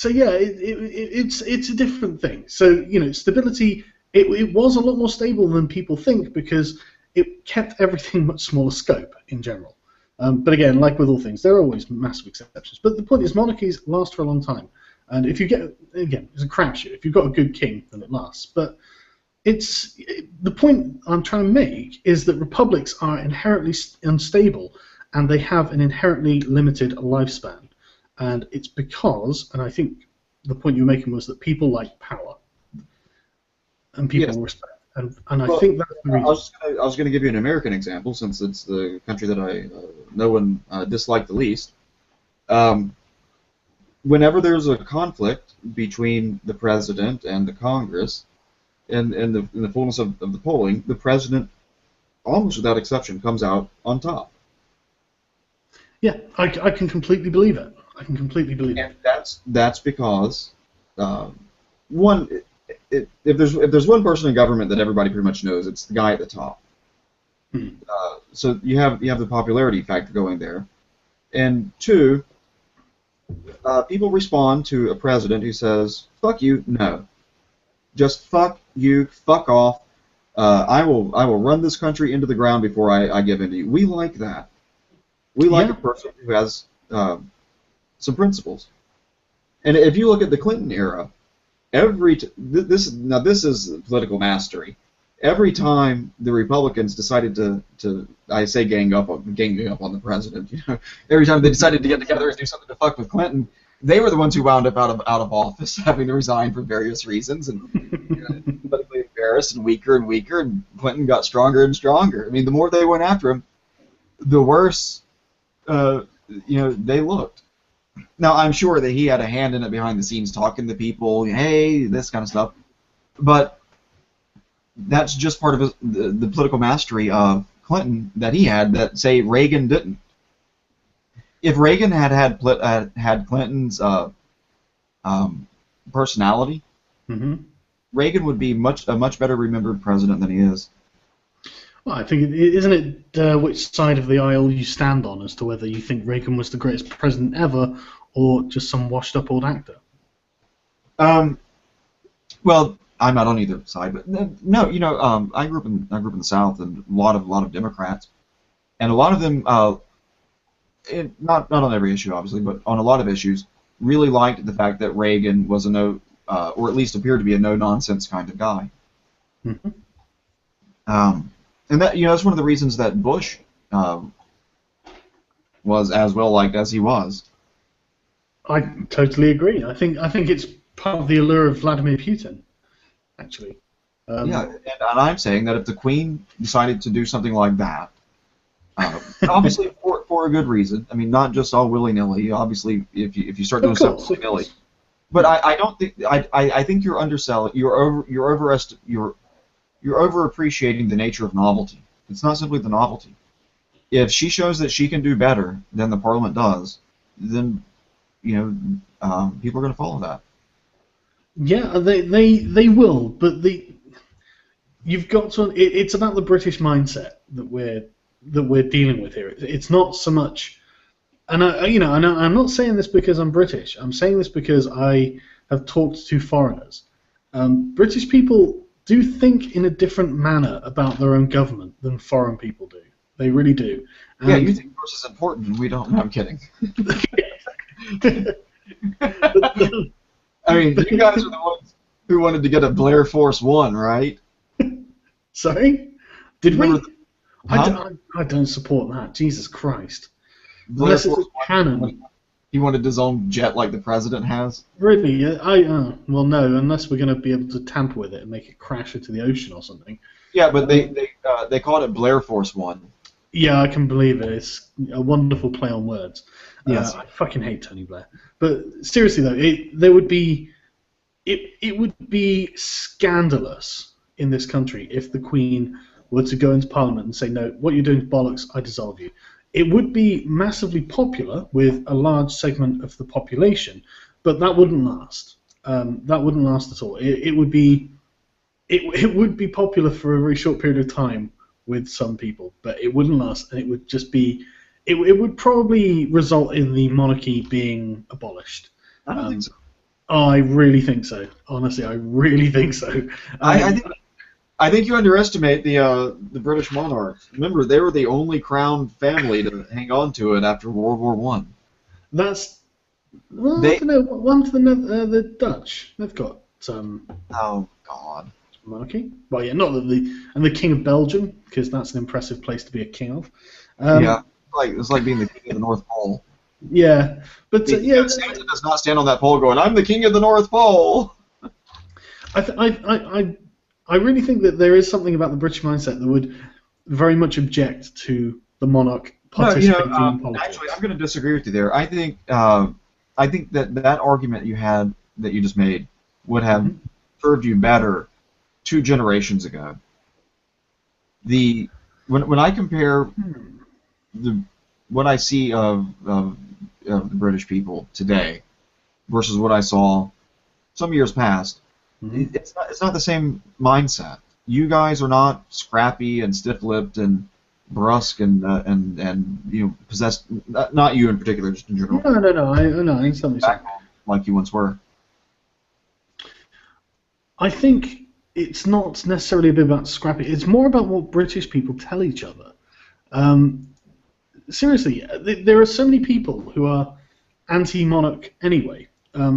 yeah, it's a different thing. So stability. It was a lot more stable than people think because it kept everything much smaller scope in general. But again, like with all things, there are always massive exceptions. But the point is, monarchies last for a long time, and if you get it's a crapshoot. If you've got a good king, then it lasts. But the point I'm trying to make is that republics are inherently unstable, and they have an inherently limited lifespan. And it's because, and I think the point you were making was that people like power, and people respect. And I think that's the reason. I was going to give you an American example, since it's the country that I know and dislike the least. Whenever there's a conflict between the president and the Congress, in the fullness of the polling, the president, almost without exception, comes out on top. Yeah, I can completely believe it. I can completely believe it. And that's because if there's one person in government that everybody pretty much knows, it's the guy at the top. So you have the popularity factor going there, and two, people respond to a president who says, "Fuck you, no. Just fuck you, fuck off. I will run this country into the ground before I give in to you." We like that. We like a person who has some principles. And if you look at the Clinton era, this is political mastery. Every time the Republicans decided to I say gang up on the president, every time they decided to get together and do something to fuck with Clinton, they were the ones who wound up out of office, having to resign for various reasons, and politically embarrassed and weaker, and Clinton got stronger and stronger. I mean, the more they went after him, the worse they looked. Now, I'm sure that he had a hand in it behind the scenes, talking to people, hey, this kind of stuff, but that's just part of the political mastery of Clinton that he had that, say, Reagan didn't. If Reagan had Clinton's personality, Reagan would be a much better remembered president than he is. Well, I think isn't it which side of the aisle you stand on as to whether you think Reagan was the greatest president ever or just some washed-up old actor? Well, I'm not on either side, but no, you know, I grew up in the South, and a lot of Democrats, and a lot of them, not on every issue obviously, but on a lot of issues, really liked the fact that Reagan was or at least appeared to be a no-nonsense kind of guy. And that, you know, that's one of the reasons that Bush was as well liked as he was. I totally agree. I think it's part of the allure of Vladimir Putin, actually. Yeah, and I'm saying that if the Queen decided to do something like that, obviously for a good reason. I mean, not just all willy-nilly. Obviously, if you start doing stuff willy-nilly. But I don't think I think you're underselling. You're overappreciating the nature of novelty. It's not simply the novelty. If she shows that she can do better than the Parliament does, then people are going to follow that. Yeah, they will, but you've got to. It's about the British mindset that we're dealing with here. It's not so much, and I'm not saying this because I'm British. I'm saying this because I have talked to foreigners. British people do think in a different manner about their own government than foreign people do. They really do. And yeah, you think yours is important, and we don't. No, I'm kidding. I mean, you guys are the ones who wanted to get a Blair Force One, right? Sorry? Did we? Huh? I don't support that. Jesus Christ. Blair Unless it's a canon. He wanted his own jet like the president has? Really? Well, no, unless we're going to be able to tamper with it and make it crash into the ocean or something. Yeah, but they called it Blair Force One. Yeah, I can believe it. It's a wonderful play on words. Yes. I fucking hate Tony Blair. But seriously though, it would be scandalous in this country if the Queen were to go into Parliament and say, no, what you're doing is bollocks, I dissolve you. It would be massively popular with a large segment of the population, but that wouldn't last. That wouldn't last at all. It would be popular for a very short period of time with some people, but it wouldn't last, and it would just be. It would probably result in the monarchy being abolished. I don't think so. Oh, I really think so. Honestly, I really think so. I think you underestimate the British monarchs. Remember, they were the only crowned family to hang on to it after World War One. That's I don't know. One for the Dutch. They've got Oh God. Monarchy. Well, yeah, not the King of Belgium, because that's an impressive place to be a king of. Yeah, it's like being the king of the North Pole. Yeah, but Santa does not stand on that pole going, "I'm the king of the North Pole." I really think that there is something about the British mindset that would very much object to the monarch participating in politics. Actually, I'm going to disagree with you there. I think that argument that you just made would have served you better 2 generations ago. When I compare what I see of the British people today versus what I saw some years past, it's not the same mindset. You guys are not scrappy and stiff-lipped and brusque and possessed. Not you in particular, just in general. No. I understand what you're saying. Like you once were. I think it's not necessarily a bit about scrappy. It's more about what British people tell each other. Seriously, there are so many people who are anti-monarch anyway. I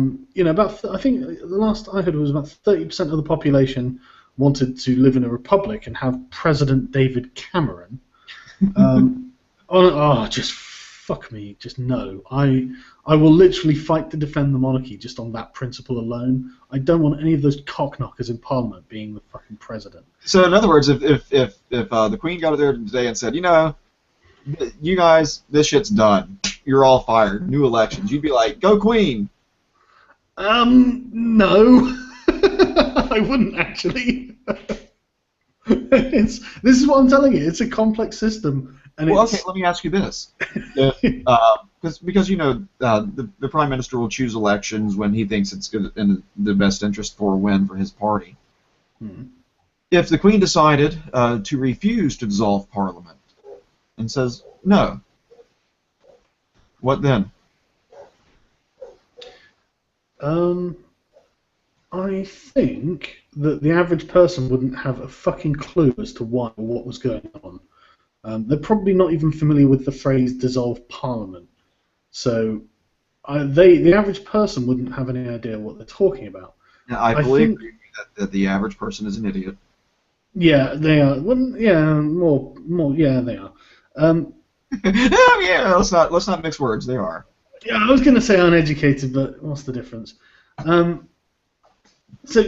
think the last I heard was about 30% of the population wanted to live in a republic and have President David Cameron. Just fuck me, just no. I will literally fight to defend the monarchy just on that principle alone. I don't want any of those cockknockers in Parliament being the fucking president. So in other words, if the Queen got up there today and said, you guys, this shit's done. You're all fired. New elections. You'd be like, go Queen. No. I wouldn't actually. This is what I'm telling you. It's a complex system. And well, okay, let me ask you this. Because the Prime Minister will choose elections when he thinks it's good in the best interest for a win for his party. If the Queen decided to refuse to dissolve Parliament and says no, what then? I think that the average person wouldn't have a fucking clue as to why or what was going on. They're probably not even familiar with the phrase "dissolve Parliament," so the average person wouldn't have any idea what they're talking about. Yeah, I believe that the average person is an idiot. Yeah, they are. Well, yeah, more. Yeah, they are. Yeah, let's not mix words. They are. Yeah, I was going to say uneducated, but what's the difference? So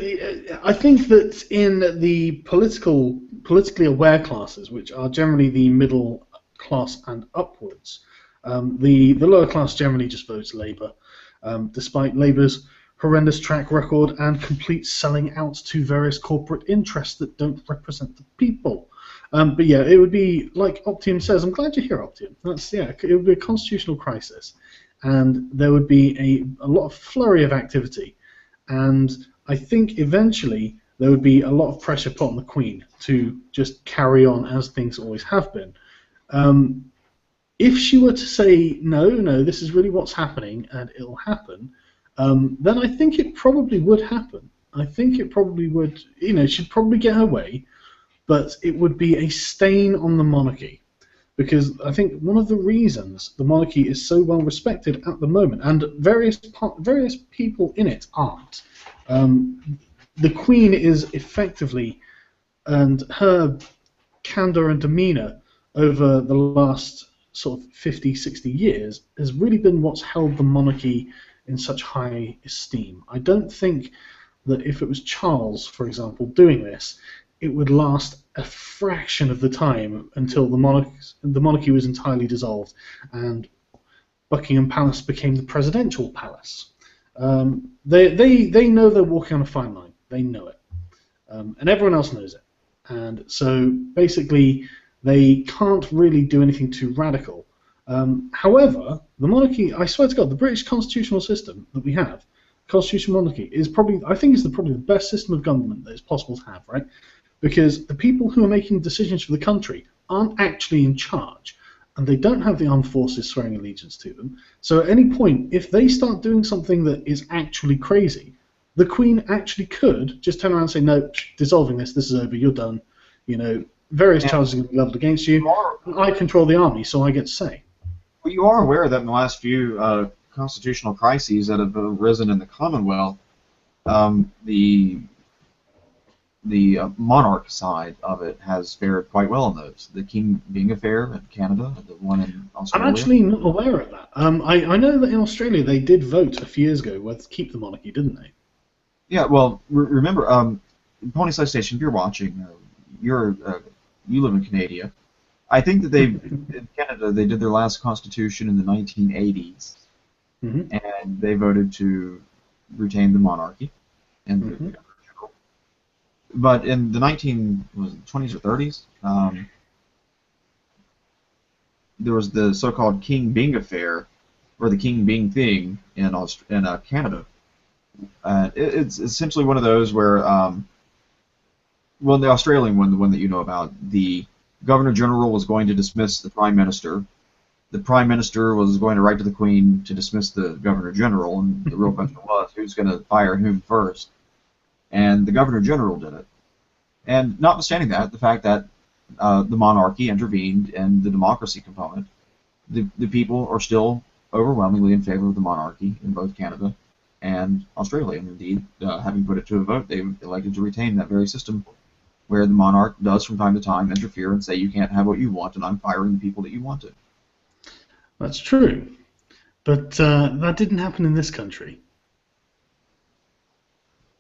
I think that in the politically aware classes, which are generally the middle class and upwards, the lower class generally just votes Labour, despite Labour's horrendous track record and complete selling out to various corporate interests that don't represent the people. But yeah, it would be like Optium says. I'm glad you're here, Optium. It would be a constitutional crisis, and there would be a lot of flurry of activity, and I think eventually there would be a lot of pressure put on the Queen to just carry on as things always have been. If she were to say, no, this is really what's happening and it'll happen, then I think it probably would happen. I think it probably would, she'd probably get her way, but it would be a stain on the monarchy. Because I think one of the reasons the monarchy is so well respected at the moment, and various people in it aren't, the Queen is effectively, and her candour and demeanour over the last sort of 50, 60 years has really been what's held the monarchy in such high esteem. I don't think that if it was Charles, for example, doing this, it would last a fraction of the time until the monarchy was entirely dissolved and Buckingham Palace became the presidential palace. They know they're walking on a fine line. They know it. And everyone else knows it. And so basically they can't really do anything too radical. However, the monarchy, I swear to God, the British constitutional system that we have, constitutional monarchy, is probably, I think, is probably the best system of government that is possible to have, right? Because the people who are making decisions for the country aren't actually in charge, and they don't have the armed forces swearing allegiance to them. So at any point, if they start doing something that is actually crazy, the Queen actually could just turn around and say, no, dissolving this is over, you're done. Various charges are going to be leveled against you. I control the army, so I get to say. Well, you are aware that in the last few constitutional crises that have arisen in the Commonwealth, the monarch side of it has fared quite well in those. The King Byng affair in Canada, the one in Australia. I'm actually not aware of that. I know that in Australia they did vote a few years ago whether to keep the monarchy, didn't they? Yeah, well, remember, Pony Slice Station, if you're watching, you live in Canada. I think that in Canada, they did their last constitution in the 1980s, and they voted to retain the monarchy and the governor general. But in the 20s or 30s, there was the so-called King Byng affair, or the King Byng thing in Canada. It's essentially one of those where, well, the Australian one, the one that you know about, the Governor General was going to dismiss the Prime Minister. The Prime Minister was going to write to the Queen to dismiss the Governor General, and the real question was who's going to fire whom first. And the Governor General did it. And notwithstanding that, the fact that the monarchy intervened in the democracy component, the people are still overwhelmingly in favor of the monarchy in both Canada and Australia. And indeed, having put it to a vote, they elected to retain that very system where the monarch does from time to time interfere and say you can't have what you want and I'm firing the people that you wanted. That's true. But that didn't happen in this country.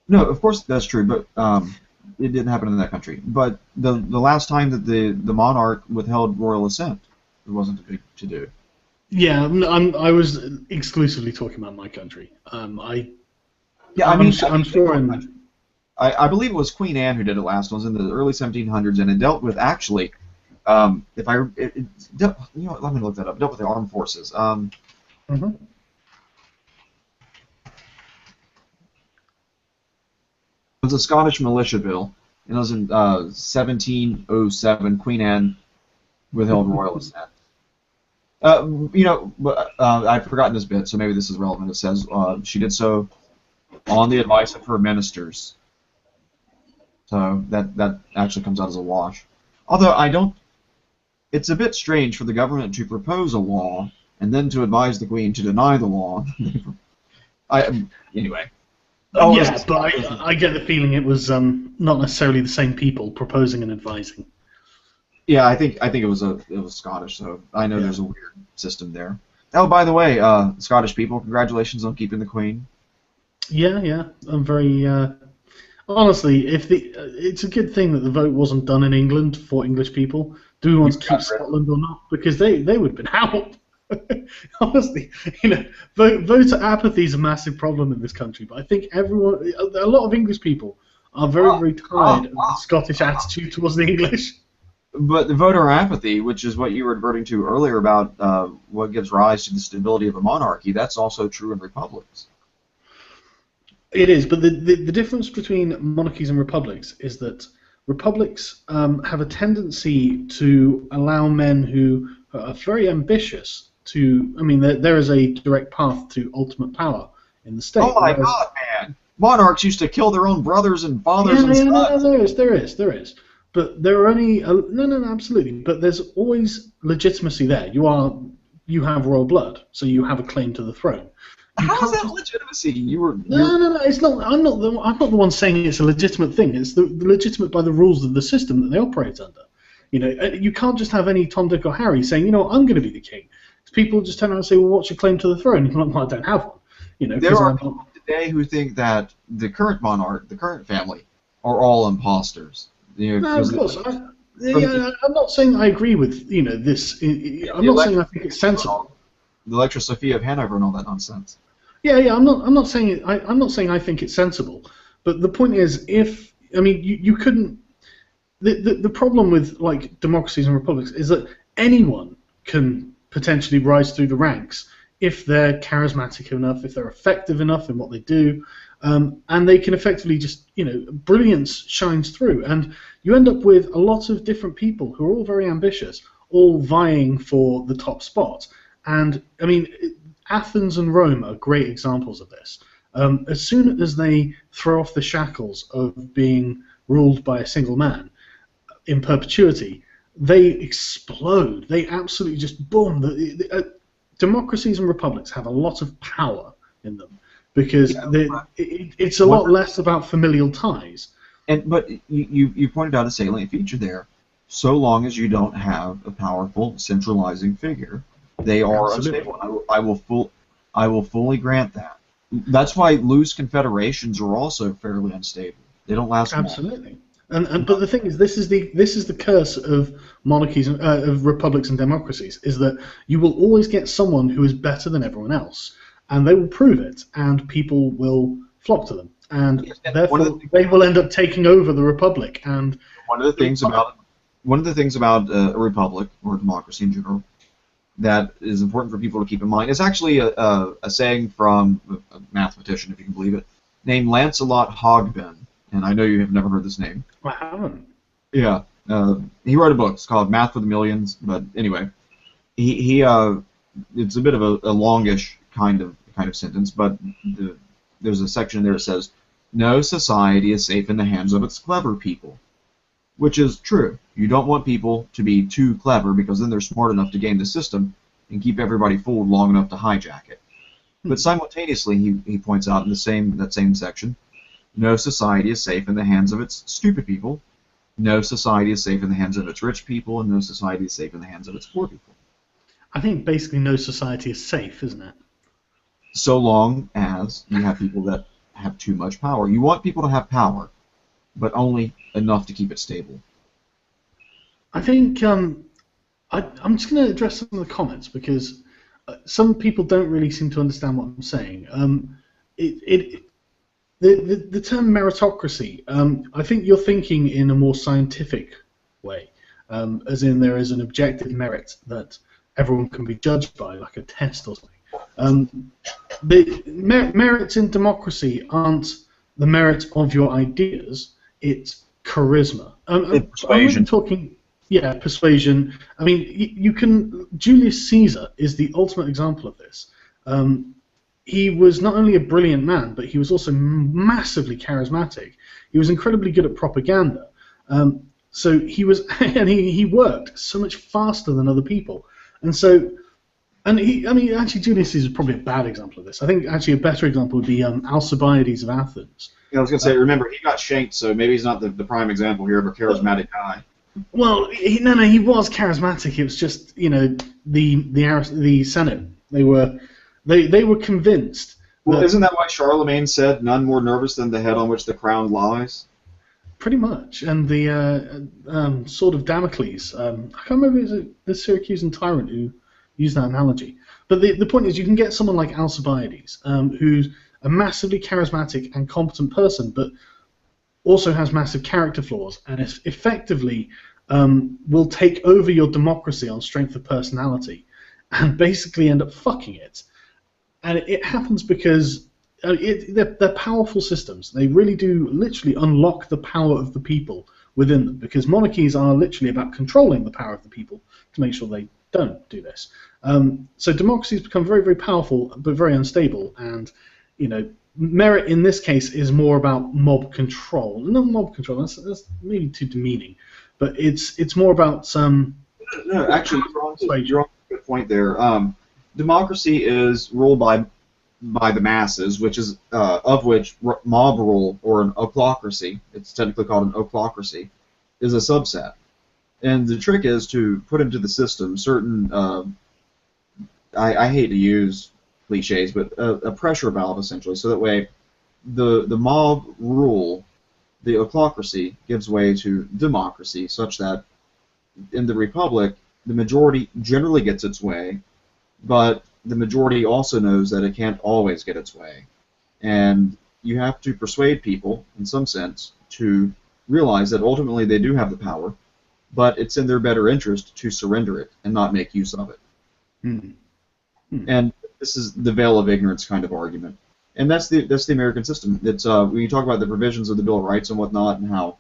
No, of course that's true, but it didn't happen in that country. But the last time that the monarch withheld royal assent, it wasn't a big to-do. Yeah, I was exclusively talking about my country. I'm sure. I believe it was Queen Anne who did it last. It was in the early 1700s, and it dealt with actually if I, you know what, let me look that up. Dealt with the armed forces. Mm-hmm. It was a Scottish militia bill, and it was in 1707. Queen Anne withheld royal assent. You know, I've forgotten this bit, so maybe this is relevant. It says she did so on the advice of her ministers. So that actually comes out as a wash. Although I don't, it's a bit strange for the government to propose a law and then to advise the Queen to deny the law. Anyway. Oh, yeah, but I get the feeling it was not necessarily the same people proposing and advising. Yeah, I think it was Scottish, so I know there's a weird system there. Oh, by the way, Scottish people, congratulations on keeping the Queen. Yeah, I'm very honestly, it's a good thing that the vote wasn't done in England for English people. Do we want to keep Scotland or not? Because they would have been out. Honestly, you know, voter apathy is a massive problem in this country. But I think a lot of English people are very tired of the Scottish attitude towards the English. But the voter apathy, which is what you were adverting to earlier about what gives rise to the stability of a monarchy, that's also true in republics. It is, but the difference between monarchies and republics is that republics have a tendency to allow men who are very ambitious to. I mean, there is a direct path to ultimate power in the state. Oh my God, man! Monarchs used to kill their own brothers and fathers and sons. No, there is. But there are only no, absolutely. But there's always legitimacy there. You have royal blood, so you have a claim to the throne. How is that legitimacy? No. It's not. I'm not the one saying it's a legitimate thing. It's legitimate by the rules of the system that they operate under. You know, you can't just have any Tom, Dick, or Harry saying, you know, I'm going to be the king. People just turn around and say, well, what's your claim to the throne? You're like, well, I don't have one. You know, there are people today who think that the current monarch, the current family, are all imposters. You know, no, of course. I'm not saying I agree with this. I'm not saying I think it's sensible. The Electra Sophia of Hanover and all that nonsense. Yeah. I'm not saying I think it's sensible. But the point is, you couldn't. The problem with like democracies and republics is that anyone can potentially rise through the ranks if they're charismatic enough, if they're effective enough in what they do, and they can effectively just, brilliance shines through, and you end up with a lot of different people who are all very ambitious, all vying for the top spot. And I mean, Athens and Rome are great examples of this. As soon as they throw off the shackles of being ruled by a single man in perpetuity, they explode. They absolutely just boom. Democracies and republics have a lot of power in them because it's a lot less about familial ties. But you pointed out a salient feature there. So long as you don't have a powerful centralizing figure, they are unstable. I will fully grant that. That's why loose confederations are also fairly unstable. They don't last long. Absolutely. But the thing is, this is the curse of monarchies, of republics and democracies, is that you will always get someone who is better than everyone else, and they will prove it, and people will flock to them, and therefore they will end up taking over the republic. And one of the things about a republic or democracy in general that is important for people to keep in mind is actually a saying from a mathematician, if you can believe it, named Lancelot Hogben. And I know you have never heard this name. I haven't. Yeah, he wrote a book. It's called Math for the Millions. But anyway, he it's a bit of a longish kind of sentence. But there's a section there that says, "No society is safe in the hands of its clever people," which is true. You don't want people to be too clever because then they're smart enough to game the system and keep everybody fooled long enough to hijack it. But simultaneously, he points out in that same section, no society is safe in the hands of its stupid people. No society is safe in the hands of its rich people, and no society is safe in the hands of its poor people. I think basically no society is safe, isn't it? So long as you have people that have too much power. You want people to have power, but only enough to keep it stable. I think I'm just going to address some of the comments because some people don't really seem to understand what I'm saying. The term meritocracy, I think you're thinking in a more scientific way. as in there is an objective merit that everyone can be judged by, like a test or something. The merits in democracy aren't the merit of your ideas, it's charisma. Persuasion. I'm talking, persuasion. I mean, you can. Julius Caesar is the ultimate example of this. He was not only a brilliant man, but he was also massively charismatic. He was incredibly good at propaganda. So he was, and he worked so much faster than other people. And so, actually, Julius Caesar is probably a bad example of this. I think actually a better example would be Alcibiades of Athens. Yeah, I was going to say, remember, he got shanked, so maybe he's not the prime example here of a charismatic guy. Well, he was charismatic. It was just, the Senate. They were convinced. Well, isn't that why Charlemagne said, "None more nervous than the head on which the crown lies"? Pretty much, and the sword of Damocles. I can't remember if it was the Syracusan tyrant who used that analogy. But the point is, you can get someone like Alcibiades, who's a massively charismatic and competent person, but also has massive character flaws, and effectively will take over your democracy on strength of personality, and basically end up fucking it. And it happens because they're powerful systems. They really do literally unlock the power of the people within them, because monarchies are literally about controlling the power of the people to make sure they don't do this. So democracies become very, very powerful, but very unstable. And merit in this case is more about mob control. Not mob control. That's maybe too demeaning, but it's more about No, actually, you're on a good point there. Democracy is ruled by the masses, which is of which mob rule, or an ochlocracy, it's technically called an ochlocracy, is a subset. And the trick is to put into the system certain, I hate to use cliches, but a pressure valve essentially, so that way the mob rule, the ochlocracy, gives way to democracy, such that in the republic the majority generally gets its way, but the majority also knows that it can't always get its way. And you have to persuade people, in some sense, to realize that ultimately they do have the power, but it's in their better interest to surrender it and not make use of it. And this is the veil of ignorance kind of argument. And that's the American system. It's when you talk about the provisions of the Bill of Rights and whatnot and how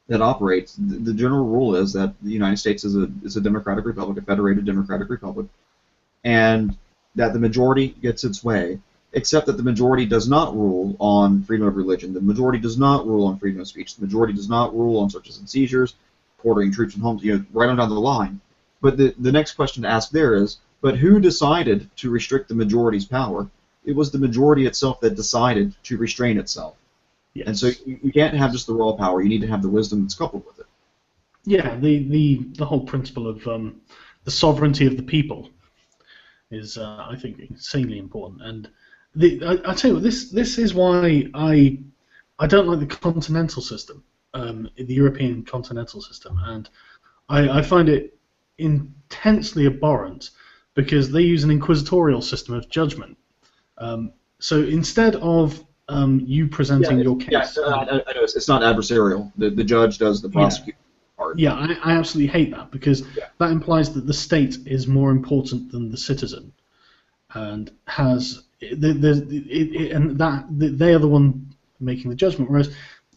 that operates, the general rule is that the United States is a democratic republic, a federated democratic republic, and that the majority gets its way, except that the majority does not rule on freedom of religion. The majority does not rule on freedom of speech. The majority does not rule on searches and seizures, quartering troops and homes, right on down the line. But the next question to ask there is, but who decided to restrict the majority's power? It was the majority itself that decided to restrain itself. Yes. And so you can't have just the raw power. You need to have the wisdom that's coupled with it. Yeah, the whole principle of the sovereignty of the people is, I think, insanely important. And I tell you what, this is why I don't like the continental system, the European continental system, and I find it intensely abhorrent because they use an inquisitorial system of judgment. So instead of you presenting your case, I know it's not adversarial. The judge does the prosecution part. Yeah, I absolutely hate that because that implies that the state is more important than the citizen, and has they are the one making the judgment, whereas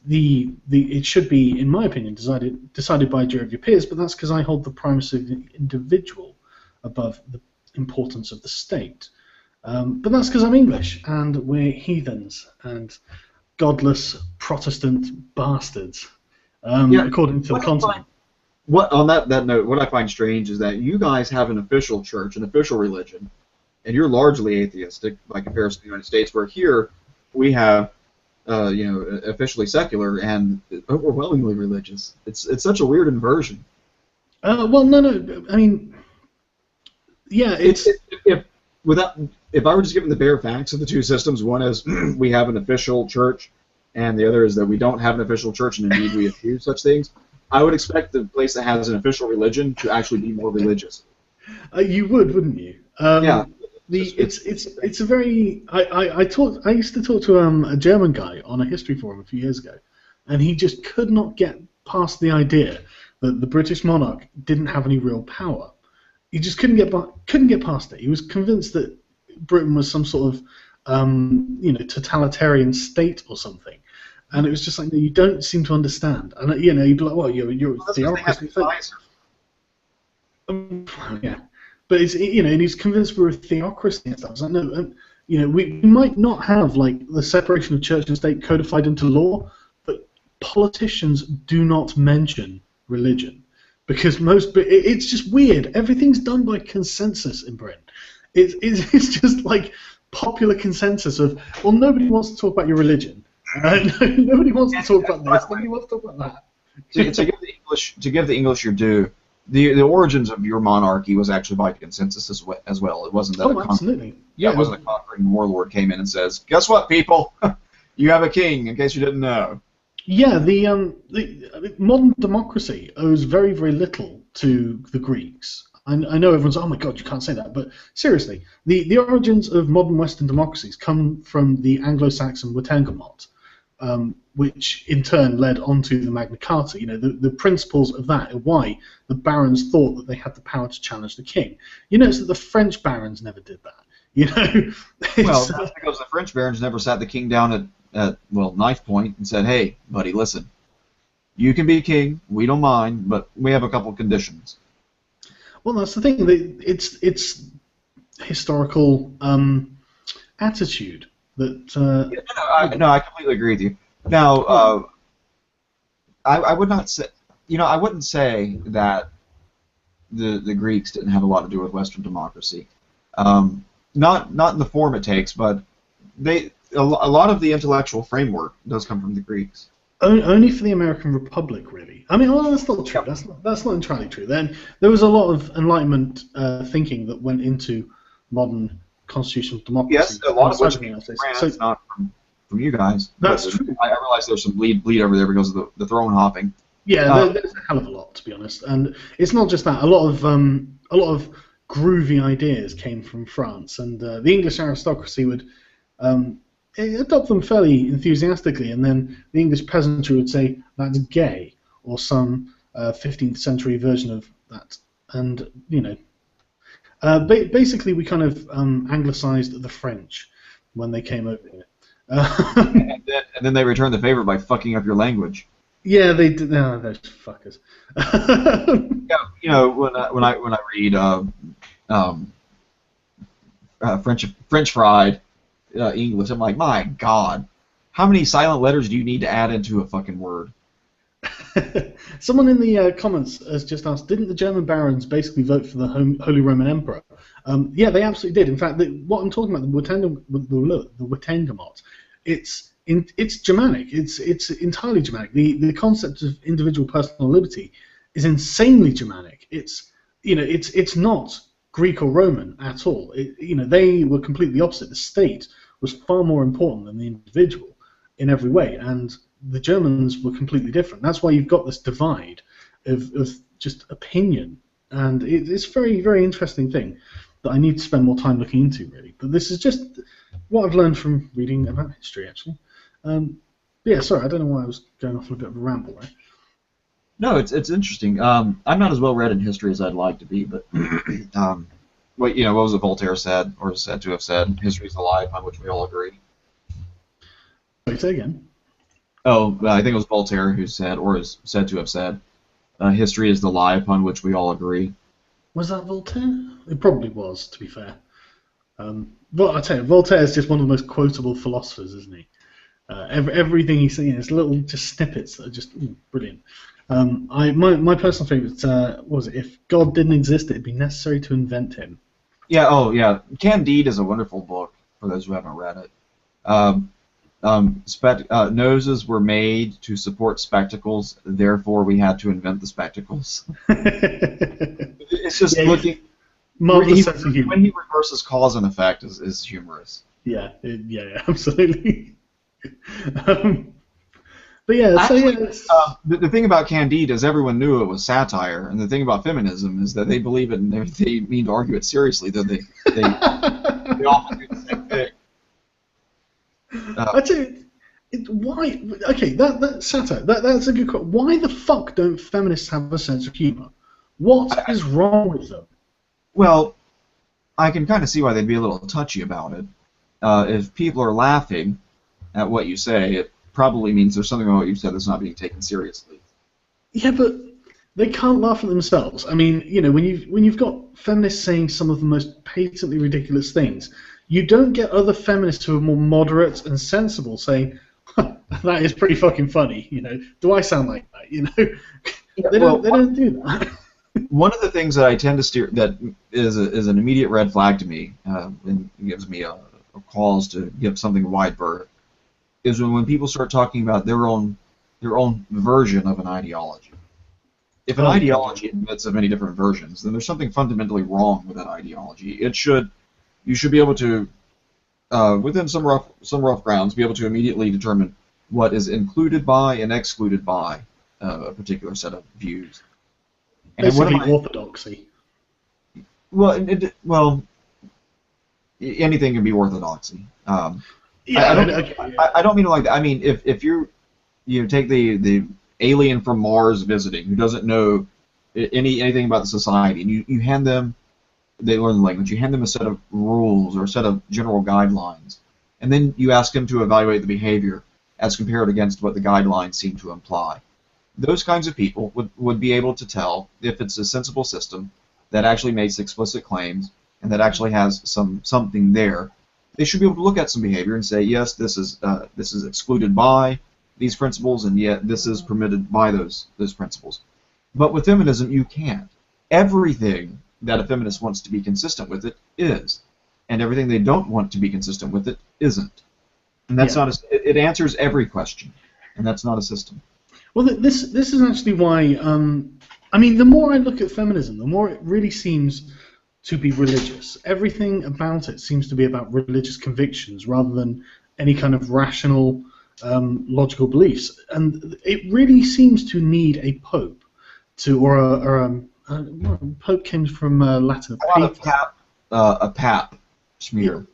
it should be, in my opinion, decided by a jury of your peers. But that's because I hold the primacy of the individual above the importance of the state. But that's because I'm English, and we're heathens and godless Protestant bastards, according to the continent. On that note, what I find strange is that you guys have an official church, an official religion, and you're largely atheistic by comparison to the United States, where here we have, officially secular and overwhelmingly religious. It's such a weird inversion. Well, no. I mean, yeah, it's if I were just given the bare facts of the two systems, one is we have an official church, and the other is that we don't have an official church, and indeed we abuse such things, I would expect the place that has an official religion to actually be more religious. You would, wouldn't you? Yeah. It's a very. I used to talk to a German guy on a history forum a few years ago, and he just could not get past the idea that the British monarch didn't have any real power. He just couldn't get past it. He was convinced that Britain was some sort of totalitarian state or something. And it was just like, no, you don't seem to understand. And you'd be like, well, you're a theocracy. Yeah, but it's and he's convinced we're a theocracy and stuff. It's like, no, we might not have like the separation of church and state codified into law, but politicians do not mention religion because it's just weird. Everything's done by consensus in Britain. It's just like popular consensus of, well, nobody wants to talk about your religion. Nobody wants to talk about this. Nobody wants to talk about that. To give the English your due, the origins of your monarchy was actually by consensus as well. It wasn't that absolutely. It wasn't a conquering warlord came in and says, "Guess what, people? You have a king." In case you didn't know. Yeah, the modern democracy owes very, very little to the Greeks. I know everyone's, oh my God, you can't say that, but seriously, the origins of modern Western democracies come from the Anglo-Saxon Witenagemot, which in turn led onto the Magna Carta. The principles of that are why the barons thought that they had the power to challenge the king. Notice that the French barons never did that. Well, that's because the French barons never sat the king down at knife point and said, "Hey, buddy, listen, you can be king, we don't mind, but we have a couple conditions." Well, that's the thing. It's historical attitude that. I completely agree with you. Now, I would not say, I wouldn't say that the Greeks didn't have a lot to do with Western democracy. Not in the form it takes, but a lot of the intellectual framework does come from the Greeks. Only for the American Republic, really. I mean, well, that's not true. That's not entirely true. Then there was a lot of Enlightenment thinking that went into modern constitutional democracy. Yes, a lot of which came from France, not from you guys. That's true. I realize there's some bleed over there because of the throne hopping. Yeah, there's a hell of a lot, to be honest. And it's not just that. A lot of groovy ideas came from France, and the English aristocracy would adopt them fairly enthusiastically, and then the English peasantry would say that's gay, or some 15th century version of that. And basically we kind of anglicized the French when they came over here. and then they returned the favor by fucking up your language. Yeah, they did. No, those fuckers. Yeah, when I read French fried English, I'm like, my God, how many silent letters do you need to add into a fucking word? Someone in the comments has just asked, didn't the German barons basically vote for the Holy Roman Emperor? Yeah, they absolutely did. In fact, what I'm talking about, the Witenagemot, it's Germanic. It's entirely Germanic. The concept of individual personal liberty is insanely Germanic. It's not Greek or Roman at all. They were completely opposite. The state was far more important than the individual in every way, and the Germans were completely different. That's why you've got this divide of just opinion, and it's a very, very interesting thing that I need to spend more time looking into, really. But this is just what I've learned from reading about history, actually. Yeah, sorry, I don't know why I was going off on a bit of a ramble there. No, it's interesting. I'm not as well read in history as I'd like to be, but what was it Voltaire said, or is said to have said? History is the lie upon which we all agree. Wait, say again. Oh, I think it was Voltaire who said, or is said to have said, history is the lie upon which we all agree. Was that Voltaire? It probably was, to be fair. But I tell you, Voltaire is just one of the most quotable philosophers, isn't he? Everything he's saying is little just snippets that are just brilliant. My personal favourite was it? If God didn't exist, it'd be necessary to invent him. Yeah. Oh, yeah. Candide is a wonderful book for those who haven't read it. Noses were made to support spectacles, therefore we had to invent the spectacles. It's just looking. When he reverses cause and effect is humorous. Yeah, absolutely. But yeah, actually, the thing about Candide is everyone knew it was satire, and the thing about feminism is that they believe it and they mean to argue it seriously, though they often do the same thing. I tell you, Why? Okay, that satire. That's a good question. Why the fuck don't feminists have a sense of humor? What is wrong with them? Well, I can kind of see why they'd be a little touchy about it. If people are laughing at what you say, it probably means there's something about what you said that's not being taken seriously. Yeah, but they can't laugh at themselves. I mean, you know, when you've got feminists saying some of the most patently ridiculous things, you don't get other feminists who are more moderate and sensible saying, huh, "That is pretty fucking funny." You know, do I sound like that? You know, Yeah, they don't do that. One of the things that I tend to steer that is an immediate red flag to me, and gives me a cause to give something wide berth, is when people start talking about their own version of an ideology. If an ideology admits of many different versions, then there's something fundamentally wrong with that ideology. You should be able to, within some rough grounds, be able to immediately determine what is included by and excluded by a particular set of views. And Basically, orthodoxy. Well, anything can be orthodoxy. Yeah, I don't mean it like that. I mean, if you take the alien from Mars visiting who doesn't know anything about the society, and you hand them, they learn the language, you hand them a set of rules or a set of general guidelines, and then you ask them to evaluate the behavior as compared against what the guidelines seem to imply. Those kinds of people would be able to tell if it's a sensible system that actually makes explicit claims and that actually has something there. They should be able to look at some behavior and say, yes, this is excluded by these principles, and yet this is permitted by those principles. But with feminism, you can't. Everything that a feminist wants to be consistent with it is, and everything they don't want to be consistent with it isn't. And that's not it answers every question, and that's not a system. Well, this is actually why. I mean, the more I look at feminism, the more it really seems to be religious. Everything about it seems to be about religious convictions rather than any kind of rational, logical beliefs. And it really seems to need a pope pope came from Latin. A pap smear.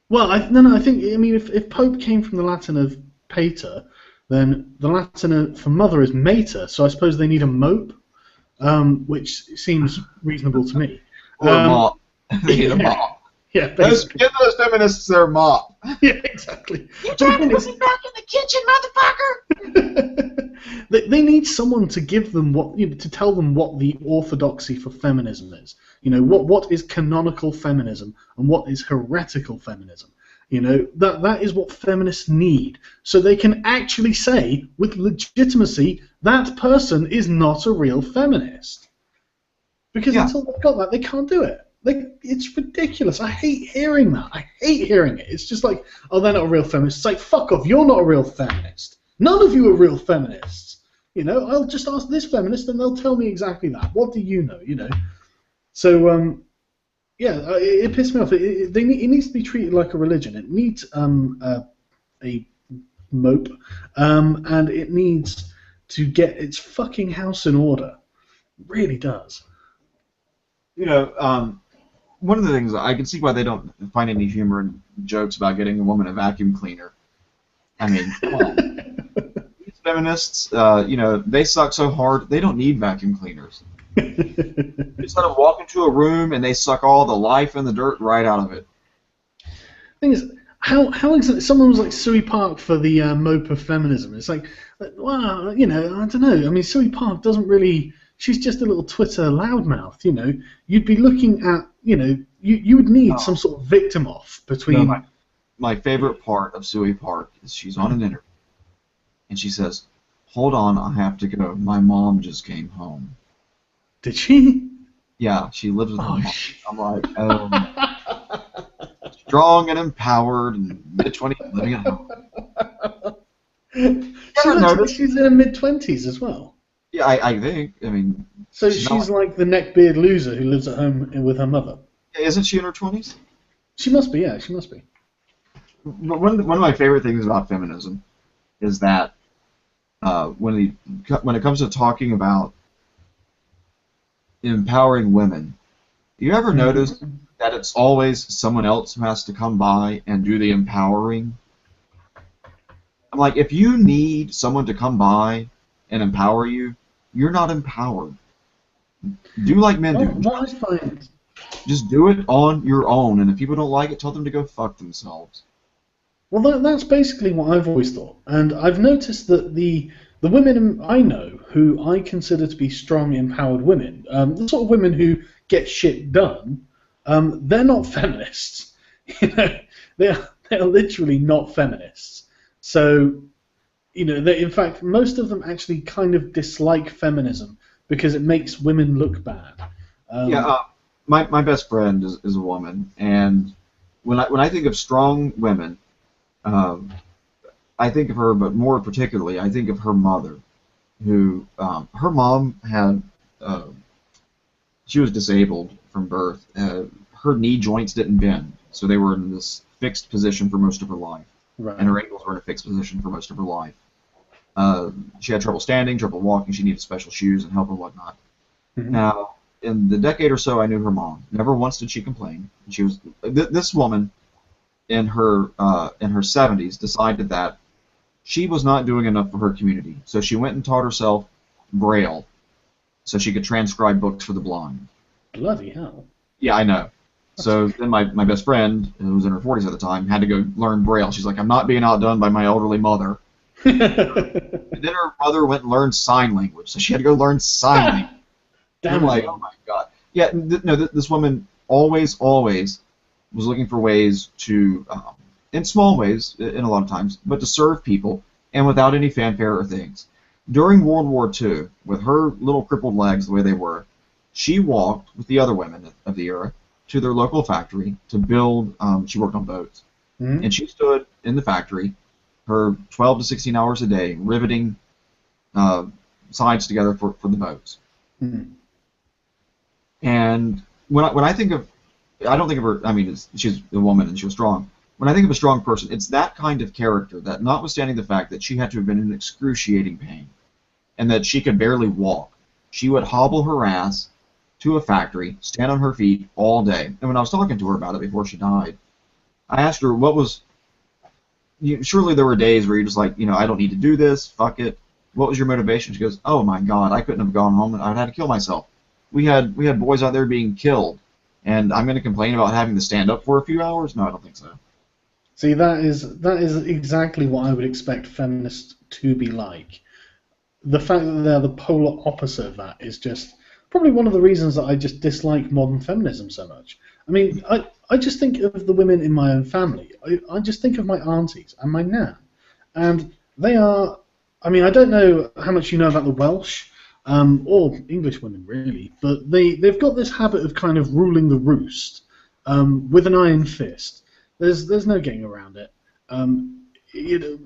Well, I mean, if pope came from the Latin of pater, then the Latin for mother is mater, so I suppose they need a mope, which seems reasonable to me. Or a mop. They need a mop. Yeah, give those feminists their mop. Yeah, exactly. You trying to put me back in the kitchen, motherfucker? They need someone to give them to tell them what the orthodoxy for feminism is. You know, what is canonical feminism and what is heretical feminism. You know, that is what feminists need, so they can actually say with legitimacy that person is not a real feminist. Because until they've got that, they can't do it. It's ridiculous. I hate hearing that. I hate hearing it. It's just like, oh, they're not a real feminist. It's like, fuck off, you're not a real feminist. None of you are real feminists. You know, I'll just ask this feminist and they'll tell me exactly that. What do you know? You know. So, yeah, it pissed me off. It needs to be treated like a religion. It needs a mope, and it needs to get its fucking house in order. It really does. You know, one of the things I can see why they don't find any humor in jokes about getting a woman a vacuum cleaner. I mean, come on. These feminists, you know, they suck so hard they don't need vacuum cleaners. Just let them walk into a room and they suck all the life and the dirt right out of it. Thing is, how exactly? Someone was like Sui Park for the mope of feminism. It's like, well, you know, I don't know. I mean, Sui Park doesn't really. She's just a little Twitter loudmouth. You know, you'd be looking at, you know, you would need some sort of victim off between. No, my favorite part of Sui Park is she's on an interview and she says, "Hold on, I have to go. My mom just came home." Did she? Yeah, she lives with her mom. I'm like, strong and empowered and mid-20s living at home. She's in her mid-20s as well. Yeah, I think. I mean, so she's like the neckbeard loser who lives at home with her mother. Isn't she in her 20s? She must be. Yeah, she must be. One of my favorite things about feminism is that when it comes to talking about empowering women, you ever notice that it's always someone else who has to come by and do the empowering? I'm like, if you need someone to come by and empower you, you're not empowered. Do like men do. What I find... Just do it on your own, and if people don't like it, tell them to go fuck themselves. Well, that's basically what I've always thought. And I've noticed that the women I know who I consider to be strong, empowered women, the sort of women who get shit done, they're not feminists. You know, they're literally not feminists. So, you know, in fact, most of them actually kind of dislike feminism because it makes women look bad. My best friend is a woman, and when I think of strong women, I think of her, but more particularly, I think of her mother, who her mom had she was disabled from birth. Her knee joints didn't bend, so they were in this fixed position for most of her life, Right. and her ankles were in a fixed position for most of her life. She had trouble standing, trouble walking. She needed special shoes and help and whatnot. Mm-hmm. Now, in the decade or so I knew her mom, never once did she complain. She was this woman in her 70s decided that she was not doing enough for her community, so she went and taught herself Braille so she could transcribe books for the blind. Bloody hell. Yeah, I know. So then my best friend, who was in her 40s at the time, had to go learn Braille. She's like, I'm not being outdone by my elderly mother. And then her mother went and learned sign language, so she had to go learn sign language. Damn I'm like, oh my god. Yeah, this woman always was looking for ways to, in small ways, in a lot of times, but to serve people, and without any fanfare or things. During World War II, with her little crippled legs the way they were, she walked with the other women of the era to their local factory to build, she worked on boats. Mm-hmm. And she stood in the factory, her 12 to 16 hours a day, riveting sides together for the boats. Mm-hmm. And when I think of, I don't think of her, I mean, she's a woman and she was strong. When I think of a strong person, it's that kind of character that, notwithstanding the fact that she had to have been in excruciating pain and that she could barely walk, she would hobble her ass to a factory, stand on her feet all day. And when I was talking to her about it before she died, I asked her what was, surely there were days where you're just like, I don't need to do this, fuck it. What was your motivation? She goes, oh my god, I couldn't have gone home and I'd had to kill myself. We had boys out there being killed, and I'm going to complain about having to stand up for a few hours? No, I don't think so. See, that is exactly what I would expect feminists to be like. The fact that they're the polar opposite of that is just probably one of the reasons that I just dislike modern feminism so much. I mean, I just think of the women in my own family. I just think of my aunties and my nan. And they are, I mean, I don't know how much you know about the Welsh, or English women really, but they've got this habit of kind of ruling the roost with an iron fist. There's no getting around it.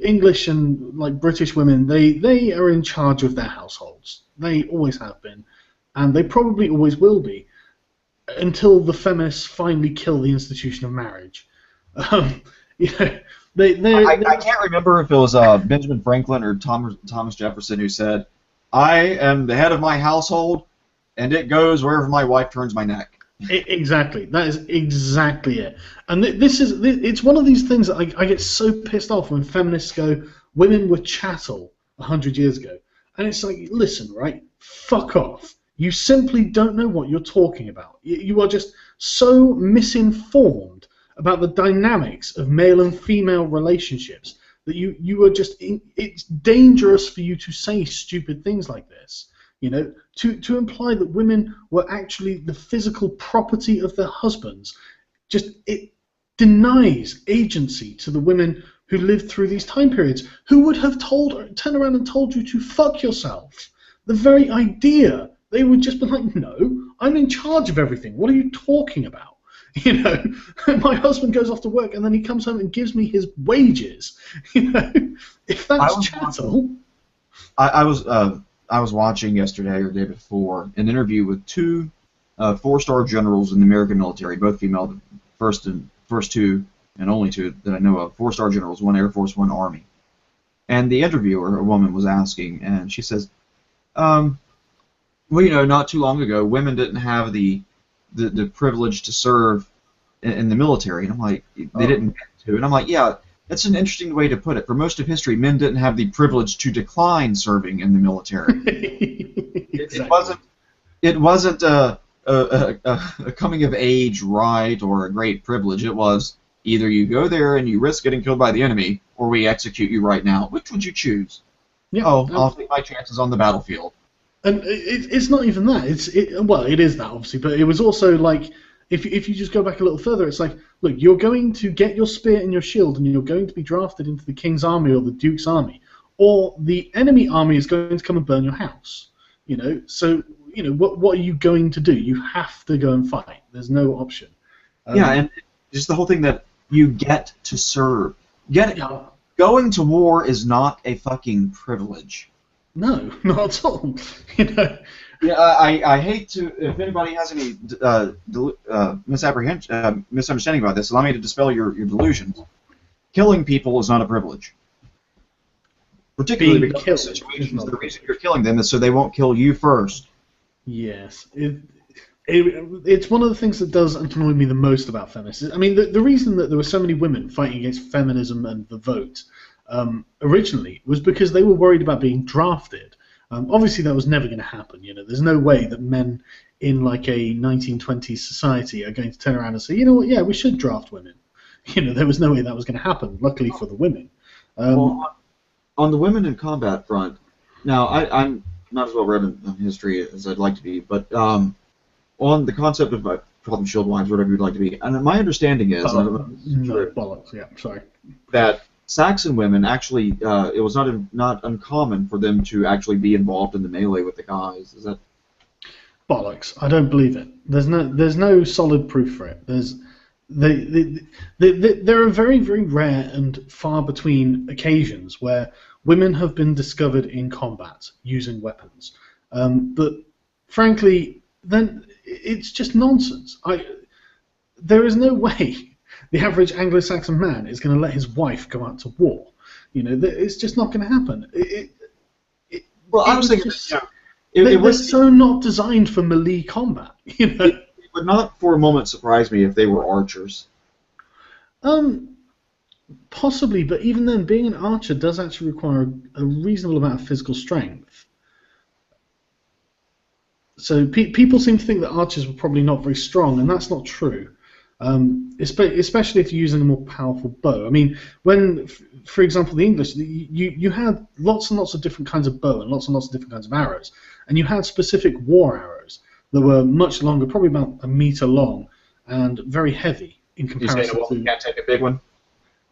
English and like British women, they are in charge of their households. They always have been, and they probably always will be, until the feminists finally kill the institution of marriage. I can't remember if it was Benjamin Franklin or Thomas Jefferson who said, I am the head of my household, and it goes wherever my wife turns my neck. Exactly. That is exactly it. And it's one of these things that I get so pissed off when feminists go, women were chattel 100 years ago. And it's like, listen, right, fuck off. You simply don't know what you're talking about. You are just so misinformed about the dynamics of male and female relationships that you are just, it's dangerous for you to say stupid things like this. To imply that women were actually the physical property of their husbands, it denies agency to the women who lived through these time periods, who would have turned around and told you to fuck yourself. The very idea, they would just be like, no, I'm in charge of everything. What are you talking about? My husband goes off to work and then he comes home and gives me his wages. If that's chattel. I was watching yesterday or the day before an interview with two 4-star generals in the American military, both female, the first two and only two that I know of, 4-star generals, one Air Force, one Army. And the interviewer, a woman, was asking, and she says, well, not too long ago, women didn't have the privilege to serve in the military. And I'm like, they didn't get to. And I'm like, yeah, That's an interesting way to put it. For most of history, men didn't have the privilege to decline serving in the military. Exactly. It wasn't a coming of age right or a great privilege. It was either you go there and you risk getting killed by the enemy, or we execute you right now. Which would you choose? Yeah, Oh, I'll take my chances on the battlefield. And it's not even that. Well, it is that obviously, but it was also like if you just go back a little further, it's like, look, you're going to get your spear and your shield, and you're going to be drafted into the king's army or the duke's army, or the enemy army is going to come and burn your house. So what are you going to do? You have to go and fight. There's no option. Yeah, and just the whole thing that you get to serve. Yeah. Going to war is not a fucking privilege. No, not at all. Yeah, I hate to. If anybody has any misunderstanding about this, allow me to dispel your delusions. Killing people is not a privilege. Particularly Being because killed of is situations, not the reason you're killing them is so they won't kill you first. Yes. It's one of the things that does annoy me the most about feminists. I mean, the reason that there were so many women fighting against feminism and the vote originally was because they were worried about being drafted. Obviously, that was never going to happen. There's no way that men in like a 1920s society are going to turn around and say, you know what, yeah, we should draft women. There was no way that was going to happen. Luckily for the women. Well, on the women in combat front, now I'm not as well read in history as I'd like to be, but on the concept of call them shield wives, whatever you'd like to be, and my understanding is, bollocks. Yeah, sorry. That Saxon women actually, it was not uncommon for them to actually be involved in the melee with the guys. Is that bollocks? I don't believe it. There's no solid proof for it. There are very, very rare and far between occasions where women have been discovered in combat using weapons. But frankly, then it's just nonsense. There is no way the average Anglo-Saxon man is going to let his wife go out to war. It's just not going to happen. Well, I was thinking, they're so not designed for melee combat. It would not for a moment surprise me if they were archers. Possibly, but even then, being an archer does actually require a reasonable amount of physical strength. So people seem to think that archers were probably not very strong, and that's not true. Especially if you're using a more powerful bow. I mean, when, for example, the English, you had lots and lots of different kinds of bow and lots of different kinds of arrows, and you had specific war arrows that were much longer, probably about a meter long, and very heavy in comparison You saying, well, you can't take a big one?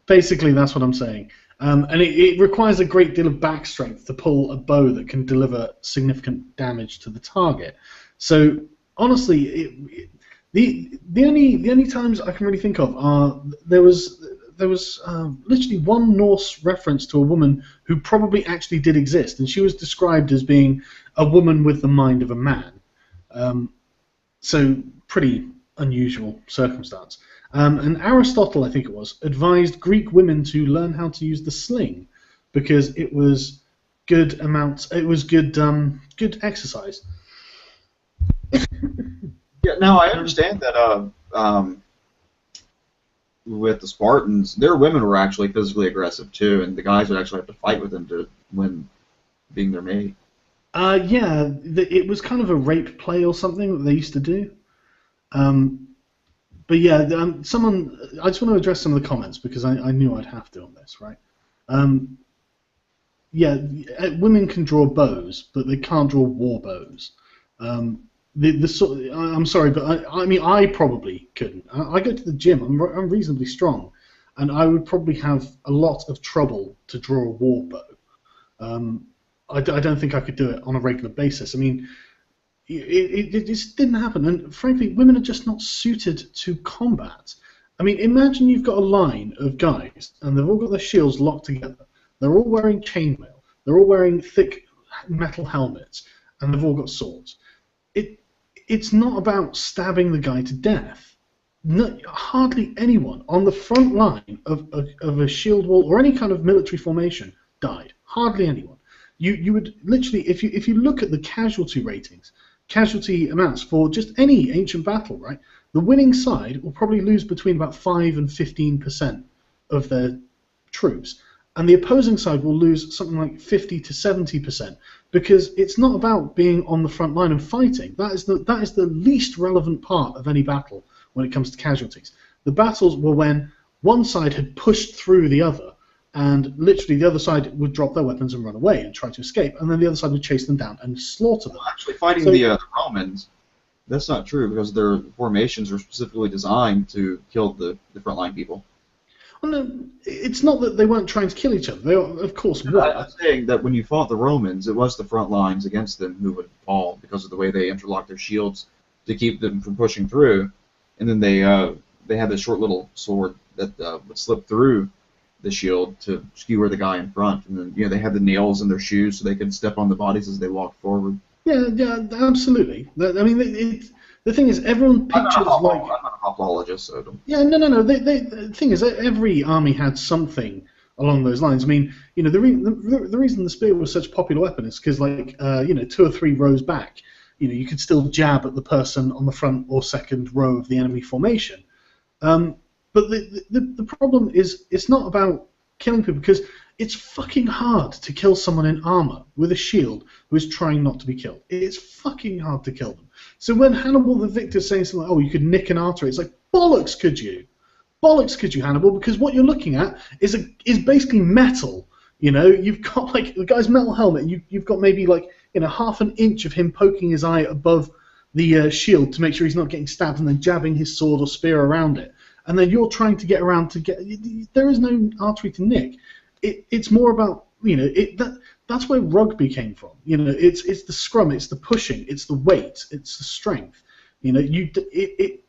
Basically, that's what I'm saying. And it requires a great deal of back strength to pull a bow that can deliver significant damage to the target. So honestly, the only times I can really think of are there was literally one Norse reference to a woman who probably actually did exist, and she was described as being a woman with the mind of a man. So pretty unusual circumstance. And Aristotle, I think it was, advised Greek women to learn how to use the sling because it was good exercise. Yeah, now I understand that with the Spartans, their women were actually physically aggressive too, and the guys would actually have to fight with them to win being their mate. Yeah, it was kind of a rape play or something that they used to do. But yeah, I just want to address some of the comments because I knew I'd have to on this, right? Yeah, women can draw bows, but they can't draw war bows. I'm sorry, but I mean, I probably couldn't. I go to the gym. I'm reasonably strong, and I would probably have a lot of trouble to draw a war bow. I don't think I could do it on a regular basis. I mean, it just didn't happen. And frankly, women are just not suited to combat. I mean, imagine you've got a line of guys, and they've all got their shields locked together. They're all wearing chainmail. They're all wearing thick metal helmets, and they've all got swords. It's not about stabbing the guy to death. No, hardly anyone on the front line of a shield wall or any kind of military formation died. Hardly anyone. You would literally, if you look at the casualty ratings, casualty amounts for just any ancient battle, right? The winning side will probably lose between about 5 and 15% of their troops, and the opposing side will lose something like 50 to 70%, because it's not about being on the front line and fighting. That is the least relevant part of any battle when it comes to casualties. The battles were when one side had pushed through the other, and literally the other side would drop their weapons and run away and try to escape, and then the other side would chase them down and slaughter them. Well, actually, fighting the Romans, that's not true, because their formations are specifically designed to kill the front line people. Well, no, it's not that they weren't trying to kill each other. They, of course, were. I'm saying that when you fought the Romans, it was the front lines against them who would fall because of the way they interlocked their shields to keep them from pushing through, and then they had this short little sword that would slip through the shield to skewer the guy in front, and then they had the nails in their shoes so they could step on the bodies as they walked forward. Yeah, absolutely. I mean, the thing is, everyone pictures I'm not a apologist, so don't. Yeah, no. The thing is, every army had something along those lines. I mean, the reason the spear was such a popular weapon is because, like, 2 or 3 rows back, you could still jab at the person on the front or second row of the enemy formation. But the problem is, it's not about killing people, because it's fucking hard to kill someone in armor with a shield who is trying not to be killed. It's fucking hard to kill them. So when Hannibal the Victor is saying something like, oh, you could nick an artery, it's like, bollocks could you? Bollocks could you, Hannibal? Because what you're looking at is basically metal. You've got, like, the guy's metal helmet, and you've got maybe, like, half an inch of him poking his eye above the shield to make sure he's not getting stabbed, and then jabbing his sword or spear around it. And then you're trying to get around to get... There is no artery to nick. It's more about, that's where rugby came from. It's the scrum, it's the pushing, it's the weight, it's the strength. It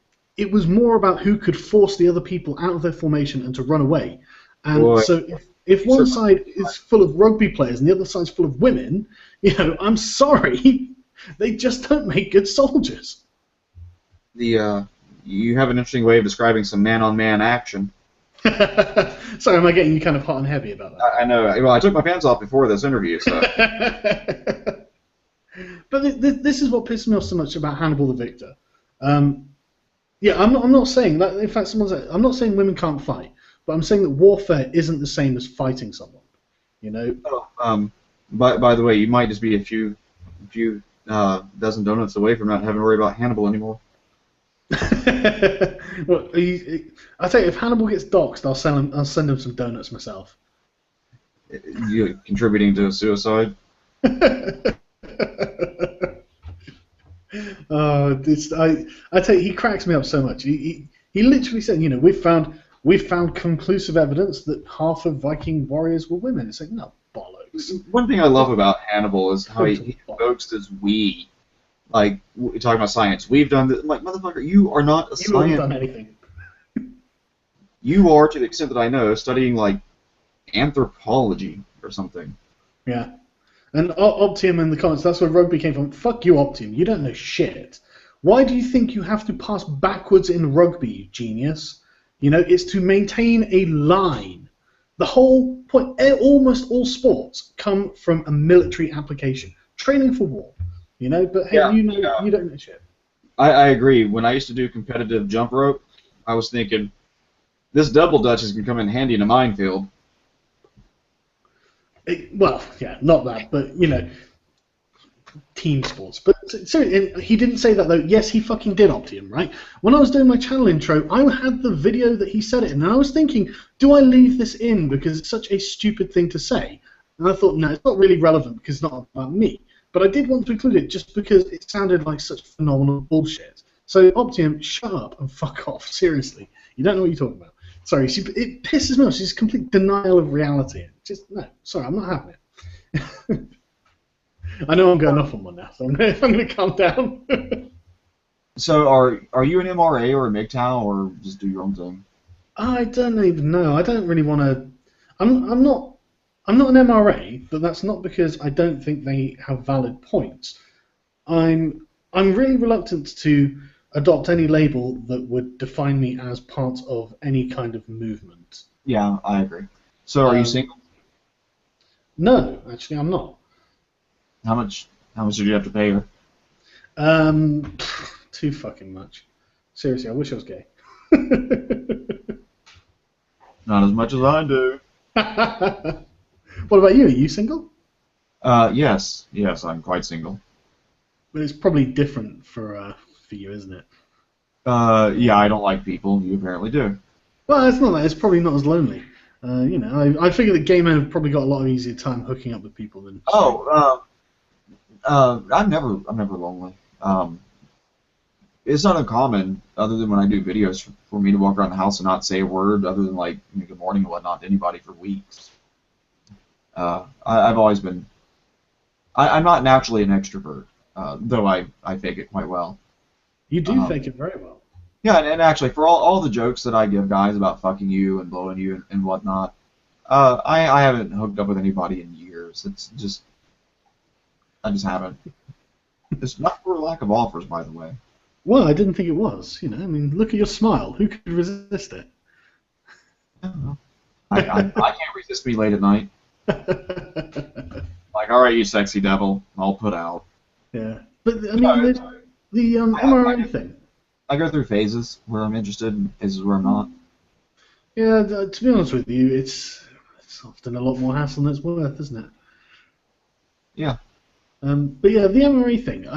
was more about who could force the other people out of their formation and to run away. And Boy. So if one side is full of rugby players and the other side's full of women, I'm sorry, they just don't make good soldiers. You have an interesting way of describing some man-on-man action. Sorry, am I getting you kind of hot and heavy about that? I know. Well, I took my pants off before this interview, so. But this is what pisses me off so much about Hannibal the Victor. Yeah, I'm not saying that. In fact, I'm not saying women can't fight, but I'm saying that warfare isn't the same as fighting someone. Oh, by the way, you might just be a few dozen donuts away from not having to worry about Hannibal anymore. Well, I tell you, if Hannibal gets doxxed, I'll send him some donuts myself. You contributing to a suicide? I tell you, he cracks me up so much. He literally said, we've found conclusive evidence that half of Viking warriors were women. It's like, no, bollocks. One thing I love about Hannibal is how he invokes this we. Like, we're talking about science. We've done this. Like, motherfucker, you are not a scientist. You haven't done anything. You are, to the extent that I know, studying, like, anthropology or something. Yeah. And Optium in the comments, that's where rugby came from. Fuck you, Optium. You don't know shit. Why do you think you have to pass backwards in rugby, you genius? It's to maintain a line. The whole point, almost all sports come from a military application. Training for war. But hey, Yeah, you don't know shit. I agree. When I used to do competitive jump rope, I was thinking, this double dutch is going to come in handy in a minefield. Well, yeah, not that, but, team sports. But seriously, he didn't say that, though. Yes, he fucking did, Optium, right? When I was doing my channel intro, I had the video that he said it in, and I was thinking, do I leave this in because it's such a stupid thing to say? And I thought, no, it's not really relevant because it's not about me. But I did want to include it just because it sounded like such phenomenal bullshit. So, Optium, shut up and fuck off. Seriously. You don't know what you're talking about. Sorry, it pisses me off. She's complete denial of reality. No, sorry, I'm not having it. I know I'm going off on one now, so I'm going to calm down. So, are you an MRA or a MGTOW, or just do your own thing? I don't even know. I don't really want to... I'm not an MRA, but that's not because I don't think they have valid points. I'm really reluctant to adopt any label that would define me as part of any kind of movement. Yeah, I agree. So, are you single? No, actually, I'm not. How much did you have to pay her? Too fucking much. Seriously, I wish I was gay. Not as much as I do. What about you? Are you single? Yes, I'm quite single. But it's probably different for you, isn't it? Yeah, I don't like people. You apparently do. Well, it's not that. It's probably not as lonely. I figure that gay men have probably got a lot easier time hooking up with people than. I'm never lonely. It's not uncommon, other than when I do videos, for me to walk around the house and not say a word other than like good morning and whatnot to anybody for weeks. I've always been. I'm not naturally an extrovert, though I fake it quite well. You do fake it very well. Yeah, and actually, for all the jokes that I give guys about fucking you and blowing you and whatnot, I haven't hooked up with anybody in years. I just haven't. It's not for lack of offers, by the way. Well, I didn't think it was. I mean, look at your smile. Who could resist it? I don't know. I can't resist me late at night. Like, all right, you sexy devil, I'll put out. Yeah, but I mean, the MRI thing. I go through phases where I'm interested and phases where I'm not. Yeah, to be honest with you, it's often a lot more hassle than it's worth, isn't it? Yeah. But yeah, the MRE thing,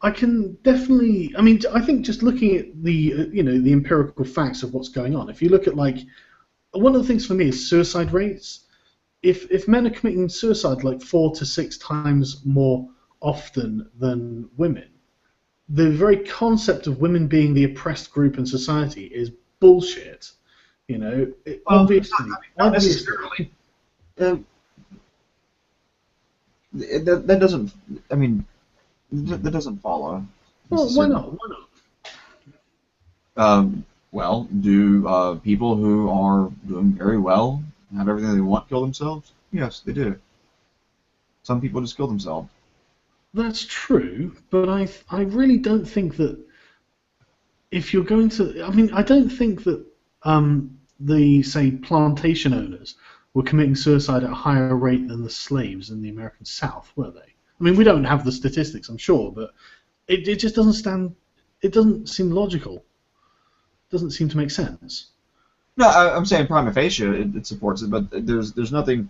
I can definitely. I mean, I think just looking at the the empirical facts of what's going on. If you look at one of the things for me is suicide rates. If men are committing suicide like 4 to 6 times more often than women, the very concept of women being the oppressed group in society is bullshit. Obviously. Not necessarily. That doesn't. I mean, that doesn't follow. Well, why not? Well, do people who are doing very well have everything they want kill themselves? Yes, they do. Some people just kill themselves. That's true, but I really don't think that if you're going to... I mean, I don't think that the, say, plantation owners were committing suicide at a higher rate than the slaves in the American South, were they? I mean, we don't have the statistics, I'm sure, but it just doesn't stand... It doesn't seem logical. It doesn't seem to make sense. No, I'm saying prima facie it supports it, but there's nothing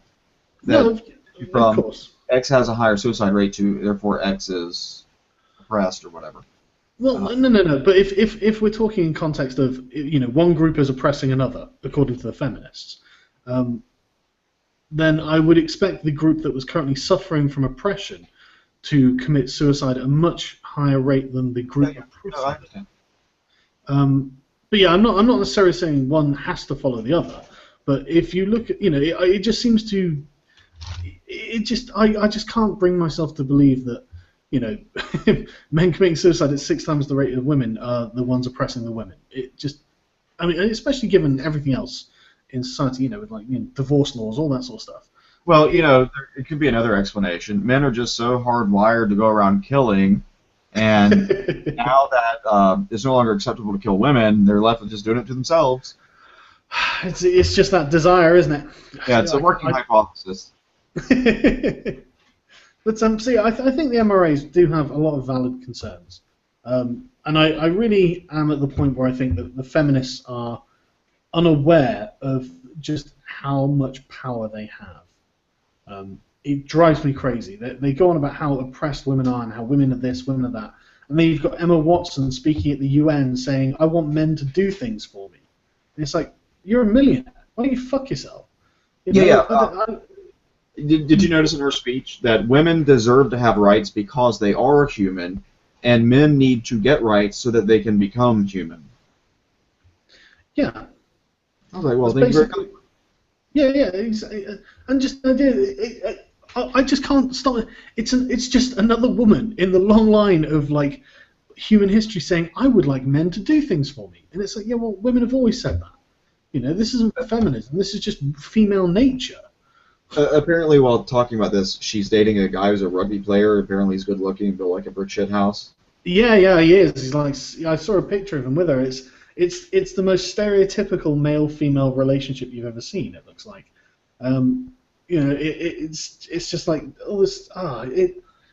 that of course. X has a higher suicide rate to, therefore X is oppressed or whatever. Well, no. But if we're talking in context of one group is oppressing another, according to the feminists, then I would expect the group that was currently suffering from oppression to commit suicide at a much higher rate than the group oppressing. No, I understand. But yeah, I'm not necessarily saying one has to follow the other. But if you look at, it just seems to, I just can't bring myself to believe that, men committing suicide at 6 times the rate of women are the ones oppressing the women. It just, I mean, especially given everything else in society, with divorce laws, all that sort of stuff. Well, it could be another explanation. Men are just so hardwired to go around killing. And now that it's no longer acceptable to kill women, they're left with just doing it to themselves. It's just that desire, isn't it? Yeah, it's a working hypothesis. But see, I think the MRAs do have a lot of valid concerns. And I really am at the point where I think that the feminists are unaware of just how much power they have. It drives me crazy. They go on about how oppressed women are and how women are this, women are that. And then you've got Emma Watson speaking at the UN saying, I want men to do things for me. And it's like, you're a millionaire. Why don't you fuck yourself? Did you notice in her speech that women deserve to have rights because they are human, and men need to get rights so that they can become human? Yeah. I was like, well, thank you very much. Yeah, and just the idea, I just can't stop it. It's just another woman in the long line of human history saying, I would like men to do things for me. And it's like, yeah, well, women have always said that. This isn't feminism. This is just female nature. Apparently, while talking about this, she's dating a guy who's a rugby player. Apparently, he's good looking, built like a brick shit house. Yeah, he is. He's I saw a picture of him with her. It's the most stereotypical male-female relationship you've ever seen. It looks like. It's just like all this.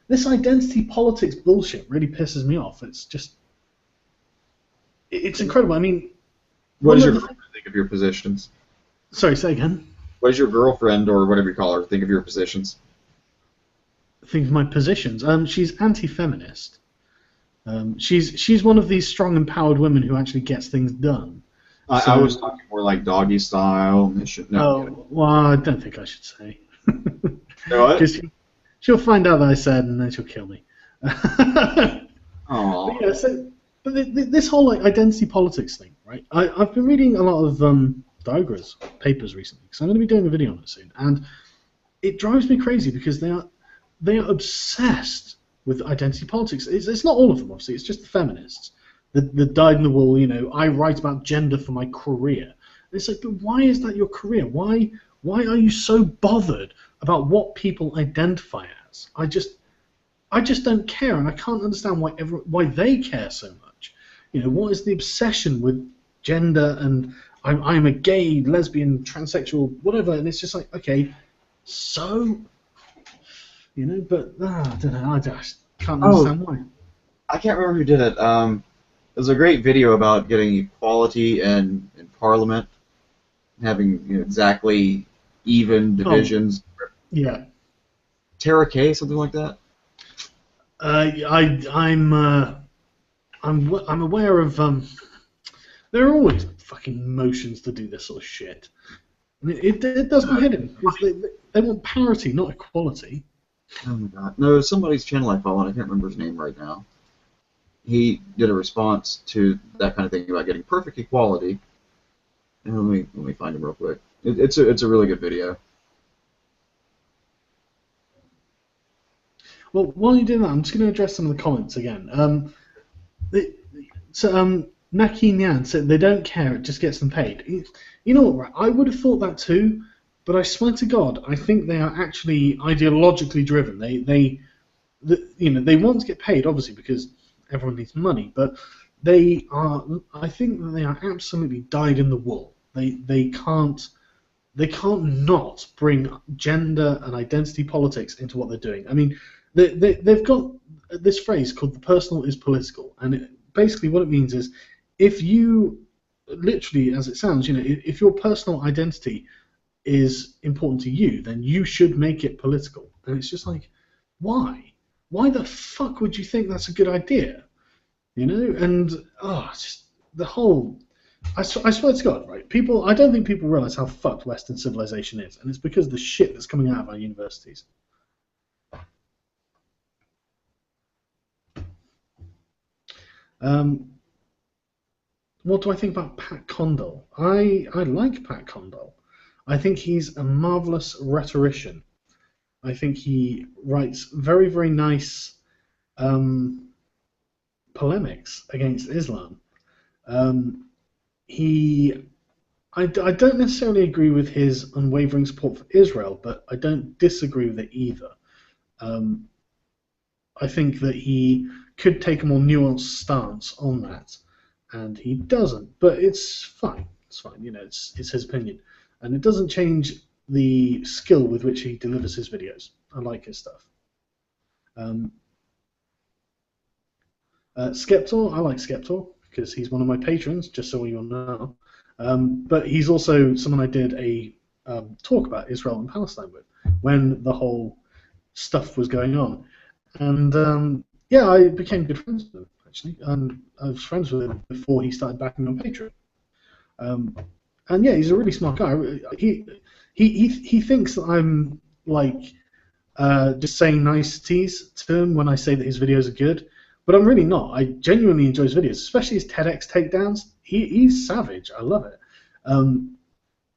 This identity politics bullshit really pisses me off. It's just, it's incredible. I mean, what does your group think of your positions? Sorry, say again. What does your girlfriend, or whatever you call her, think of your positions? Think of my positions. She's anti-feminist. She's one of these strong, empowered women who actually gets things done. I was talking more like doggy style. No, well, I don't think I should say. You know what? Because she'll find out that I said, and then she'll kill me. Aww. But this whole like identity politics thing, right? I've been reading a lot of Diagra's papers recently, because I'm going to be doing a video on it soon, and it drives me crazy because they are obsessed with identity politics. It's not all of them, obviously. It's just the feminists, the dyed-in-the-wool. You know, I write about gender for my career. And it's like, but why is that your career? Why are you so bothered about what people identify as? I just don't care, and I can't understand why they care so much. You know, what is the obsession with gender and I'm a gay, lesbian, transsexual, whatever? And it's just like, okay, so, you know, but I don't know. I just can't understand why. I can't remember who did it. There's a great video about getting equality in Parliament, having exactly even divisions. Yeah. Tara K, something like that. I'm aware of there are always fucking motions to do this sort of shit. I mean, it does my head in. They want parity, not equality. Oh my god. No, somebody's channel I follow, and I can't remember his name right now. He did a response to that kind of thing about getting perfect equality. And let me find him real quick. It's a really good video. Well, while you're doing that, I'm just going to address some of the comments again. Naki Nyan said they don't care, it just gets them paid. You know what, right? I would have thought that too, but I swear to God, I think they are actually ideologically driven. They want to get paid, obviously, because everyone needs money, but I think that they are absolutely dyed in the wool. They can't not bring gender and identity politics into what they're doing. I mean, they've got this phrase called "the personal is political," and basically what it means is, if you, literally as it sounds, if your personal identity is important to you, then you should make it political. And it's just like, why? Why the fuck would you think that's a good idea? And it's just the whole. I swear to God, right? I don't think people realize how fucked Western civilization is, and it's because of the shit that's coming out of our universities. What do I think about Pat Condell? I like Pat Condell. I think he's a marvelous rhetorician. I think he writes very, very nice polemics against Islam. I don't necessarily agree with his unwavering support for Israel, but I don't disagree with it either. I think that he could take a more nuanced stance on that, and he doesn't. But it's fine. It's fine. It's his opinion, and it doesn't change the skill with which he delivers his videos. I like his stuff. Skeptor, I like Skeptor because he's one of my patrons, just so you all know. But he's also someone I did a talk about Israel and Palestine with when the whole stuff was going on. And I became good friends with him, actually. I was friends with him before he started backing on Patreon. And yeah, he's a really smart guy. He thinks that I'm like just saying niceties to him when I say that his videos are good. But I'm really not. I genuinely enjoy his videos, especially his TEDx takedowns. He's savage. I love it.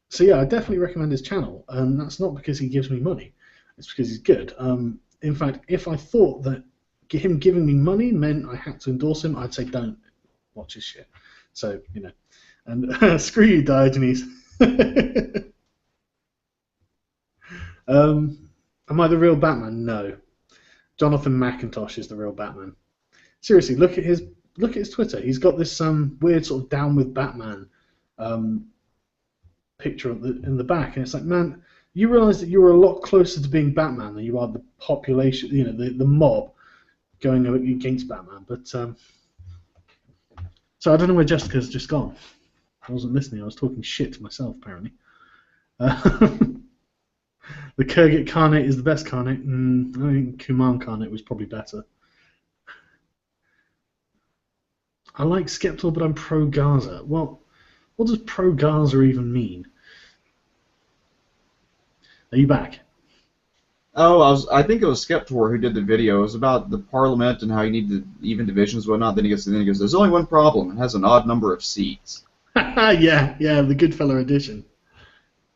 So yeah, I definitely recommend his channel. And that's not because he gives me money. It's because he's good. In fact, if I thought that him giving me money meant I had to endorse him, I'd say don't watch his shit. So, And screw you, Diogenes. Am I the real Batman? No. Jonathan McIntosh is the real Batman. Seriously, look at his Twitter. He's got this weird sort of down with Batman picture in the back, and it's like, man, you realise that you're a lot closer to being Batman than you are the population, the mob going against Batman. But so I don't know where Jessica's just gone. I wasn't listening. I was talking shit to myself, apparently. The Kurgit Khanate is the best Khanate. I think Kuman Khanate was probably better. I like Skeptor, but I'm pro-Gaza. Well, what does pro-Gaza even mean? Are you back? Oh, I think it was Skeptor who did the video. It was about the parliament and how you need to even divisions and whatnot. Then he goes, there's only one problem. It has an odd number of seats. yeah, the Goodfella edition.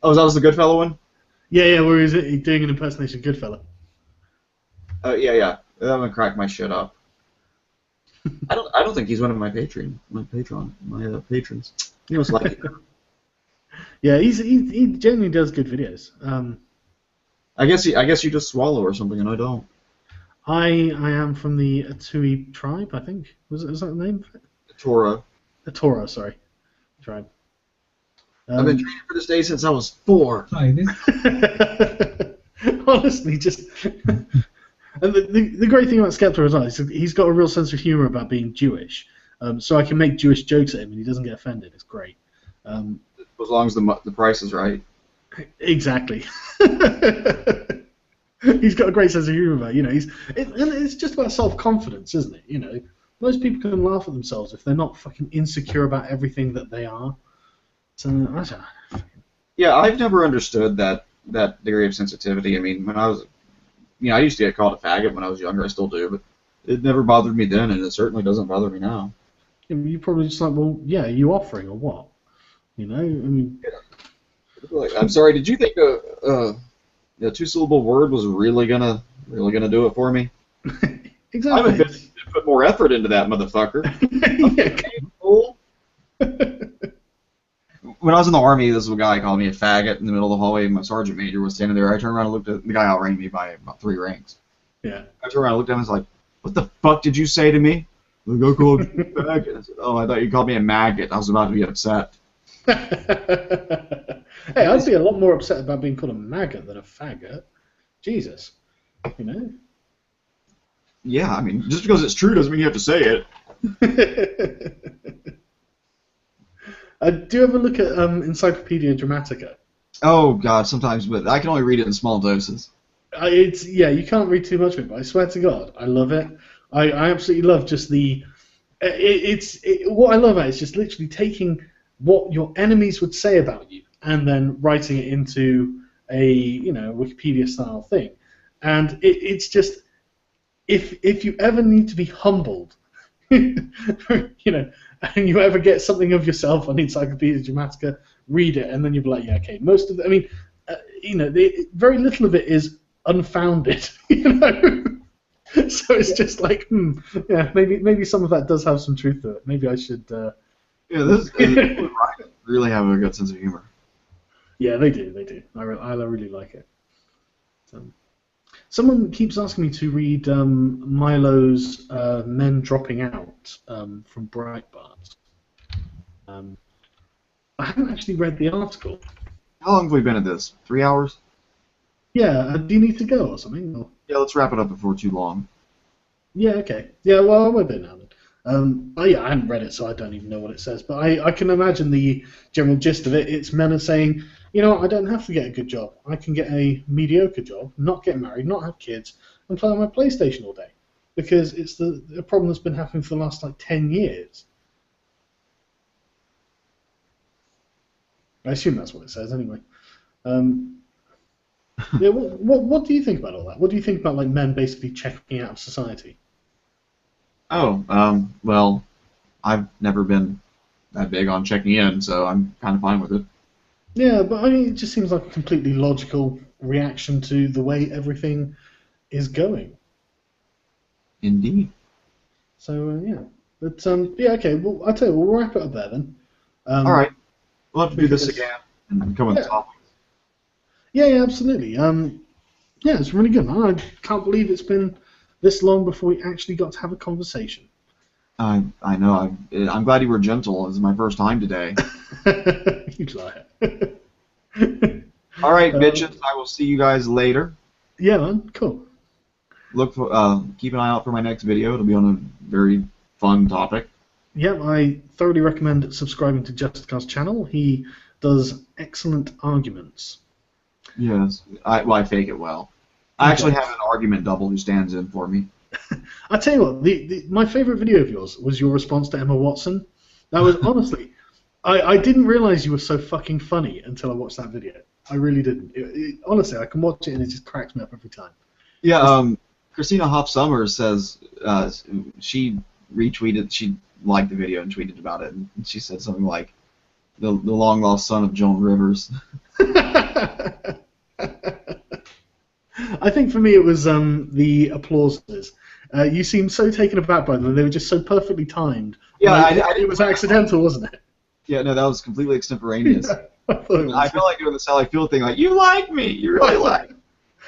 Oh, that was the Goodfellow one? Yeah, where is it? He's doing an impersonation of Goodfella. Oh, yeah. That one cracked my shit up. I don't think he's one of my patrons. He was like, yeah, he genuinely does good videos. I guess you just swallow or something, and I don't. I am from the Atui tribe, I think. Was that the name? Torah. The Torah, sorry, tribe. I've been training for this day since I was 4. Hi, this. Honestly, just. And the great thing about Skeptor as well is he's got a real sense of humor about being Jewish. So I can make Jewish jokes at him and he doesn't get offended. It's great. As long as the price is right. Exactly. He's got a great sense of humor about it. And it's just about self-confidence, isn't it? Most people can laugh at themselves if they're not fucking insecure about everything that they are. So I don't know. Yeah, I've never understood that degree of sensitivity. I mean, when I was, I used to get called a faggot when I was younger. I still do, but it never bothered me then, and it certainly doesn't bother me now. You're probably just like, well, yeah, are you offering or what? I mean. Like, I'm sorry. Did you think a 2-syllable word was really gonna do it for me? Exactly. I would put more effort into that motherfucker. When I was in the Army, this guy called me a faggot in the middle of the hallway. My sergeant major was standing there. I turned around and looked at the guy, outranked me by about 3 ranks. Yeah. I turned around and looked at him and was like, "What the fuck did you say to me?" Like, I called you a faggot. I said, "Oh, I thought you called me a maggot." I was about to be upset. Hey, I'd be a lot more upset about being called a maggot than a faggot. Jesus. Yeah, I mean, just because it's true doesn't mean you have to say it. Do you ever look at Encyclopedia Dramatica? Oh, God, sometimes, but I can only read it in small doses. You can't read too much of it, but I swear to God, I love it. I absolutely love just the... what I love about it is just literally taking what your enemies would say about you and then writing it into a Wikipedia-style thing. And it's just... If you ever need to be humbled, and you ever get something of yourself on Encyclopedia Dramatica, read it, and then you'll be like, yeah, okay. Most of it, very little of it is unfounded, So it's just like, maybe some of that does have some truth to it. Maybe I should. This really have a good sense of humor. Yeah, they do. I really like it. Someone keeps asking me to read Milo's Men Dropping Out from Breitbart. I haven't actually read the article. How long have we been at this? 3 hours? Yeah, do you need to go or something? Or? Yeah, let's wrap it up before too long. Yeah, okay. Yeah, well, I won't be now then. I haven't read it, so I don't even know what it says. But I can imagine the general gist of it. It's men are saying, I don't have to get a good job. I can get a mediocre job, not get married, not have kids, and play on my PlayStation all day. Because it's the problem that's been happening for the last, 10 years. I assume that's what it says, anyway. Yeah, what do you think about all that? What do you think about, men basically checking out of society? Oh, well, I've never been that big on checking in, so I'm kind of fine with it. Yeah, but it just seems like a completely logical reaction to the way everything is going. Indeed. So, yeah. But, okay, well, I'll tell you, we'll wrap it up there then. All right. We'll have to do this again and come with topics. Yeah, absolutely. It's really good. I can't believe it's been this long before we actually got to have a conversation. I know. I'm glad you were gentle. This is my first time today. You liar. All right, bitches. I will see you guys later. Yeah, man. Cool. Keep an eye out for my next video. It'll be on a very fun topic. Yeah, I thoroughly recommend subscribing to Justicar's channel. He does excellent arguments. Yes, I fake it well. I actually have an argument double who stands in for me. I tell you what, my favorite video of yours was your response to Emma Watson. That was honestly, I didn't realize you were so fucking funny until I watched that video. I really didn't. Honestly, I can watch it and it just cracks me up every time. Yeah, Christina Hoff Summers says she retweeted, she liked the video and tweeted about it, and she said something like, the long lost son of Joan Rivers. I think for me it was the applauses. You seemed so taken aback by them. They were just so perfectly timed. Yeah, it was accidental, wasn't it? Yeah, no, that was completely extemporaneous. Yeah, I feel like doing the Sally Field thing, like, you like me, you really like me.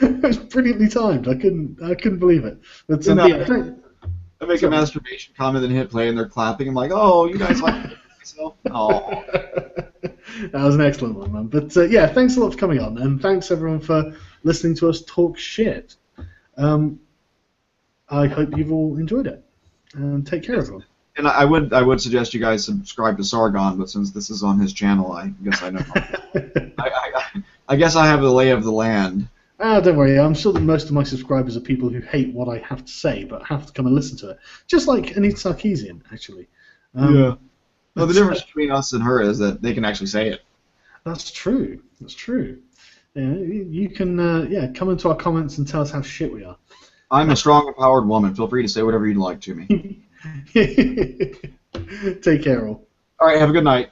It was brilliantly timed. I couldn't believe it. But I make a masturbation comment and hit play, and they're clapping. I'm like, oh, you guys like myself? Oh. That was an excellent one, man. But yeah, thanks a lot for coming on, and thanks everyone for listening to us talk shit. I hope you've all enjoyed it, and take care, everyone. And I would suggest you guys subscribe to Sargon, but since this is on his channel, I guess I know. I guess I have the lay of the land. Don't worry, I'm sure that most of my subscribers are people who hate what I have to say, but have to come and listen to it. Just like Anita Sarkeesian, actually. Yeah. Well, the difference between us and her is that they can actually say it. That's true. That's true. Yeah, you can come into our comments and tell us how shit we are. I'm a strong, empowered woman. Feel free to say whatever you'd like to me. Take care, all. All right, have a good night.